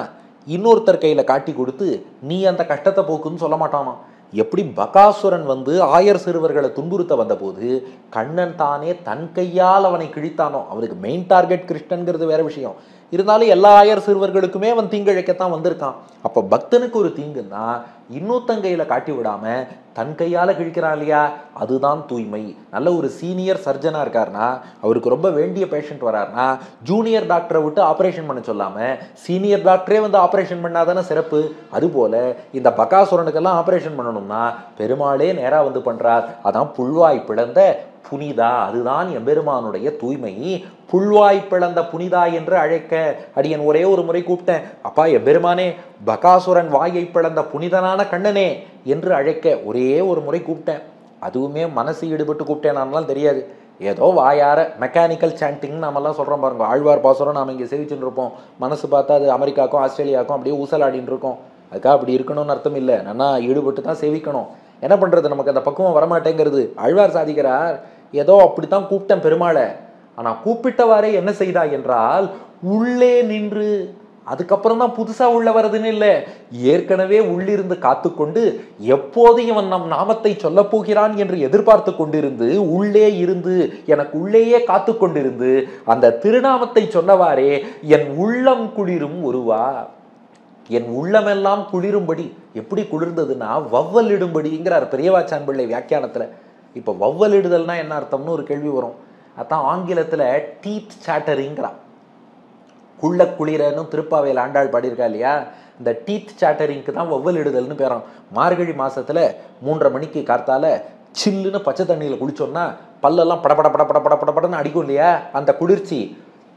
இன்னொருத்தர் கையில காட்டி கொடுத்து நீ அந்த கஷ்டத்தை போக்குன்னு சொல்ல மாட்டானோ. எப்படி பகாசுரன் வந்து ஆயர் சிறுவர்களை துன்புறுத்த வந்த போது கண்ணன் தானே தன் கையால் அவனை கிழித்தானோ, அவருக்கு மெயின் டார்கெட் கிருஷ்ணன்கிறது வேற விஷயம், இருந்தாலும் எல்லா ஆயர் சிறுவர்களுக்குமே அவன் தீங்கிழைக்கத்தான் வந்திருக்கான். அப்ப பக்தனுக்கு ஒரு தீங்குன்னா இன்னொருத்தங்கையில காட்டி விடாம தன் கையால கிழிக்கிறான் இல்லையா, அதுதான் தூய்மை. நல்ல ஒரு சீனியர் சர்ஜனா இருக்காருன்னா, அவருக்கு ரொம்ப வேண்டிய பேஷண்ட் வராருன்னா ஜூனியர் டாக்டரை விட்டு ஆபரேஷன் பண்ண சொல்லாம சீனியர் டாக்டரே வந்து ஆபரேஷன் பண்ணாதானே சிறப்பு. அதுபோல இந்த பகாசுரனுக்கெல்லாம் ஆபரேஷன் பண்ணணும்னா பெருமாளே நேரா வந்து பண்றார். அதான் புல்வாய் பிளந்த புனிதா, அதுதான் எம்பெருமானுடைய தூய்மை. புல்வாய் பிளந்த புனிதா என்று அழைக்க அடியன் ஒரே ஒரு முறை கூப்பிட்டேன். அப்பா எம்பெருமானே, பகாசுரன் வாயை பிளந்த புனிதனான கண்ணனே என்று அழைக்க ஒரே ஒரு முறை கூப்பிட்டேன். அதுவுமே மனசு ஈடுபட்டு கூப்பிட்டேன் நான்லாம் தெரியாது. ஏதோ வாயார மெக்கானிக்கல் சாண்டிங் நாமெல்லாம் சொல்கிறோம் பாருங்க. ஆழ்வார் பாசுரம் நாம் இங்கே சேவிச்சுட்டு இருப்போம். மனசு பார்த்தா அது அமெரிக்காவுக்கும் ஆஸ்திரேலியாவுக்கும் அப்படியே ஊசலாடின்னு இருக்கோம். அதுக்காக அப்படி இருக்கணும்னு அர்த்தம் இல்லை. நல்லா ஈடுபட்டு தான் சேவிக்கணும். என்ன பண்ணுறது, நமக்கு அந்த பக்குவம் வரமாட்டேங்கிறது. ஆழ்வார் சாதிக்கிறார், ஏதோ அப்படித்தான் கூப்பிட்டேன் பெருமாளை. ஆனால் கூப்பிட்டவாறே என்ன செய்தா என்றால் உள்ளே நின்று, அதுக்கப்புறம் தான் புதுசா உள்ள வருதுன்னு இல்லை, ஏற்கனவே உள்ளிருந்து காத்துக்கொண்டு எப்போது இவன் நம் நாமத்தை சொல்ல போகிறான் என்று எதிர்பார்த்து கொண்டிருந்து உள்ளே இருந்து எனக்கு உள்ளேயே காத்து கொண்டிருந்து அந்த திருநாமத்தை சொன்னவாறே என் உள்ளம் குளிரும் ஒருவா. என் உள்ளமெல்லாம் குளிரும்படி. எப்படி குளிர்ந்ததுன்னா வவ்வலிடும்படிங்கிறார் பெரியவாச்சான் பிள்ளை வியாக்கியானத்துல. இப்ப வவ்வலிடுதல்னா என்ன அர்த்தம்னு ஒரு கேள்வி வரும். அதான் ஆங்கிலத்துல டீத் சாட்டரிங்கிறான். குள்ள குளிரன்னு திருப்பாவையில் ஆண்டாள் பாடியிருக்கா இல்லையா, இந்த டீத் சாட்டரிங்க்கு தான் வவ்வலிடுதல்னு பேரும். மார்கழி மாசத்துல 3:30 மணிக்கு கார்த்தால சில்லுன்னு பச்சை தண்ணியில குளிச்சோம்னா பல்லெல்லாம் படப்பட படப்பட படப்படன்னு அடிக்கும் இல்லையா, அந்த குளிர்ச்சி.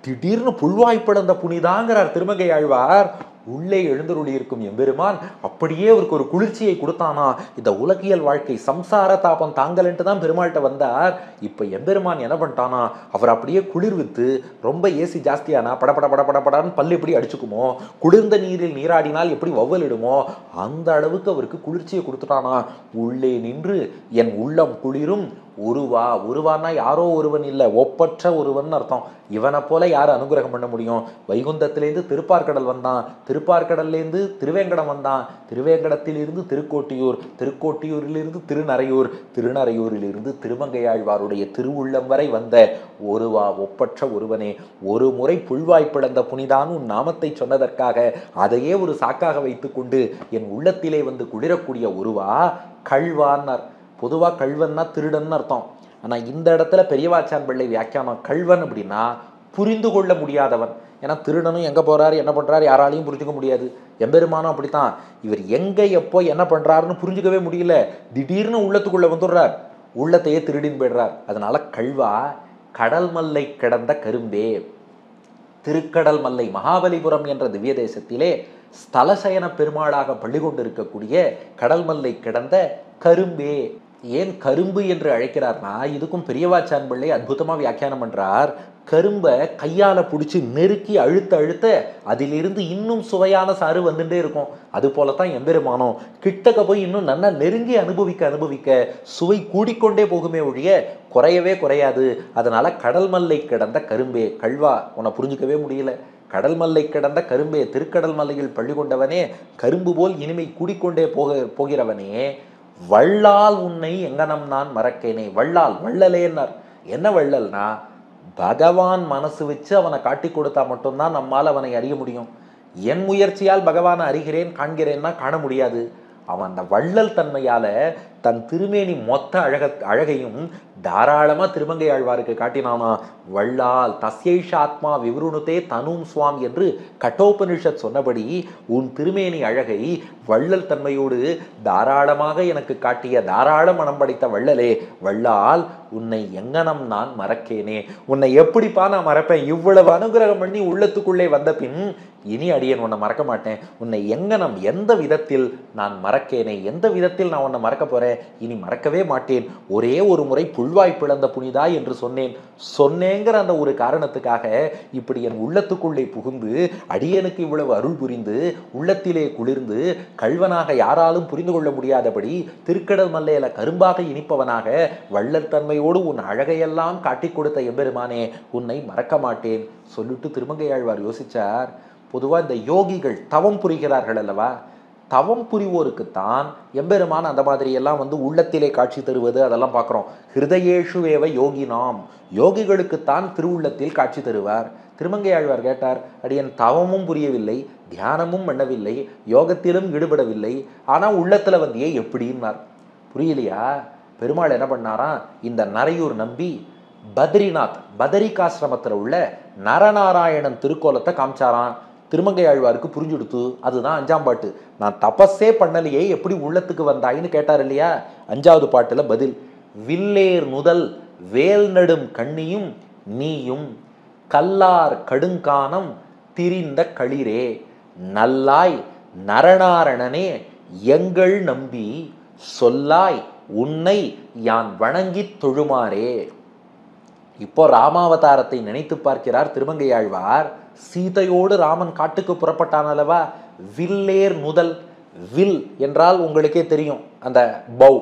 திடீர்னு புல்வாய்ப்பிழந்த புனிதாங்கிறார் திருமங்கை ஆழ்வார். உள்ளே எழுந்தருளி இருக்கும் எம்பெருமான் அப்படியே அவருக்கு ஒரு குளிர்ச்சியை கொடுத்தானா. இந்த உலகியல் வாழ்க்கை சம்சார தாபம் தாங்கலன்ட்டு தான் பெருமாள்கிட்ட வந்தார். இப்ப எம்பெருமான் என்ன பண்ணிட்டானா, அவர் அப்படியே குளிர்வித்து, ரொம்ப ஏசி ஜாஸ்தியானா படப்பட படப்படப்படான்னு பல்லு எப்படி அடிச்சுக்குமோ, குளிர்ந்த நீரில் நீராடினால் எப்படி வவ்வலிடுமோ, அந்த அளவுக்கு அவருக்கு குளிர்ச்சியை கொடுத்துட்டானா. உள்ளே நின்று என் உள்ளம் குளிரும் ஒருவா. ஒருவான்னா யாரோ ஒருவன் இல்லை, ஒப்பற்ற ஒருவன் அர்த்தம். இவனை போல யார் அனுகிரகம் பண்ண முடியும்? வைகுந்தத்திலேருந்து திருப்பார்கடல் வந்தான், திருப்பார்கடல்லேருந்து திருவேங்கடம் வந்தான், திருவேங்கடத்திலிருந்து திருக்கோட்டியூர், திருக்கோட்டியூரிலிருந்து திருநறையூர், திருநறையூரிலிருந்து திருமங்கையாழ்வாருடைய திருவுள்ளம் வரை வந்த ஒருவா, ஒப்பற்ற ஒருவனே. ஒரு முறை புல்வாய் பிளந்த புனிதான் உன் நாமத்தை சொன்னதற்காக அதையே ஒரு சாக்காக வைத்துக்கொண்டு என் உள்ளத்திலே வந்து குளிரக்கூடிய ஒருவா. கள்வான்னார். பொதுவாக கள்வன்னா திருடன்னு அர்த்தம். ஆனால் இந்த இடத்துல பெரியவாச்சான் பிள்ளை வியாக்கியானம் கள்வன் அப்படின்னா புரிந்து கொள்ள முடியாதவன். ஏன்னா திருடனும் எங்கே போகிறாரு என்ன பண்ணுறாரு யாராலையும் புரிஞ்சுக்க முடியாது. எம்பெருமானும் அப்படித்தான். இவர் எங்கே எப்போ என்ன பண்ணுறாருன்னு புரிஞ்சுக்கவே முடியல. திடீர்னு உள்ளத்துக்குள்ளே வந்துடுறார், உள்ளத்தையே திருடின்னு போயிடுறார். அதனால கள்வா. கடல் மல்லை கிடந்த கரும்பே. திருக்கடல் மல்லை மகாபலிபுரம் என்ற திவ்ய தேசத்திலே ஸ்தலசயன பெருமாளாக பள்ளி கொண்டிருக்கக்கூடிய கடல் மல்லை கிடந்த கரும்பே. ஏன் கரும்பு என்று அழைக்கிறார்னா, இதுக்கும் பெரியவாச்சான் பிள்ளை அற்புதமா வியாக்கியானம் பண்றார். கரும்பை கையால பிடிச்சி நெருக்கி அழுத்த அழுத்த அதிலிருந்து இன்னும் சுவையான சாறு வந்துட்டே இருக்கும். அது போலத்தான் எம்பெருமானோ கிட்டக்க போய் இன்னும் நல்லா நெருங்கி அனுபவிக்க அனுபவிக்க சுவை கூடிக்கொண்டே போகுமே ஒழிய குறையவே குறையாது. அதனால கடல் மல்லை கிடந்த கரும்பே. கள்வா, உன்னை புரிஞ்சுக்கவே முடியல. கடல் மல்லை கிடந்த கரும்பே, திருக்கடல் மல்லையில் பள்ளி கொண்டவனே, கரும்பு போல் இனிமை கூடிக்கொண்டே போகிறவனே, வள்ளால் உன்னை எங்கனம் நான் மறக்கேனே. வள்ளால், வள்ளலேன்னார். என்ன வள்ளல்னா, பகவான் மனசு வச்சு அவனை காட்டி கொடுத்தா மட்டும்தான் நம்மால் அவனை அறிய முடியும். என் முயற்சியால் பகவானை அறிகிறேன் காண்கிறேன்னா காண முடியாது. அவன் அந்த வள்ளல் தன்மையால தன் திருமேனி மொத்த அழகையும் தாராளமா திருமங்கை ஆழ்வாருக்கு காட்டினானா. வள்ளால் தஸ்யைஷ ஆத்மா விவருணுதே தனும் சுவாம் என்று கட்டோபனிஷத் சொன்னபடி உன் திருமேனி அழகை வள்ளல் தன்மையோடு தாராளமாக எனக்கு காட்டிய தாராள மனம் படைத்த வள்ளலே, வள்ளால் உன்னை எங்கனம் நான் மறக்கேனே. உன்னை எப்படிப்பா நான் மறப்பேன்? இவ்வளவு அனுகிரகம் பண்ணி உள்ளத்துக்குள்ளே வந்த பின் இனி அடியேன் உன்னை மறக்க மாட்டேன். உன்னை எங்கனம் எந்த விதத்தில் நான் மறக்கேனே, எந்த விதத்தில் நான் உன்னை மறக்க போறேன்? இனி மறக்கவே மாட்டேன். ஒரே ஒரு முறை புல்வாய் பிளந்த புனிதா என்று சொன்னேங்கிற அந்த ஒரு காரணத்துக்காக இப்படி என் உள்ளத்துக்குள்ளே புகுந்து அடியனுக்கு இவ்வளவு அருள் புரிந்து உள்ளத்திலே குளிர்ந்து கள்வனாக யாராலும் புரிந்து கொள்ள முடியாதபடி திருக்கடல் மல்லையில கரும்பாக இனிப்பவனாக வள்ளல் தன்மையோடு உன் அழகையெல்லாம் காட்டி கொடுத்த எம்பெருமானே, உன்னை மறக்க மாட்டேன் சொல்லிட்டு திருமங்கையாழ்வார் யோசிச்சார். பொதுவாக இந்த யோகிகள் தவம் புரிகிறார்கள் அல்லவா, தவம் புரிவோருக்குத்தான் எம்பெருமான் அந்த மாதிரி எல்லாம் வந்து உள்ளத்திலே காட்சி தருவது அதெல்லாம் பார்க்குறோம். ஹிருதயேஷு வேவ யோகி நாம், யோகிகளுக்குத்தான் திருவுள்ளத்தில் காட்சி தருவார். திருமங்கையாழ்வார் கேட்டார், அடியன் தவமும் புரியவில்லை, தியானமும் பண்ணவில்லை, யோகத்திலும் ஈடுபடவில்லை, ஆனால் உள்ளத்துல வந்தியே எப்படின்னார். புரியலையா? பெருமாள் என்ன பண்ணாராம், இந்த நரையூர் நம்பி பத்ரிநாத் பதரிகாசிரமத்தில் உள்ள நரநாராயணன் திருக்கோலத்தை காமிச்சாரான். திருமங்கை ஆழ்வாருக்கு புரிஞ்சுடுத்து. அதுதான் 5ஆம் பாட்டு. நான் தபஸே பண்ணலையே எப்படி உள்ளத்துக்கு வந்தாயின்னு கேட்டார் இல்லையா, 5வது பாட்டுல பதில். வில்லேர் முதல் வேல் நெடும் கண்ணியும் நீயும் கல்லார் கடுங்கானம் திரிந்த களிரே நல்லாய் நரநாரணனே எங்கள் நம்பி சொல்லாய் உன்னை யான் வணங்கித் தொழுமாறே. இப்போ ராமாவதாரத்தை நினைத்து பார்க்கிறார் திருமங்கையாழ்வார். சீதையோடு ராமன் காட்டுக்கு புறப்பட்டான் அல்லவா? வில்லேர் நுதல். வில் என்றால் உங்களுக்கே தெரியும், அந்த பௌ.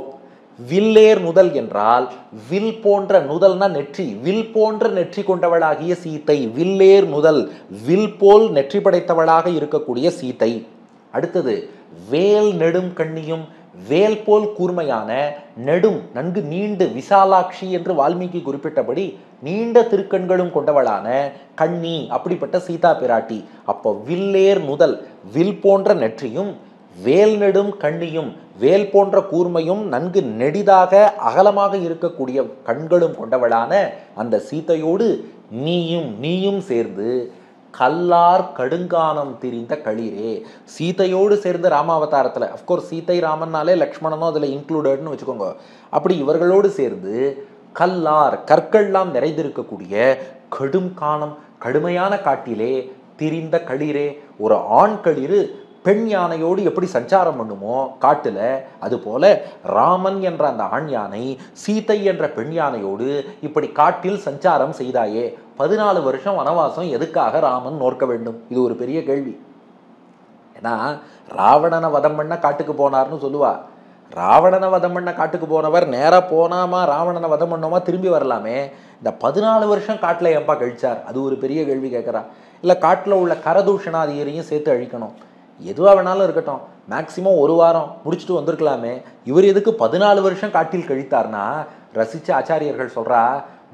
வில்லேர் நுதல் என்றால் வில் போன்ற, நுதல்னா நெற்றி, வில் போன்ற நெற்றி கொண்டவளாகிய சீதை. வில்லேர் நுதல், வில் போல் நெற்றி படைத்தவளாக இருக்கக்கூடிய சீதை. அடுத்தது வேல் நெடும் கண்ணியும், வேல் போல் கூர்மையான, நெடும் நன்கு நீண்டு, விசாலாட்சி என்று வால்மீகி குறிப்பிட்டபடி நீண்ட திருக்கண்களும் கொண்டவளான கண்ணி, அப்படிப்பட்ட சீதா பிராட்டி. அப்போ வில்லேர் நுதல், வில் போன்ற நெற்றியும் வேல் நெடும் கண்ணியும், வேல் போன்ற கூர்மையும் நன்கு நெடிதாக அகலமாக இருக்கக்கூடிய கண்களும் கொண்டவளான அந்த சீதையோடு நீயும் சேர்ந்து கல்லார் கடுங்கானம் திரிந்த களிரே. சீதையோடு சேர்ந்து ராமாவதாரத்தில், அஃப்கோர்ஸ் சீதை ராமன்னாலே லக்ஷ்மணனும் அதில் இன்க்ளூடட்னு வச்சுக்கோங்க. அப்படி இவர்களோடு சேர்ந்து கல்லார், கற்கள்லாம் நிறைந்திருக்கக்கூடிய கடுங்கானம், கடுமையான காட்டிலே திரிந்த களிரே. ஒரு ஆண் களிறு பெண் யானையோடு எப்படி சஞ்சாரம் பண்ணுமோ காட்டுல, அதுபோல ராமன் என்ற அந்த ஆண் யானை சீதை என்ற பெண் யானையோடு இப்படி காட்டில் சஞ்சாரம் செய்தாயே. 14 வருஷம் வனவாசம் எதுக்காக ராமன் நோக்க வேண்டும்? இது ஒரு பெரிய கேள்வி. ஏன்னா ராவணனை வதம் பண்ண காட்டுக்கு போனார்னு சொல்லுவா. ராவணனை வதம் பண்ண காட்டுக்கு போனவர் நேராக போனாமா ராவணனை வதம் பண்ணோமா திரும்பி வரலாமே. இந்த 14 வருஷம் காட்டில் ஏன்பா கழிச்சார்? அது ஒரு பெரிய கேள்வி கேட்குறா. இல்லை காட்டில் உள்ள கரதூஷணாதிகரையும் சேர்த்து அழிக்கணும், எதுவாக வேணாலும் இருக்கட்டும், மேக்சிமம் 1 வாரம் முடிச்சுட்டு வந்திருக்கலாமே. இவர் எதுக்கு 14 வருஷம் காட்டில் கழித்தார்னா, ரசித்த ஆச்சாரியர்கள் சொல்கிறா,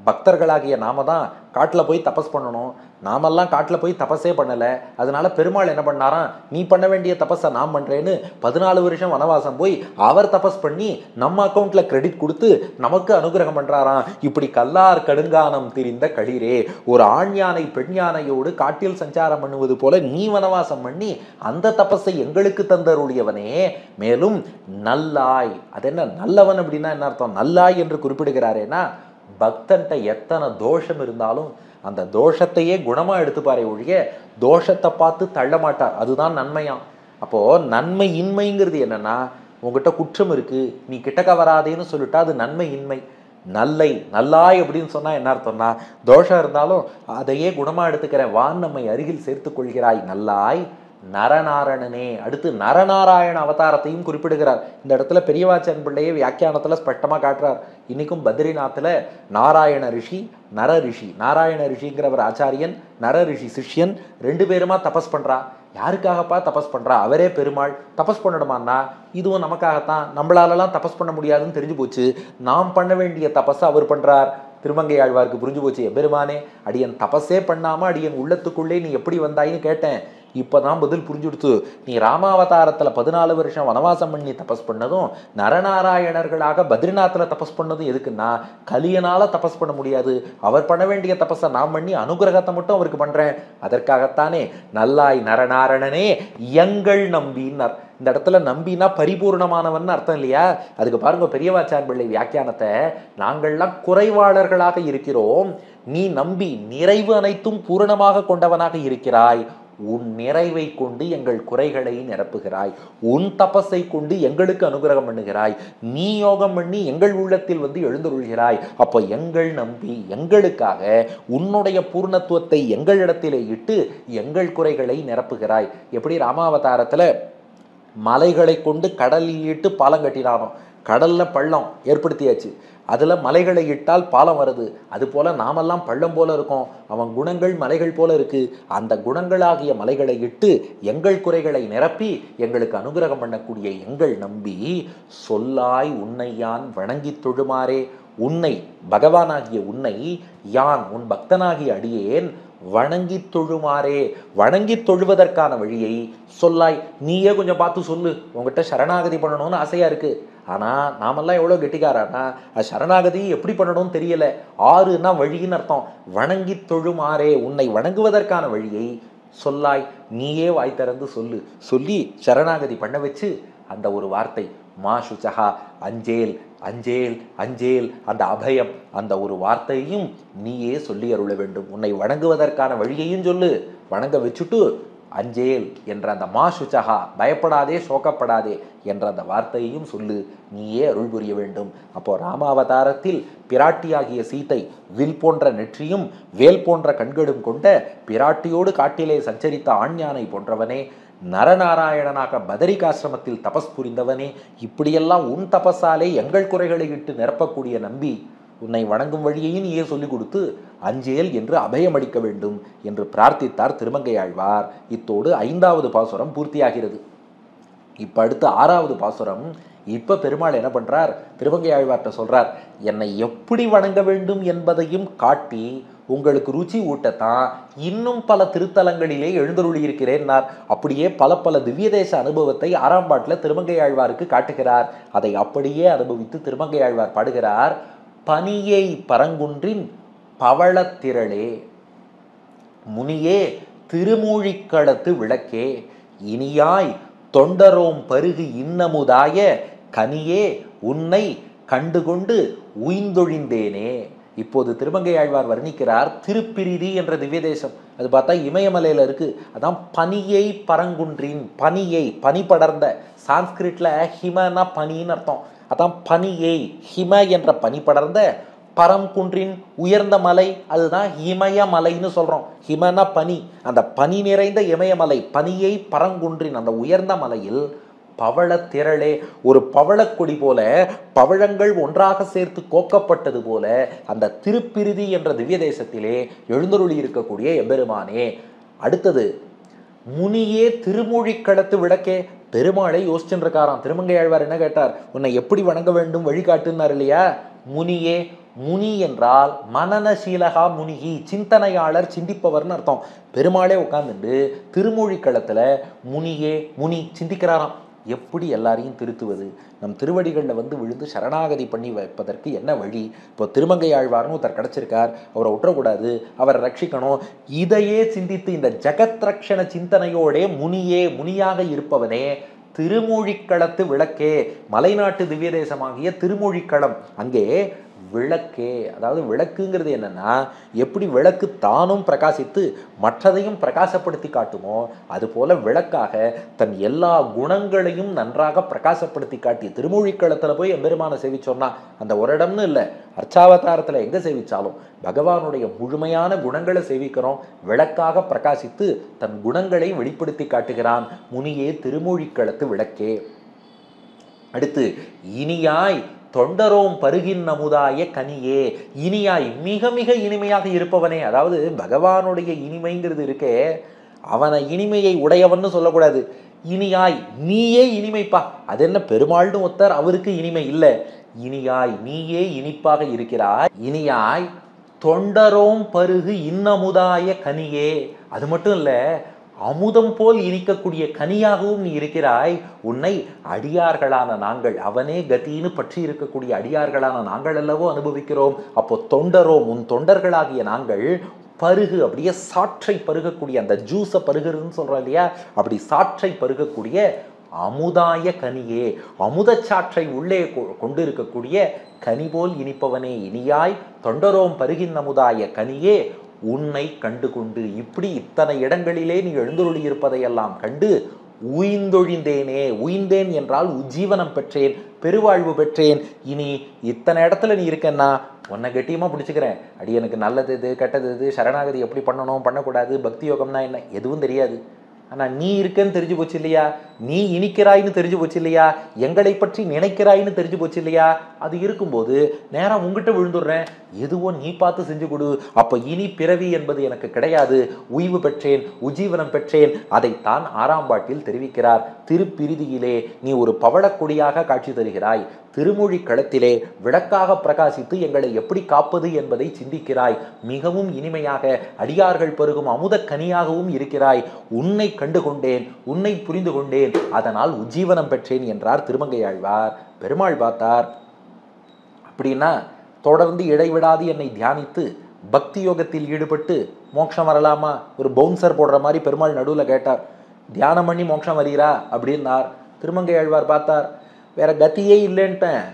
பக்தர்களாகிய நாம தான் காட்டில் போய் தபஸ் பண்ணணும், நாமெல்லாம் காட்டில் போய் தபஸே பண்ணலை. அதனால பெருமாள் என்ன பண்ணாராம், நீ பண்ண வேண்டிய தபஸை நான் பண்ணுறேன்னு 14 வருஷம் வனவாசம் போய் அவர் தபஸ் பண்ணி நம்ம அக்கௌண்ட்டில் கிரெடிட் கொடுத்து நமக்கு அனுகிரகம் பண்ணுறாராம். இப்படி கல்லார் கடுங்கானம் திரிந்த களிரே, ஒரு ஆண் யானை பெண் யானையோடு காட்டில் சஞ்சாரம் பண்ணுவது போல நீ வனவாசம் பண்ணி அந்த தபஸை எங்களுக்கு தந்தருடையவனே. மேலும் நல்லாய், அது என்ன நல்லவன் அப்படின்னா என்ன அர்த்தம்? நல்லாய் என்று குறிப்பிடுகிறாரேனா, பக்தன்ட்ட எத்தனை தோஷம் இருந்தாலும் அந்த தோஷத்தையே குணமா எடுத்துப்பாரே ஒழிய தோஷத்தை பார்த்து தள்ள மாட்டார். அதுதான் நன்மையாம். அப்போ நன்மை இன்மைங்கிறது என்னன்னா, உங்ககிட்ட குற்றம் இருக்கு நீ கிட்டக்க வராதேன்னு சொல்லிட்டா அது நன்மை இன்மை. நல்லாய் அப்படின்னு சொன்னா என்ன அர்த்தம்னா, தோஷம் இருந்தாலும் அதையே குணமா எடுத்துக்கிறேன், வான் நம்மை அருகில் சேர்த்து கொள்கிறாய் நல்லாய் நரநாரணனே. அடுத்து நரநாராயண அவதாரத்தையும் குறிப்பிடுகிறார். இந்த இடத்துல பெரியவாச்சன் பிள்ளையை வியாக்கியானத்துல ஸ்பஷ்டமா காட்டுறார். இன்னைக்கும் பத்ரிநாத்தில் நாராயண ரிஷி நர ரிஷி, நாராயண ரிஷிங்கிறவர் ஆச்சாரியன், நர ரிஷி சிஷ்யன், 2 பேருமா தபஸ் பண்றா. யாருக்காகப்பா தபஸ் பண்றா? அவரே பெருமாள். தபஸ் பண்ணணுமான்னா இதுவும் நமக்காகத்தான், நம்மளாலலாம் தபஸ் பண்ண முடியாதுன்னு தெரிஞ்சு போச்சு. நாம் பண்ண வேண்டிய தபஸை அவர் பண்றார். திருமங்கை ஆழ்வாருக்கு புரிஞ்சு போச்சு, எம்பெருமானே அடியன் தபஸே பண்ணாம அடியன் உள்ளத்துக்குள்ளே நீ எப்படி வந்தாயின்னு கேட்டேன், இப்போதான் பதில் புரிஞ்சுடுத்து. நீ ராமாவதாரத்தில் 14 வருஷம் வனவாசம் பண்ணி தபஸ் பண்ணதும், நரநாராயணர்களாக பத்ரிநாத்தில் தபஸ் பண்ணதும் எதுக்குன்னா, கலியனால தபஸ் பண்ண முடியாது, அவர் பண்ண வேண்டிய தபஸை நான் பண்ணி அனுகிரகத்தை மட்டும் அவருக்கு பண்றேன், அதற்காகத்தானே நல்லாய் நரநாரணனே எங்கள் நம்பின்னார். இந்த இடத்துல நம்பினா பரிபூர்ணமானவன் அர்த்தம் இல்லையா? அதுக்கு பாருங்க பெரியவாச்சான் பிள்ளை வியாக்கியானத்தை, நாங்கள்லாம் குறைவாளர்களாக இருக்கிறோம், நீ நம்பி நிறைவு அனைத்தும் பூரணமாக கொண்டவனாக இருக்கிறாய், உன் நிறைவை கொண்டு எங்கள் குறைகளை நிரப்புகிறாய், உன் தபஸை கொண்டு எங்களுக்கு அனுகிரகம் பண்ணுகிறாய், நீ யோகம் பண்ணி எங்கள் உள்ளத்தில் வந்து எழுந்தருள்கிறாய். அப்போ எங்கள் நம்பி எங்களுக்காக உன்னுடைய பூர்ணத்துவத்தை எங்களிடத்திலே இட்டு எங்கள் குறைகளை நிரப்புகிறாய். எப்படி ராமாவதாரத்தில் மலைகளை கொண்டு கடலில் இட்டு பாலம் கட்டினானோ, கடலில் பள்ளம் ஏற்படுத்தியாச்சு, அதில் மலைகளை இட்டால் பாலம் வருது. அதுபோல் நாமெல்லாம் பள்ளம் போல இருக்கோம், அவன் குணங்கள் மலைகள் போல இருக்கு. அந்த குணங்களாகிய மலைகளை இட்டு எங்கள் குறைகளை நிரப்பி எங்களுக்கு அனுகிரகம் பண்ணக்கூடிய எங்கள் நம்பி சொல்லாய் உன்னை யான் வணங்கி தொழுமாறே. உன்னை, பகவானாகிய உன்னை, யான் உன் பக்தனாகிய அடியேன் வணங்கி தொழுமாறே, வணங்கி தொழுவதற்கான வழியை சொல்லாய், நீயே கொஞ்சம் பார்த்து சொல்லு. உங்ககிட்ட சரணாகதி பண்ணணும்னு ஆசையா இருக்கு, ஆனா நாமெல்லாம் எவ்வளவு கெட்டிக்காரானா சரணாகதி எப்படி பண்ணணும்னு தெரியல. 6னா வழின்னு அர்த்தம். வணங்கி தொழுமாறே, உன்னை வணங்குவதற்கான வழியை சொல்லாய், நீயே வாய் திறந்து சொல்லு. சொல்லி சரணாகதி பண்ண வச்சு அந்த ஒரு வார்த்தை மா சுச்சகா அஞ்சேல் அஞ்சேல் அஞ்சேல், அந்த அபயம், அந்த ஒரு வார்த்தையையும் நீயே சொல்லி அருள வேண்டும். உன்னை வணங்குவதற்கான வழியையும் சொல்லு, வணங்க வச்சுட்டு அஞ்சேல் என்ற அந்த மா சுச்சகா, பயப்படாதே சோகப்படாதே என்ற அந்த வார்த்தையையும் சொல்லு, நீயே அருள் புரிய வேண்டும். அப்போ ராமாவதாரத்தில் பிராட்டியாகிய சீதை வில் போன்ற நெற்றியும் வேல் போன்ற கண்களும் கொண்ட பிராட்டியோடு காட்டிலே சஞ்சரித்த ஆண்யானை போன்றவனே, நரநாராயணனாக பதரிகாசிரமத்தில் தபஸ் புரிந்தவனே, இப்படியெல்லாம் உன் தபஸாலே எங்கள் குறைகளை இட்டு நிரப்பக்கூடிய நம்பி உன்னை வணங்கும் வழியையும் நீயே சொல்லிக் கொடுத்து அஞ்சேல் என்று அபயமளிக்க வேண்டும் என்று பிரார்த்தித்தார் திருமங்கையாழ்வார். இத்தோடு 5வது பாசுரம் பூர்த்தியாகிறது. இப்ப அடுத்து 6வது பாசுரம். இப்ப பெருமாள் என்ன பண்றார், திருமங்கையாழ்வார்ட்ட சொல்றார், என்னை எப்படி வணங்க வேண்டும் என்பதையும் காட்டி உங்களுக்கு ருச்சி ஊட்டத்தான் இன்னும் பல திருத்தலங்களிலே எழுந்தருளி இருக்கிறேன்னார். அப்படியே பல பல திவ்ய தேச அனுபவத்தை 6ஆம் பாட்டில் திருமங்கையாழ்வாருக்கு காட்டுகிறார். அதை அப்படியே அனுபவித்து திருமங்கையாழ்வார் பாடுகிறார். பனியை பரங்குன்றின் பவளத்திரளே, முனியே திருமூழிக்களத்து விளக்கே, இனியாய் தொண்டரோம் பருகு இன்னமுதாய கனியே, உன்னை கண்டுகொண்டு உய்ந்தொழிந்தேனே. இப்போது திருமங்கையாழ்வார் வர்ணிக்கிறார் திருப்பிரிதி என்ற திவ்ய தேசம். அது பார்த்தா இமயமலையில இருக்கு. அதான் பனியை பரங்குன்றின், பனியை பனி படர்ந்த, சான்ஸ்கிரிட்ல ஹிமனா பனின்னு அர்த்தம். அதான் பனியை, ஹிம என்ற பனி படர்ந்த, பரங்குன்றின் உயர்ந்த மலை, அதுதான் இமயமலைன்னு சொல்றோம். ஹிமனா பனி, அந்த பனி நிறைந்த இமயமலை, பனியை பரங்குன்றின் அந்த உயர்ந்த மலையில் பவளத்திரளே, ஒரு பவளக்கொடி போல பவழங்கள் ஒன்றாக சேர்த்து கோக்கப்பட்டது போல அந்த திருப்பிரிதி என்ற திவ்ய தேசத்திலே எழுந்தருளி இருக்கக்கூடிய எம்பெருமானே. அடுத்தது முனியே திருமூழிக்களத்து விளக்கே. பெருமாளை யோசிச்சுட்டு இருக்காராம். திருமங்கையாழ்வார் என்ன கேட்டார், உன்னை எப்படி வணங்க வேண்டும் வழிகாட்டுனார் இல்லையா. முனியே, முனி என்றால் மனநசீலகா முனிகி, சிந்தனையாளர், சிந்திப்பவர்னு அர்த்தம். பெருமாளே உட்கார்ந்துட்டு திருமூழிக்களத்துல முனியே, முனி சிந்திக்கிறாராம். எப்படி எல்லாரையும் திருத்துவது, நம் திருவடிகளில் விழுந்து சரணாகதி பண்ணி வைப்பதற்கு என்ன வழி. இப்போ திருமங்கையாழ்வார்னு ஒருத்தர் கிடைச்சிருக்கார், அவரை விட்டுறக்கூடாது, அவரை ரட்சிக்கணும். இதையே சிந்தித்து இந்த ஜகத் ரக்ஷண சிந்தனையோடே முனியே, முனியாக இருப்பவனே, திருமூழிக்களத்து விளக்கே, மலைநாட்டு திவ்ய தேசமாகிய திருமூழிக்களம், அங்கே விளக்கே. அதாவது விளக்குங்கிறது என்னன்னா, எப்படி விளக்கு தானும் பிரகாசித்து மற்றதையும் பிரகாசப்படுத்தி காட்டுமோ அதுபோல விளக்காக தன் எல்லா குணங்களையும் நன்றாக பிரகாசப்படுத்தி காட்டி திருமூழிக்களத்துல போய் எம்பெருமான சேவிச்சோம்னா, அந்த ஒரு இடம்னு இல்லை, அர்ச்சாவதாரத்துல எங்க சேவிச்சாலும் பகவானுடைய முழுமையான குணங்களை சேவிக்கிறோம். விளக்காக பிரகாசித்து தன் குணங்களை வெளிப்படுத்தி காட்டுகிறான். முனியே திருமூழிக்களத்து விளக்கே. அடுத்து இனியாய் தொண்டரோம் பருகின் அமுதாய கனியே, இனியாய் மிக மிக இனிமையாக இருப்பவனே. அதாவது பகவானுடைய இனிமைங்கிறது இருக்கே, அவனை இனிமையை உடையவன்னு சொல்லக்கூடாது. இனியாய் நீயே இனிமைப்பா. அது என்ன பெருமாள்னு ஒருத்தர், அவருக்கு இனிமை இல்லை. இனியாய் நீயே இனிப்பாக இருக்கிறாய். இனியாய் தொண்டரோம் பருகு இன்னமுதாய கனியே. அது மட்டும் இல்லை, அமுதம் போல் இனிக்கக்கூடிய கனியாகவும் நீ இருக்கிறாய். உன்னை அடியார்களான நாங்கள், அவனே கதின்னு பற்றி இருக்கக்கூடிய அடியார்களான நாங்கள் அல்லவோ அனுபவிக்கிறோம். அப்போ தொண்டரோம், உன் தொண்டர்களாகிய நாங்கள் பருகு, அப்படியே சாற்றை பருகக்கூடிய, அந்த ஜூஸை பருகுறதுன்னு சொல்றோம் இல்லையா, அப்படி சாற்றை பருகக்கூடிய அமுதாய கனியே, அமுதச்சாற்றை உள்ளே கொண்டு இருக்கக்கூடிய கனி போல் இனிப்பவனே. இனியாய் தொண்டரோம் பருகின் அமுதாய கனியே, உன்னை கண்டு கொண்டு, இப்படி இத்தனை இடங்களிலே நீ எழுந்தருளி இருப்பதையெல்லாம் கண்டு உய்ந்தொழிந்தேனே. உய்ந்தேன் என்றால் உஜ்ஜீவனம் பெற்றேன், பெருவாழ்வு பெற்றேன். இனி இத்தனை இடத்துல நீ இருக்கேன்னா உன்னை கட்டியமாக பிடிச்சிக்கிறேன். அடி எனக்கு நல்லது இது கெட்டது இது, சரணாகதி எப்படி பண்ணணும் பண்ணக்கூடாது, பக்தி யோகம்னா என்ன, எதுவும் தெரியாது. ஆனால் நீ இருக்கன்னு தெரிஞ்சு போச்சு இல்லையா, நீ இனிக்கிறாய்னு தெரிஞ்சு போச்சு இல்லையா, எங்களை பற்றி நினைக்கிறாய்னு தெரிஞ்சு போச்சு இல்லையா. அது இருக்கும்போது நேரம் உங்ககிட்ட விழுந்துடுறேன், எதுவோ நீ பார்த்து செஞ்சு கொடு. அப்போ இனி பிறவி என்பது எனக்கு கிடையாது, உய்வு பெற்றேன், உஜ்ஜீவனம் பெற்றேன். அதைத்தான் 6ஆம் பாட்டில் தெரிவிக்கிறார். திருப்பிரிதியிலே நீ ஒரு பவளக்கொடியாக காட்சி தருகிறாய். திருமூழிக்களத்திலே விளக்காக பிரகாசித்து எங்களை எப்படி காப்பது என்பதை சிந்திக்கிறாய். மிகவும் இனிமையாக அடியார்கள் பருகும் அமுத கனியாகவும் இருக்கிறாய். உன்னை கண்டு கொண்டேன், உன்னை புரிந்து கொண்டேன், அதனால் உஜ்ஜீவனம் பெற்றேன் என்றார் திருமங்கையாழ்வார். பெருமாள் பார்த்தார், அப்படின்னா தொடர்ந்து இடைவிடாது என்னை தியானித்து பக்தி யோகத்தில் ஈடுபட்டு மோட்சம் வரலாமா? ஒரு பவுன்சர் போடுற மாதிரி பெருமாள் நடுவில் கேட்டார். தியானம் பண்ணி மோட்சம் வரீரா அப்படின்னார். திருமங்கையாழ்வார் பார்த்தார், வேற கத்தியே இல்லைன்ட்டேன்,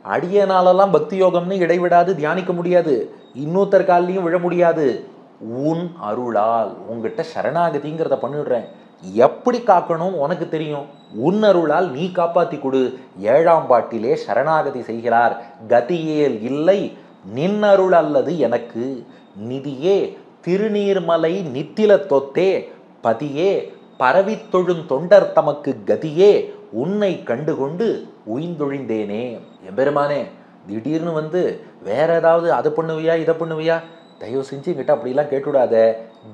அடியனாலெல்லாம் பக்தி யோகம்னு இடைவிடாது தியானிக்க முடியாது, இன்னொருத்தர் காலையும் விழ முடியாது. உன் அருளால் உங்ககிட்ட சரணாகதிங்கிறத பண்ணிடுறேன். எப்படி காக்கணும் உனக்கு தெரியும், உன் அருளால் நீ காப்பாத்தி கொடு. 7ஆம் பாட்டிலே சரணாகதி செய்கிறார். கதியேல் இல்லை நின் அருள் அல்லது எனக்கு, நிதியே திருநீர்மலை நித்தில தொத்தே, பதியே பரவித்தொழும் தொண்டர் தமக்கு கதியே, உன்னை கண்டுகொண்டு உய்ந்தொழிந்தேனே. எம்பெருமானே, திடீர்னு வேற ஏதாவது அதை பண்ணுவியா இதை பண்ணுவியா, தயவு செஞ்சு என்கிட்ட அப்படிலாம் கேட்டுவிடாத.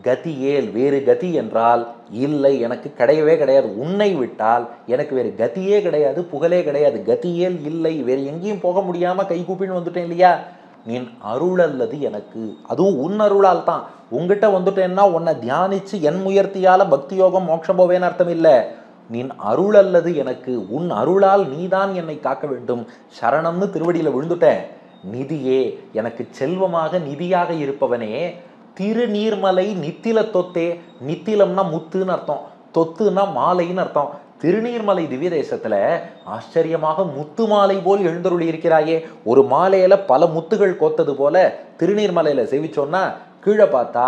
கதியேல் வேறு கதி என்றால் இல்லை, எனக்கு கிடையவே கிடையாது. உன்னை விட்டால் எனக்கு வேறு கதியே கிடையாது, புகழே கிடையாது. கதியேல் இல்லை, வேறு எங்கேயும் போக முடியாம கை கூப்பின்னு வந்துட்டேன் இல்லையா. நின் அருள் அல்லது எனக்கு, அதுவும் உன் அருளால் தான். உங்ககிட்ட வந்துட்டேன்னா உன்னை தியானிச்சு என் முயற்சியால பக்தி யோகம் மோட்சம் போவேன்னு அர்த்தம் இல்லை. நின் அருள் அல்லது எனக்கு, உன் அருளால் நீதான் என்னை காக்க வேண்டும். சரணம்னு திருவடியில விழுந்துட்டேன். நிதியே எனக்கு செல்வமாக நிதியாக இருப்பவனே, திருநீர்மலை நித்தில தொத்தே. நித்திலம்னா முத்துன்னு அர்த்தம், தொத்துன்னா மாலைன்னு அர்த்தம். திருநீர்மலை திவ்ய தேசத்துல ஆச்சரியமாக முத்து மாலை போல் எழுந்தருளி இருக்கிறாயே. ஒரு மாலையில பல முத்துகள் கோத்தது போல திருநீர்மலையில சேவிச்சோன்னா கீழே பார்த்தா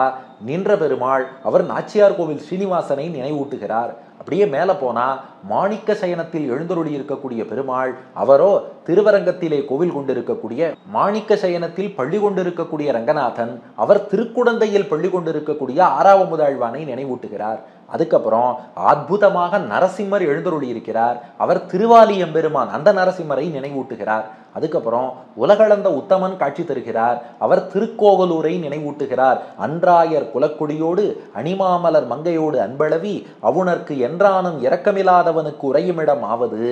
நின்ற பெருமாள் அவர் நாச்சியார் கோவில் ஸ்ரீனிவாசனை நினைவூட்டுகிறார். அப்படியே மேலே போனா மாணிக்க சயனத்தில் எழுந்தருளி இருக்கக்கூடிய பெருமாள் அவரோ திருவரங்கத்திலே கோவில் கொண்டிருக்கக்கூடிய மாணிக்க சயனத்தில் பள்ளி கொண்டிருக்கக்கூடிய ரங்கநாதன், அவர் திருக்குடந்தையில் பள்ளி கொண்டிருக்கக்கூடிய ஆறாவமுதாழ்வானை நினைவூட்டுகிறார். அதுக்கப்புறம் அற்புதமாக நரசிம்மர் எழுந்தருளி இருக்கிறார், அவர் திருவாலி எம்பெருமான் அந்த நரசிம்மரை நினைவூட்டுகிறார். அதுக்கப்புறம் உலகளந்த உத்தமன் காட்சி தருகிறார், அவர் திருக்கோவலூரை நினைவூட்டுகிறார். அன்றாயர் குலக்குடியோடு அணிமாமலர் மங்கையோடு அன்பளவி அவுணர்க்கு என்றானும் இரக்கமில்லாதவனுக்கு உறையுமிடம் ஆவது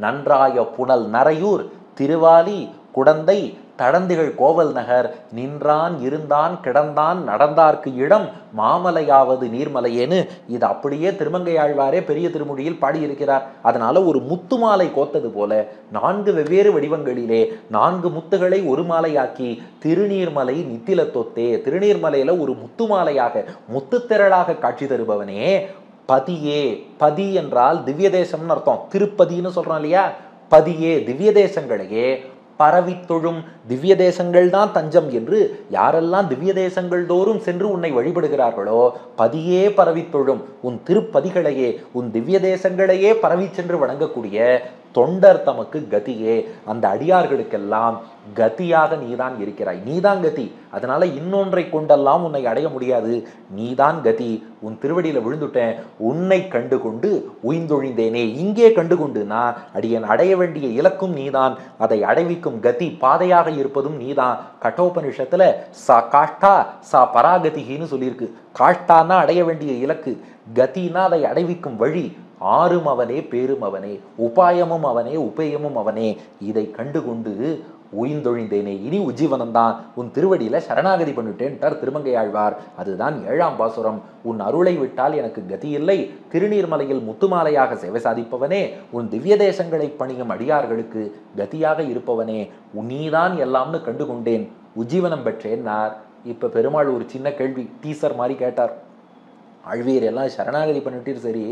நன்றாய புனல் நரையூர் திருவாலி குடந்தை தடந்திகள் கோவல் நகர், நின்றான் இருந்தான் கிடந்தான் நடந்தார்க்கு இடம் மாமலையாவது நீர்மலையேன்னு இது அப்படியே திருமங்கையாழ்வாரே பெரிய திருமொழியில் பாடியிருக்கிறார். அதனால ஒரு முத்து மாலை கோத்தது போல 4 வெவ்வேறு வடிவங்களிலே 4 முத்துகளை ஒரு மாலையாக்கி திருநீர்மலை நித்தில தொத்தே, திருநீர்மலையில ஒரு முத்து மாலையாக முத்துத்திரளாக காட்சி தருபவனே. பதியே, பதி என்றால் திவ்ய தேசம்னு அர்த்தம், திருப்பதின்னு சொல்றோம் இல்லையா. பதியே திவ்ய தேசங்களையே பரவித்தொழும், திவ்ய தேசங்கள் தான் தஞ்சம் என்று யாரெல்லாம் திவ்ய தேசங்கள் தோறும் சென்று உன்னை வழிபடுகிறார்களோ பதியே பரவித்தொழும், உன் திருப்பதிகளையே உன் திவ்ய தேசங்களையே பரவி சென்று வணங்கக்கூடிய தொண்டர் தமக்கு கதியே, அந்த அடியார்களுக்கெல்லாம் கதியாக நீதான் இருக்கிறாய், நீதான் கதி. அதனால இன்னொன்றை கொண்டெல்லாம் உன்னை அடைய முடியாது, நீதான் கதி. உன் திருவடியில விழுந்துட்டேன், உன்னை கண்டு கொண்டு உய்ந்தொழிந்தேனே. இங்கே கண்டு கொண்டுனா அடியன் அடைய வேண்டிய இலக்கும் நீதான், அதை அடைவிக்கும் கதி பாதையாக இருப்பதும் நீதான். கட்டோபனிஷத்துல சா காஷ்டா சா பராகதின்னு சொல்லியிருக்கு. காஷ்டானா அடைய வேண்டிய இலக்கு, கதினா அதை அடைவிக்கும் வழி. ஆறும் அவனே பேரும் அவனே, உபாயமும் அவனே உபயமும் அவனே. இதை கண்டு கொண்டு உய்ந்தொழிந்தேனே, இனி உஜ்ஜீவனம்தான், உன் திருவடியில சரணாகதி பண்ணிட்டேன்ட்டார் திருமங்கையாழ்வார். அதுதான் 7ஆம் பாசுரம். உன் அருளை விட்டால் எனக்கு கதி இல்லை, திருநீர்மலையில் முத்துமாலையாக சேவை சாதிப்பவனே, உன் திவ்ய தேசங்களை பணியும் அடியார்களுக்கு கதியாக இருப்பவனே, நீதான் எல்லாம்னு கண்டு கொண்டேன், உஜ்ஜீவனம் பெற்றேன்னார். இப்ப பெருமாள் ஒரு சின்ன கேள்வி டீசர் மாதிரி கேட்டார். ஆழ்வீர் எல்லாம் சரணாகதி பண்ணிட்டு சரி,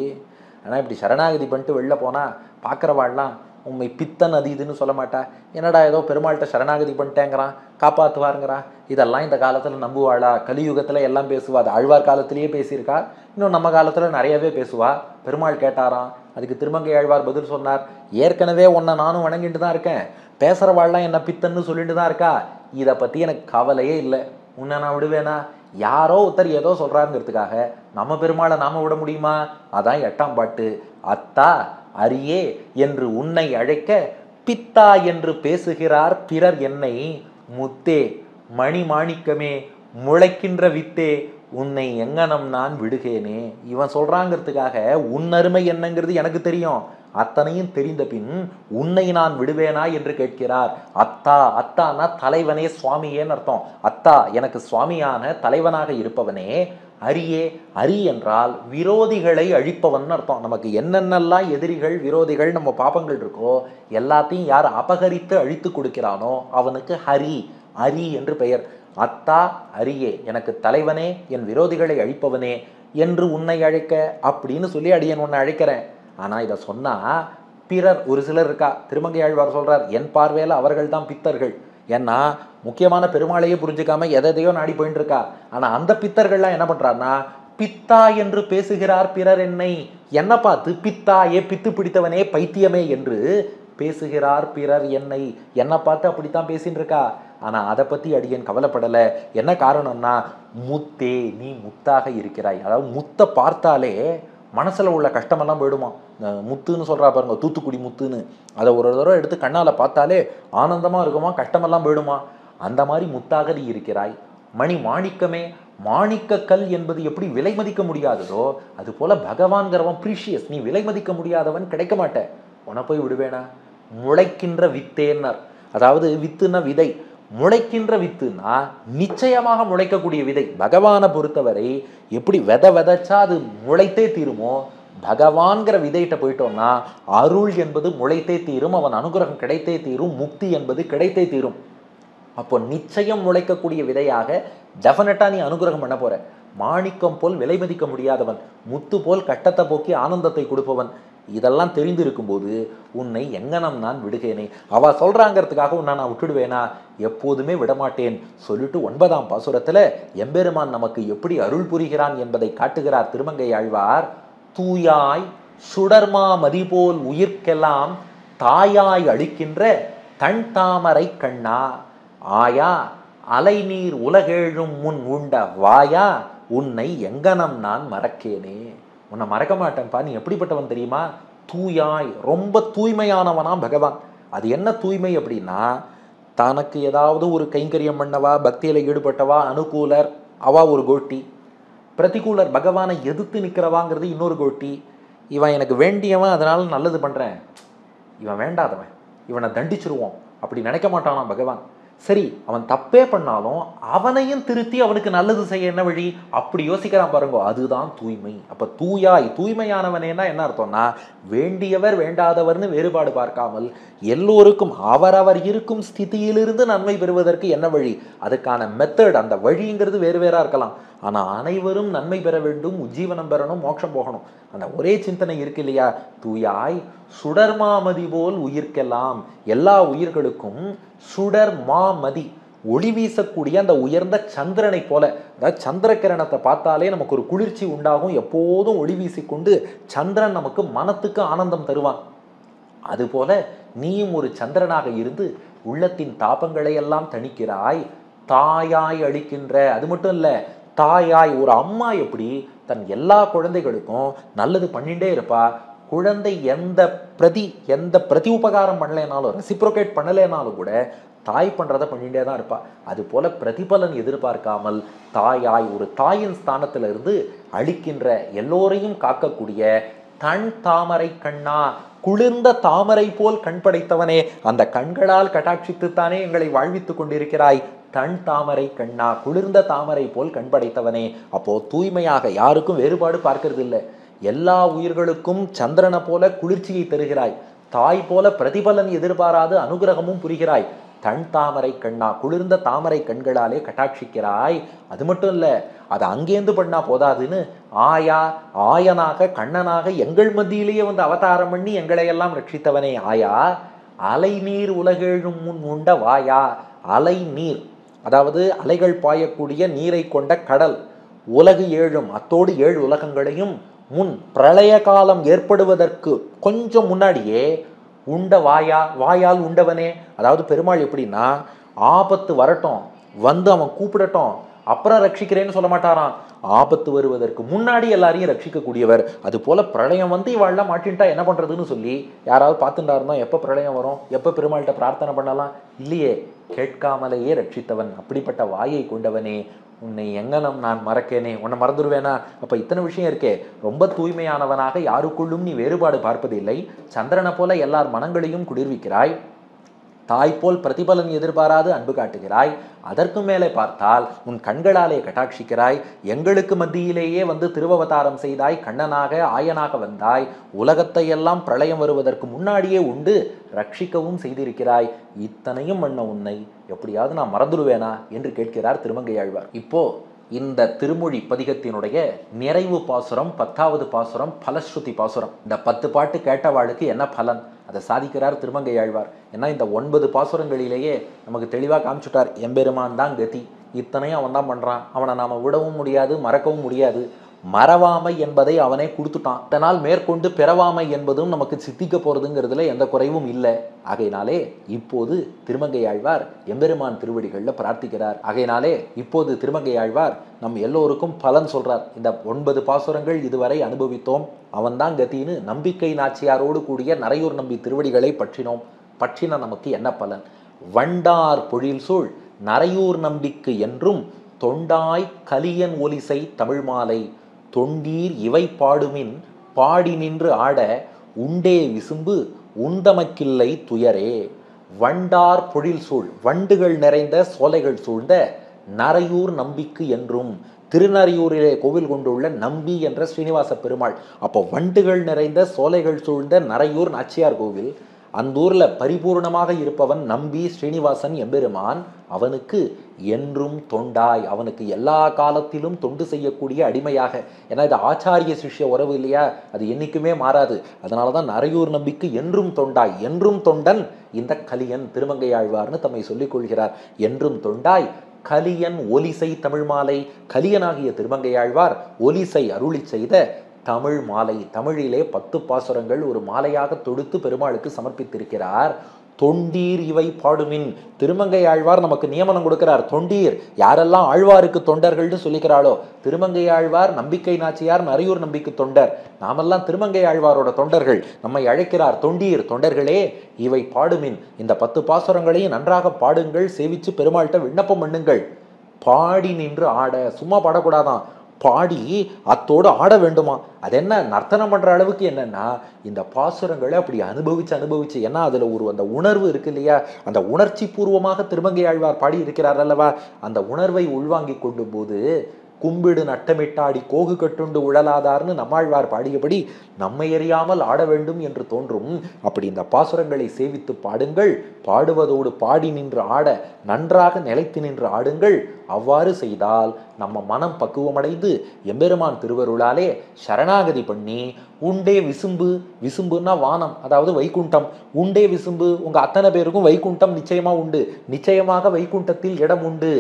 ஆனால் இப்படி சரணாகதி பண்ணிட்டு வெளில போனால் பார்க்குறவாள்லாம் உண்மை பித்தன் அது இதுன்னு சொல்ல மாட்டா, என்னடா ஏதோ பெருமாள்கிட்ட சரணாகதி பண்ணிட்டேங்கிறான் காப்பாற்றுவாருங்கிறான், இதெல்லாம் இந்த காலத்தில் நம்புவாளா? கலியுகத்தில் எல்லாம் பேசுவா, அது ஆழ்வார் காலத்திலேயே பேசியிருக்கா, இன்னும் நம்ம காலத்தில் நிறையவே பேசுவா. பெருமாள் கேட்டாராம், அதுக்கு திருமங்கை ஆழ்வார் பதில் சொன்னார், ஏற்கனவே உன்னை நானும் வணங்கிட்டு தான் இருக்கேன், பேசுகிறவாள்லாம் என்ன பித்தன்னு சொல்லிட்டு தான் இருக்கா, இதை பற்றி எனக்கு கவலையே இல்லை, உன்னை நான் விடுவேனா? யாரோ ஒருத்தர் ஏதோ சொல்றாருங்கிறதுக்காக நம்ம பெருமாளை நாம விட முடியுமா? அதான் 8ஆம் பாட்டு. அத்தா அரியே என்று உன்னை அழைக்க பித்தா என்று பேசுகிறார் பிறர் என்னை, முத்தே மணி மாணிக்கமே முளைக்கின்ற வித்தே உன்னை எங்கனம் நான் விடுகேனே. இவன் சொல்றாங்கிறதுக்காக உன் அருமை என்னங்கிறது எனக்கு தெரியும், அத்தனையும் தெரிந்த பின் உன்னை நான் விடுவேனா என்று கேட்கிறார். அத்தா, அத்தானா தலைவனே சுவாமியேன்னு அர்த்தம். அத்தா எனக்கு சுவாமியான தலைவனாக இருப்பவனே. அரியே, அரி என்றால் விரோதிகளை அழிப்பவன் அர்த்தம். நமக்கு என்னென்னலாம் எதிரிகள் விரோதிகள் நம்ம பாப்பங்கள் இருக்கோ எல்லாத்தையும் யார் அபகரித்து அழித்து கொடுக்கிறானோ அவனுக்கு ஹரி, அரி என்று பெயர். அத்தா அரியே எனக்கு தலைவனே, என் விரோதிகளை அழிப்பவனே என்று உன்னை அழைக்க அப்படின்னு சொல்லி அடியன் உன்னை அழைக்கிறேன். ஆனால் இதை சொன்னால் பிறர் ஒரு சிலர் இருக்கா. திருமங்கை ஆழ்வார் சொல்றார், என் பார்வையில் அவர்கள் தான் பித்தர்கள். ஏன்னா முக்கியமான பெருமாளையே புரிஞ்சுக்காம எதையோ நாடி போயிட்டு இருக்கா. ஆனா அந்த பித்தர்கள்லாம் என்ன பண்றாருன்னா, பித்தா என்று பேசுகிறார் பிறர் என்னை. என்ன பார்த்து பித்தா, ஏ பித்து பிடித்தவனே, பைத்தியமே என்று பேசுகிறார் பிறர் என்னை. என்னை பார்த்து அப்படித்தான் பேசின்னு இருக்கா. ஆனா அதை பத்தி அடியேன் கவலைப்படலை. என்ன காரணம்னா, முத்தே நீ முத்தாக இருக்கிறாய். அதாவது முத்தை பார்த்தாலே மனசுல உள்ள கஷ்டமெல்லாம் போயிடுமா. முத்துன்னு சொல்றா பாருங்க, தூத்துக்குடி முத்துன்னு. அதை ஒரு தடவை எடுத்து கண்ணால பார்த்தாலே ஆனந்தமா இருக்குமா, கஷ்டமெல்லாம் போயிடுமா. அந்த மாதிரி முத்தாக நீ இருக்கிறாய். மணி மாணிக்கமே, மாணிக்க கல் என்பது எப்படி விலை மதிக்க முடியாததோ அது போல பகவான்கிறவன் ப்ரீஷியஸ். நீ விலை மதிக்க முடியாதவன், கிடைக்க மாட்டேன். உன போய் விடுவேனா. முளைக்கின்ற வித்தேன்னர். அதாவது வித்துன்னா விதை, முளைக்கின்ற வித்துனா நிச்சயமாக முளைக்கக்கூடிய விதை. பகவானை பொறுத்தவரை எப்படி விதைச்சா அது முளைத்தே தீருமோ, பகவான்கிற விதையிட்ட போயிட்டோம்னா அருள் என்பது முளைத்தே தீரும், அவன் அனுகிரகம் கிடைத்தே தீரும், முக்தி என்பது கிடைத்தே தீரும். அப்போ நிச்சயம் முளைக்கக்கூடிய விதையாக டெஃபினட்டா நீ அனுகிரகம் பண்ண போற. மாணிக்கம் போல் விலை மதிக்க முடியாதவன், முத்து போல் கட்டத்தை போக்கி ஆனந்தத்தை கொடுப்பவன். இதெல்லாம் தெரிந்திருக்கும் போது உன்னை எங்கனம் நான் விடுகேனே. அவ சொல்றாங்கிறதுக்காக உன்னை நான் விட்டுடுவேனா, எப்போதுமே விடமாட்டேன் சொல்லிட்டு 9ஆம் பாசுரத்துல எம்பெருமான் நமக்கு எப்படி அருள் புரிகிறான் என்பதை காட்டுகிறார் திருமங்கை ஆழ்வார். தூயாய் சுடர்மா மதி போல் உயிர்க்கெல்லாம் தாயாய் அளிக்கின்ற தன் தாமரை கண்ணா, ஆயா அலை நீர் உலகேழும் முன் உண்ட வாயா, உன்னை எங்கனம் நான் மறக்கேனே. உன்னை மறக்க மாட்டேன்ப்பா. நீ எப்படிப்பட்டவன் தெரியுமா, தூயாய், ரொம்ப தூய்மையானவனா பகவான். அது என்ன தூய்மை அப்படின்னா, தனக்கு ஏதாவது ஒரு கைங்கரியம் பண்ணவா, பக்தியில ஈடுபட்டவா அனுகூலர், அவா ஒரு கோட்டி. பிரதிகூலர் பகவானை எதிர்த்து நிற்கிறவாங்கிறது இன்னொரு கோட்டி. இவன் எனக்கு வேண்டியவன் அதனால நல்லது பண்றேன், இவன் வேண்டாதவன் இவனை தண்டிச்சிருவோம் அப்படி நினைக்க மாட்டானா பகவான். சரி, அவன் தப்பே பண்ணாலும் அவனையும் திருத்தி அவனுக்கு நல்லது செய்ய என்ன வழி, அப்படி யோசிக்கிறான் பாருங்க. அதுதான் தூய்மை. அப்ப தூயாய், தூய்மையானவனேனா என்ன அர்த்தம்னா, வேண்டியவர் வேண்டாதவர்னு வேறுபாடு பார்க்காமல் எல்லோருக்கும் அவரவர் இருக்கும் ஸ்திதியிலிருந்து நன்மை பெறுவதற்கு என்ன வழி, அதுக்கான மெத்தட், அந்த வழிங்கிறது வேறு வேறா இருக்கலாம். ஆனா அனைவரும் நன்மை பெற வேண்டும், உஜ்ஜீவனம் பெறணும், மோட்சம் போகணும். அந்த ஒரே சிந்தனை இருக்கு இல்லையா. தூயாய் சுடர்மாமதி போல் உயிர்க்கெல்லாம், எல்லா உயிர்களுக்கும் சுடர் மாமதி, ஒளி வீசக்கூடிய அந்த உயர்ந்த சந்திரனை போல. அதாவது சந்திர கிரணத்தை பார்த்தாலே நமக்கு ஒரு குளிர்ச்சி உண்டாகும். எப்போதும் ஒளி வீசிக்கொண்டு சந்திரன் நமக்கு மனத்துக்கு ஆனந்தம் தருவான். அதுபோல நீயும் ஒரு சந்திரனாக இருந்து உள்ளத்தின் தாபங்களை எல்லாம் தணிக்கிறாய், தாயாய் அளிக்கின்ற. அது மட்டும் இல்ல, தாயாய், ஒரு அம்மா எப்படி தன் எல்லா குழந்தைகளுக்கும் நல்லது பண்ணிட்டே இருப்பா. குழந்தை எந்த பிரதி உபகாரம் பண்ணலைனாலும், ரெசிப்ரோகேட் பண்ணலைனாலும் கூட தாய் பண்றதை பண்ணிட்டே தான் இருப்பா. அது போல பிரதிபலன் எதிர்பார்க்காமல் தாயாய், ஒரு தாயின் ஸ்தானத்துல இருந்து அளிக்கின்ற, எல்லோரையும் காக்கக்கூடிய தன் தாமரை கண்ணா, குளிர்ந்த தாமரை போல் கண் படைத்தவனே, அந்த கண்களால் கட்டாட்சித்துத்தானே எங்களை வாழ்வித்துக் கொண்டிருக்கிறாய். தன் தாமரை கண்ணா, குளிர்ந்த தாமரை போல் கண் படைத்தவனே. அப்போ தூய்மையாக யாருக்கும் வேறுபாடு பார்க்கறது இல்லை. எல்லா உயிர்களுக்கும் சந்திரனை போல குளிர்ச்சியை தருகிறாய், தாய் போல பிரதிபலன் எதிர்பாராது அனுகிரகமும் புரிகிறாய். தன் தாமரை கண்ணா, குளிர்ந்த தாமரை கண்களாலே கட்டாட்சிக்கிறாய். அது மட்டும் இல்ல, அது அங்கேந்து பண்ணா போதாதுன்னு ஆயா, ஆயனாக கண்ணனாக எங்கள் மத்தியிலேயே வந்து அவதாரம் பண்ணி எங்களை எல்லாம் ரட்சித்தவனே ஆயா. அலை நீர் உலகேழும் முன் உண்ட வாயா. அலை நீர், அதாவது அலைகள் பாயக்கூடிய நீரை கொண்ட கடல். உலகு ஏழும், அத்தோடு 7 உலகங்களையும் முன் பிரளய காலம் ஏற்படுவதற்கு கொஞ்சம் முன்னாடியே உண்ட வாயா, வாயால் உண்டவனே. அதாவது பெருமாள் எப்படின்னா, ஆபத்து வரட்டும், வந்து அவன் கூப்பிடட்டும், அப்புறம் ரட்சிக்கிறேன்னு சொல்ல மாட்டாராம். ஆபத்து வருவதற்கு முன்னாடி எல்லாரையும் ரட்சிக்கக்கூடியவர். அது போல பிரளயம் வந்து இவாள்லாம் மாட்டின்ட்டா என்ன பண்றதுன்னு சொல்லி யாராவது பார்த்துட்டா இருந்தோம், எப்போ பிரளயம் வரும், எப்போ பெருமாள்கிட்ட பிரார்த்தனை பண்ணலாம், இல்லையே, கேட்காமலேயே ரட்சித்தவன். அப்படிப்பட்ட வாயை கொண்டவனே, உன்னை எங்கனம் நான் மறக்கேனே, உன்னை மறந்துடுவேனா. அப்ப இத்தனை விஷயம் இருக்கே. ரொம்ப தூய்மையானவனாக யாருக்குள்ளும் நீ வேறுபாடு பார்ப்பதில்லை. சந்திரனை போல எல்லார் மனங்களையும் குளிர்விக்கிறாய். தாய் போல் பிரதிபலன் எதிர்பாராது அன்பு காட்டுகிறாய். அதற்கு மேலே பார்த்தால் உன் கண்களாலே கட்டாட்சிக்கிறாய். எங்களுக்கு மத்தியிலேயே வந்து திருவவதாரம் செய்தாய், கண்ணனாக ஆயனாக வந்தாய். உலகத்தை எல்லாம் பிரளயம் வருவதற்கு முன்னாடியே உண்டு ரட்சிக்கவும் செய்திருக்கிறாய். இத்தனையும் பண்ண உன்னை எப்படியாவது நான் மறந்துடுவேனா என்று கேட்கிறார் திருமங்கையாழ்வார். இப்போ இந்த திருமொழி பதிகத்தினுடைய நிறைவு பாசுரம் 10வது பாசுரம், பலஸ்ருதி பாசுரம். இந்த 10 பாட்டு கேட்டவாளுக்கு என்ன பலன், அதை சாதிக்கிறார் திருமங்கையாழ்வார். ஏன்னா இந்த 9 பாசுரங்களிலேயே நமக்கு தெளிவாக காமிச்சுட்டார், எம்பெருமான் தான் கதி, இத்தனையும் அவன் தான் பண்ணுறான், அவனை நாம் விடவும் முடியாது, மறக்கவும் முடியாது. மறவாமை என்பதை அவனே கொடுத்துட்டான், அதனால் மேற்கொண்டு பிறவாமை என்பதும் நமக்கு சித்திக்க போகிறதுங்கிறதுல எந்த குறைவும் இல்லை. ஆகையினாலே இப்போது திருமங்கையாழ்வார் எம்பெருமான் திருவடிகளில் பிரார்த்திக்கிறார். ஆகையினாலே இப்போது திருமங்கையாழ்வார் நம் எல்லோருக்கும் பலன் சொல்றார். இந்த 9 பாசுரங்கள் இதுவரை அனுபவித்தோம், அவன்தான் கத்தின்னு நம்பிக்கை நாச்சியாரோடு கூடிய நரையூர் நம்பி திருவடிகளை பற்றினோம். பற்றின நமக்கு என்ன பலன்? வண்டார் பொழில் சூழ் நரையூர் நம்பிக்கு என்றும் தொண்டாய் கலியன் ஒலிசை தமிழ் மாலை தொண்டீர் இவை பாடுமின் பாடி நின்று ஆட உண்டே விசும்பு உண்டமக்கில்லை துயரே. வண்டார் பொழில் சூழ், வண்டுகள் நிறைந்த சோலைகள் சூழ்ந்த நரையூர் நம்பிக்கு என்றும், திருநரையூரிலே கோவில் கொண்டுள்ள நம்பி என்ற ஸ்ரீனிவாச பெருமாள். அப்போ வண்டுகள் நிறைந்த சோலைகள் சூழ்ந்த நரையூர் நாச்சியார் கோவில், அந்த ஊர்ல பரிபூர்ணமாக இருப்பவன் நம்பி ஸ்ரீனிவாசன் எம்பெருமான். அவனுக்கு என்றும் தொண்டாய், அவனுக்கு எல்லா காலத்திலும் தொண்டு செய்யக்கூடிய அடிமையாக. ஏன்னா இது ஆச்சாரிய சிஷ்ய உறவு இல்லையா, அது என்னைக்குமே மாறாது. அதனாலதான் நரையூர் நம்பிக்கு என்றும் தொண்டாய், என்றும் தொண்டன் இந்த கலியன் திருமங்கையாழ்வார்னு தம்மை சொல்லிக் கொள்கிறார். என்றும் தொண்டாய் கலியன் ஒலிசை தமிழ் மாலை, கலியனாகிய திருமங்கையாழ்வார் ஒலிசை அருளி செய்த தமிழ் மாலை, தமிழிலே 10 பாசுரங்கள் ஒரு மாலையாக தொடுத்து பெருமாளுக்கு சமர்ப்பித்திருக்கிறார். தொண்டீர் இவை பாடுமின், திருமங்கையாழ்வார் நமக்கு நியமனம் கொடுக்கிறார். தொண்டீர், யாரெல்லாம் ஆழ்வாருக்கு தொண்டர்கள்னு சொல்லிக்கிறாளோ, திருமங்கையாழ்வார் நம்பிக்கை நாச்சியார் நரையூர் நம்பிக்கு தொண்டர், நாமெல்லாம் திருமங்கையாழ்வாரோட தொண்டர்கள், நம்மை அழைக்கிறார். தொண்டீர், தொண்டர்களே, இவை பாடுமின், இந்த 10 பாசுரங்களையும் நன்றாக பாடுங்கள், சேவிச்சு பெருமாள்கிட்ட விண்ணப்பம் பண்ணுங்கள். பாடி நின்று ஆட, சும்மா பாடக்கூடாதான், பாடி அத்தோடு ஆட வேண்டுமா. அது என்ன, நர்த்தனம் பண்ற அளவுக்கு என்னன்னா, இந்த பாசுரங்களை அப்படி அனுபவிச்சு, ஏன்னா அதுல ஒரு அந்த உணர்வு இருக்கு இல்லையா, அந்த உணர்ச்சி பூர்வமாக திருமங்கையாழ்வார் பாடி இருக்கிறார் அல்லவா, அந்த உணர்வை உள்வாங்கி கொண்டு போது கும்பிடு நட்டமிட்டாடி கோகு கட்டுண்டு உழலாதார்னு நம்மாழ்வார் பாடியபடி நம்மை அறியாமல் ஆட வேண்டும் என்று தோன்றும். அப்படி இந்த பாசுரங்களை சேவித்து பாடுங்கள், பாடுவதோடு பாடி நின்று ஆட, நன்றாக நிலைத்து நின்று ஆடுங்கள். அவ்வாறு செய்தால் நம்ம மனம் பக்குவமடைந்து எம்பெருமான் திருவருளாலே சரணாகதி பண்ணி உண்டே விசும்பு, விசும்புன்னா வானம், அதாவது வைகுண்டம். உண்டே விசும்பு, உங்க அத்தனை பேருக்கும் வைகுண்டம் நிச்சயமா உண்டு, நிச்சயமாக வைகுண்டத்தில் இடம் உண்டு.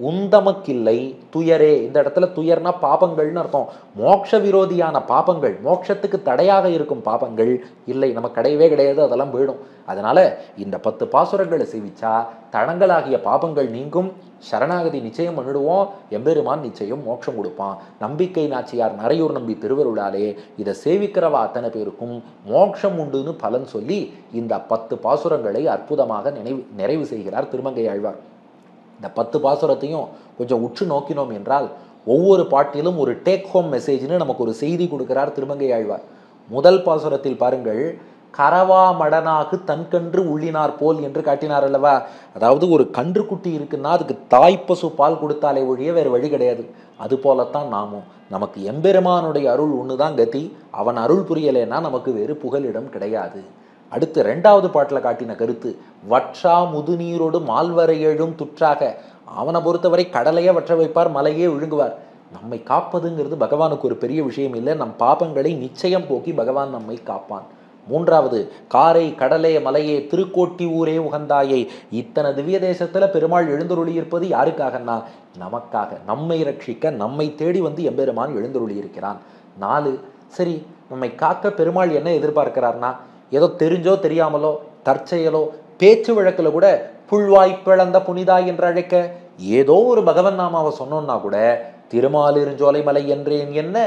உந்தமக்கில்லை துயரே, இந்த இடத்துல துயர்னா பாபங்கள்னு அர்த்தம். மோட்ச விரோதியான பாபங்கள், மோட்சத்துக்கு தடையாக இருக்கும் பாபங்கள் இல்லை, நம்ம கிடையவே கிடையாது, அதெல்லாம் போயிடும். அதனால இந்த 10 பாசுரங்களை சேவிச்சா தடங்களாகிய பாபங்கள் நீங்கும், சரணாகதி நிச்சயம் பண்ணிடுவோம், எம்பெருமான் நிச்சயம் மோட்சம் கொடுப்பான். நம்பிக்கை நாச்சியார் நரையூர் நம்பி திருவருளாலே இதை சேவிக்கிறவா அத்தனை பேருக்கும் மோட்சம் உண்டுன்னு பலன் சொல்லி இந்த 10 பாசுரங்களை அற்புதமாக நிறைவு செய்கிறார் திருமங்கையாழ்வார். இந்த 10 பாசுரத்தையும் கொஞ்சம் உற்று நோக்கினோம் என்றால் ஒவ்வொரு பாட்டிலும் ஒரு டேக் ஹோம் மெசேஜ்னு நமக்கு ஒரு செய்தி கொடுக்கிறார் திருமங்கையாழ்வார். முதல் பாசுரத்தில் பாருங்கள், கரவா மடனாகு தன்கன்று உள்ளினார் போல் என்று காட்டினார் அல்லவா. அதாவது ஒரு கன்று குட்டி இருக்குன்னா அதுக்கு தாய்ப்பசு பால் கொடுத்தாலே ஒழிய வேறு வழி கிடையாது. அது போலத்தான் நாமும், நமக்கு எம்பெருமானுடைய அருள் ஒண்ணுதான் கதி, அவன் அருள் புரியலைன்னா நமக்கு வேறு புகலிடம் கிடையாது. அடுத்து 2வது பாட்டில் காட்டின கருத்து, வற்றா முதுநீரோடு மால்வரை எழும் துற்றாக, அவனை பொறுத்தவரை கடலையே வற்ற வைப்பார், மலையே விழுங்குவார். நம்மை காப்பதுங்கிறது பகவானுக்கு ஒரு பெரிய விஷயம் இல்லை, நம் பாபங்களை நிச்சயம் போக்கி பகவான் நம்மை காப்பான். 3வது, காரை கடலே மலையே திருக்கோட்டி ஊரே உகந்தாயை, இத்தனை திவ்ய தேசத்துல பெருமாள் எழுந்தருளி இருப்பது யாருக்காகன்னா நமக்காக, நம்மை ரட்சிக்க, நம்மை தேடி வந்து எம்பெருமான் எழுந்தருளி இருக்கிறான். 4, சரி நம்மை காக்க பெருமாள் என்ன எதிர்பார்க்கிறார்னா, ஏதோ தெரிஞ்சோ தெரியாமலோ தற்செயலோ பேச்சு வழக்கில் கூட புல்வாய் பிளந்த புனிதாய் என்று அழைக்க ஏதோ ஒரு பகவன் நாமாவை சொன்னோம்னா கூட திருமாலிருஞ்சோலை மலை என்றேன் என்ன,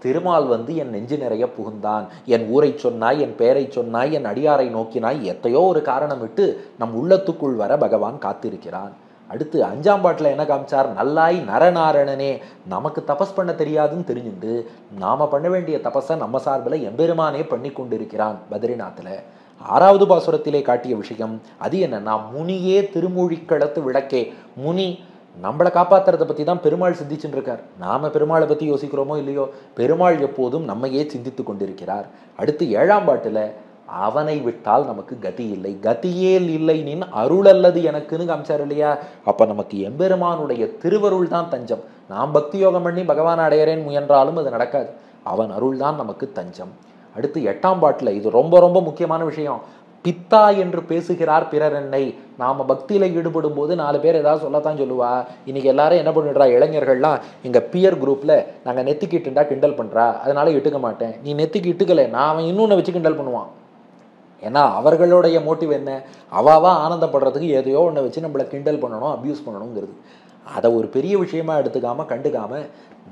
திருமால் வந்து என் நெஞ்சு நிறைய புகுந்தான், என் ஊரை சொன்னாய், என் பெயரை சொன்னாய், என் அடியாரை நோக்கினாய், எத்தையோ ஒரு காரணம் விட்டு நம் உள்ளத்துக்குள் வர பகவான் காத்திருக்கிறான். அடுத்து 5ஆம் பாட்டில் என்ன காமிச்சார், நல்லாய் நரநாரணனே, நமக்கு தபஸ் பண்ண தெரியாதுன்னு தெரிஞ்சுட்டு நாம பண்ண வேண்டிய தபஸை நம்ம சார்பில் எம்பெருமானே பண்ணி கொண்டிருக்கிறான் பத்ரிநாத்தில். 6வது பாசுரத்திலே காட்டிய விஷயம் அது என்னன்னா, முனியே திருமொழிக்களத்து விளக்கே, முனி நம்மளை காப்பாத்துறதை பற்றி தான் பெருமாள் சிந்திச்சுட்டு இருக்கார். நாம பெருமாளை பற்றி யோசிக்கிறோமோ இல்லையோ, பெருமாள் எப்போதும் நம்மையே சிந்தித்து கொண்டிருக்கிறார். அடுத்து 7ஆம் பாட்டில் அவனை விட்டால் நமக்கு கதி இல்லை, கதியேல் இல்லை நின் அருள் அல்லது எனக்குன்னு காமிச்சார் இல்லையா. அப்ப நமக்கு எம்பெருமானுடைய திருவருள் தான் தஞ்சம். நாம் பக்தி யோகம் பண்ணி பகவான் அடையறேன் முயன்றாலும் அது நடக்காது, அவன் அருள் தான் நமக்கு தஞ்சம். அடுத்து 8ஆம் பாட்டில் இது ரொம்ப ரொம்ப முக்கியமான விஷயம். பித்தா என்று பேசுகிறார் பிறர் என்னை. நாம பக்தியில ஈடுபடும் போது 4 பேர் ஏதாவது சொல்லத்தான் சொல்லுவா. இன்னைக்கு எல்லாரும் என்ன பண்ணிடுறா, இளைஞர்கள்லாம் எங்க பியர் குரூப்ல நாங்க நெத்திக்கு இட்டுண்டா கிண்டல் பண்றா, அதனால இட்டுக்க மாட்டேன். நீ நெத்திக்கு இட்டுக்கல, நான் அவன் இன்னொன்னு வச்சு கிண்டல் பண்ணுவான். ஏன்னா அவர்களுடைய மோட்டிவ் என்ன, அவாவா ஆனந்தப்படுறதுக்கு எதையோ ஒன்றை வச்சு நம்மளை கிண்டல் பண்ணணும், அப்யூஸ் பண்ணணுங்கிறது. அதை ஒரு பெரிய விஷயமா எடுத்துக்காம கண்டுக்காம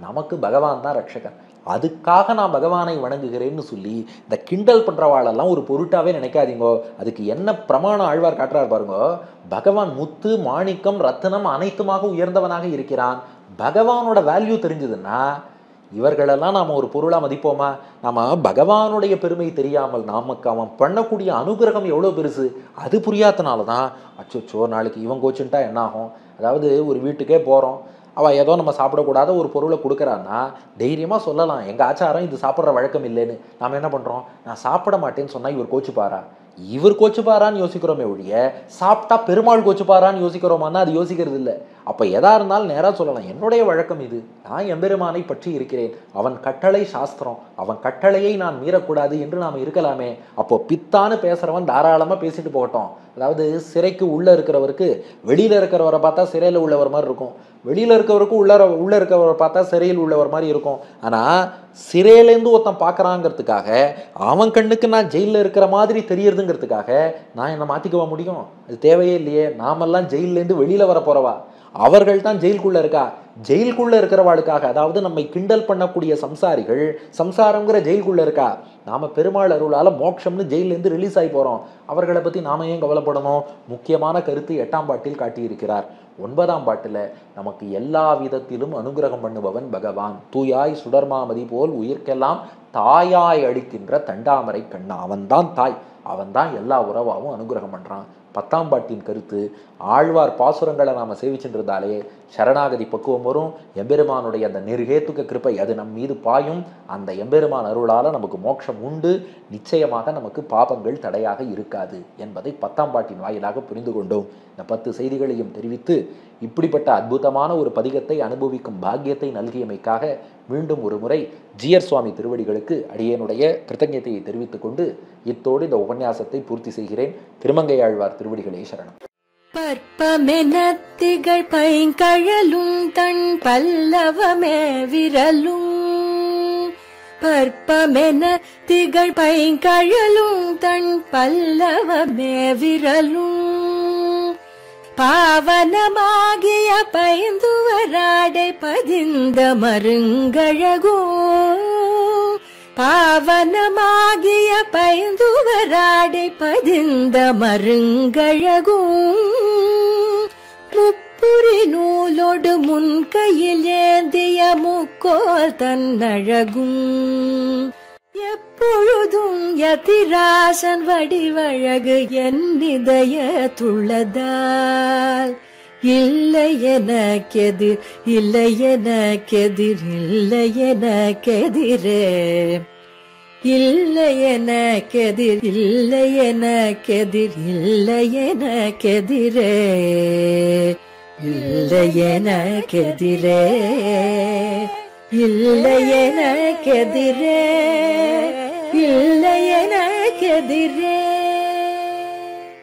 நமக்கு பகவான் தான் ரட்சகன், அதுக்காக நான் பகவானை வணங்குகிறேன்னு சொல்லி இந்த கிண்டல் பண்றவாளெல்லாம் ஒரு பொருட்டாவே நினைக்காதீங்கோ. அதுக்கு என்ன பிரமாணம் ஆழ்வார் காட்டுறார் பாருங்க. பகவான் முத்து மாணிக்கம் ரத்தினம் அனைத்துமாக உயர்ந்தவனாக இருக்கிறான். பகவானோட வேல்யூ தெரிஞ்சதுன்னா இவர்களெல்லாம் நாம் ஒரு பொருளாக மதிப்போமா? நம்ம பகவானுடைய பெருமை தெரியாமல் நமக்கு அவன் பண்ணக்கூடிய அனுகிரகம் எவ்வளோ பெருசு அது புரியாதனால தான் அச்சோ நாளைக்கு இவன் கோச்சுன்ட்டா என்ன ஆகும். அதாவது ஒரு வீட்டுக்கே போகிறோம், அவள் ஏதோ நம்ம சாப்பிடக்கூடாத ஒரு பொருளை கொடுக்குறான்னா தைரியமாக சொல்லலாம், எங்கள் ஆச்சாரம் இது சாப்பிட்ற வழக்கம் இல்லைன்னு. நாம் என்ன பண்ணுறோம், நான் சாப்பிட மாட்டேன்னு சொன்னால் இவர் கோச்சுப்பாரா, இவர் கோச்சுப்பாரான்னு யோசிக்கிறோமே ஒழிய சாப்பிட்டா பெருமாள் கோச்சுப்பாரான்னு யோசிக்கிறோமான்னா அது யோசிக்கிறது இல்லை. அப்போ எதா இருந்தாலும் நேராக சொல்லலாம், என்னுடைய வழக்கம் இது, நான் எம்பெருமானை பற்றி இருக்கிறேன், அவன் கட்டளை சாஸ்திரம், அவன் கட்டளையை நான் மீறக்கூடாது என்று நாம் இருக்கலாமே. அப்போ பித்தான்னு பேசுகிறவன் தாராளமாக பேசிட்டு போகட்டும். அதாவது சிறைக்கு உள்ளே இருக்கிறவருக்கு வெளியில் இருக்கிறவரை பார்த்தா சிறையில் உள்ளவர் மாதிரி இருக்கும், வெளியில் இருக்கிறவருக்கு உள்ளே இருக்கிறவரை பார்த்தா சிறையில் உள்ளவர் மாதிரி இருக்கும். ஆனால் சிறையிலேருந்து ஒருத்தன் பார்க்குறாங்கிறதுக்காக அவன் கண்ணுக்கு நான் ஜெயிலில் இருக்கிற மாதிரி தெரியறதுங்கிறதுக்காக நான் என்னை மாற்றிக்கவா முடியும்? அது தேவையே இல்லையே. நாமெல்லாம் ஜெயிலேருந்து வெளியில் வர போகிறவா, அவர்கள் தான் ஜெயிலுக்குள்ளே இருக்கா. ஜெயிலுக்குள்ளே இருக்கிறவாளுக்காக, அதாவது நம்மை கிண்டல் பண்ணக்கூடிய சம்சாரிகள் சம்சாரங்கிற ஜெயிலுக்குள்ளே இருக்கா. நாம் பெருமாள் அருளால் மோட்சம்னு ஜெயிலேருந்து ரிலீஸ் ஆகி போகிறோம். அவர்களை பற்றி நாம் ஏன் கவலைப்படணும்? முக்கியமான கருத்து 8ஆம் பாட்டில் காட்டியிருக்கிறார். 9ஆம் பாட்டில் நமக்கு எல்லா விதத்திலும் அனுகிரகம் பண்ணுபவன் பகவான். தூயாய் சுடர்மாமதி போல் உயிர்க்கெல்லாம் தாயாய் அளிக்கின்ற தண்டாமரை கண்ணா, அவன்தான் தாய், அவன்தான் எல்லா உறவாவும் அனுகிரகம் பண்ணுறான். 10ஆம் பாட்டின் கருத்து, ஆழ்வார் பாசுரங்களை நாம் சேவிச்சுருந்தாலே சரணாகதி பக்குவம் வரும். எம்பெருமானுடைய அந்த நிர்ஹேத்துக்க கிருப்பை அது நம் மீது பாயும். அந்த எம்பெருமான் அருளால் நமக்கு மோட்சம் உண்டு, நிச்சயமாக நமக்கு பாபங்கள் தடையாக இருக்காது என்பதை 10ஆம் பாட்டின் வாயிலாக புரிந்து கொண்டோம். இந்த 10 செய்திகளையும் தெரிவித்து இப்படிப்பட்ட அற்புதமான ஒரு பதிகத்தை அனுபவிக்கும் பாக்கியத்தை நல்கியமைக்காக மீண்டும் ஒரு முறை ஜிஆர் சுவாமி திருவடிகளுக்கு அடியேனுடைய கிருத்தஞத்தையை தெரிவித்துக் கொண்டு இத்தோடு இந்த உபன்யாசத்தை பூர்த்தி செய்கிறேன். திருமங்கையாழ்வார் திருவடிகளே சரணம். பற்பமெனத்திகள் பைங்கழலும் தன் பல்லவமே விரலும், பற்பமென திகழ் பைங்கழலும் தன் பல்லவமே விரலும், பாவனமாகிய பைந்துவராடை பதிந்த மருங்கழகோ, பாவனமாகிய பைந்துவராடை பதிந்த மருங்கழகோ, முப்புரி நூலோடு முன்கையில் ஏந்திய முக்கோல் தன்னழகும், எப்பொழுதும் யதிராசன் வடிவழகு என் இதயத்துள்ளதால், இல்லை எனக்கெதிர் இல்லை எனக்கெதிர் இல்லை எனக்கெதிரே, இல்லை எனக்கெதிர் இல்லை எனக்கெதிர் இல்லை எனக்கெதிரே, இல்லை எனக்கெதிரே இல்லை எனக்கெதிரே இல்லை எனக்கெதிரே.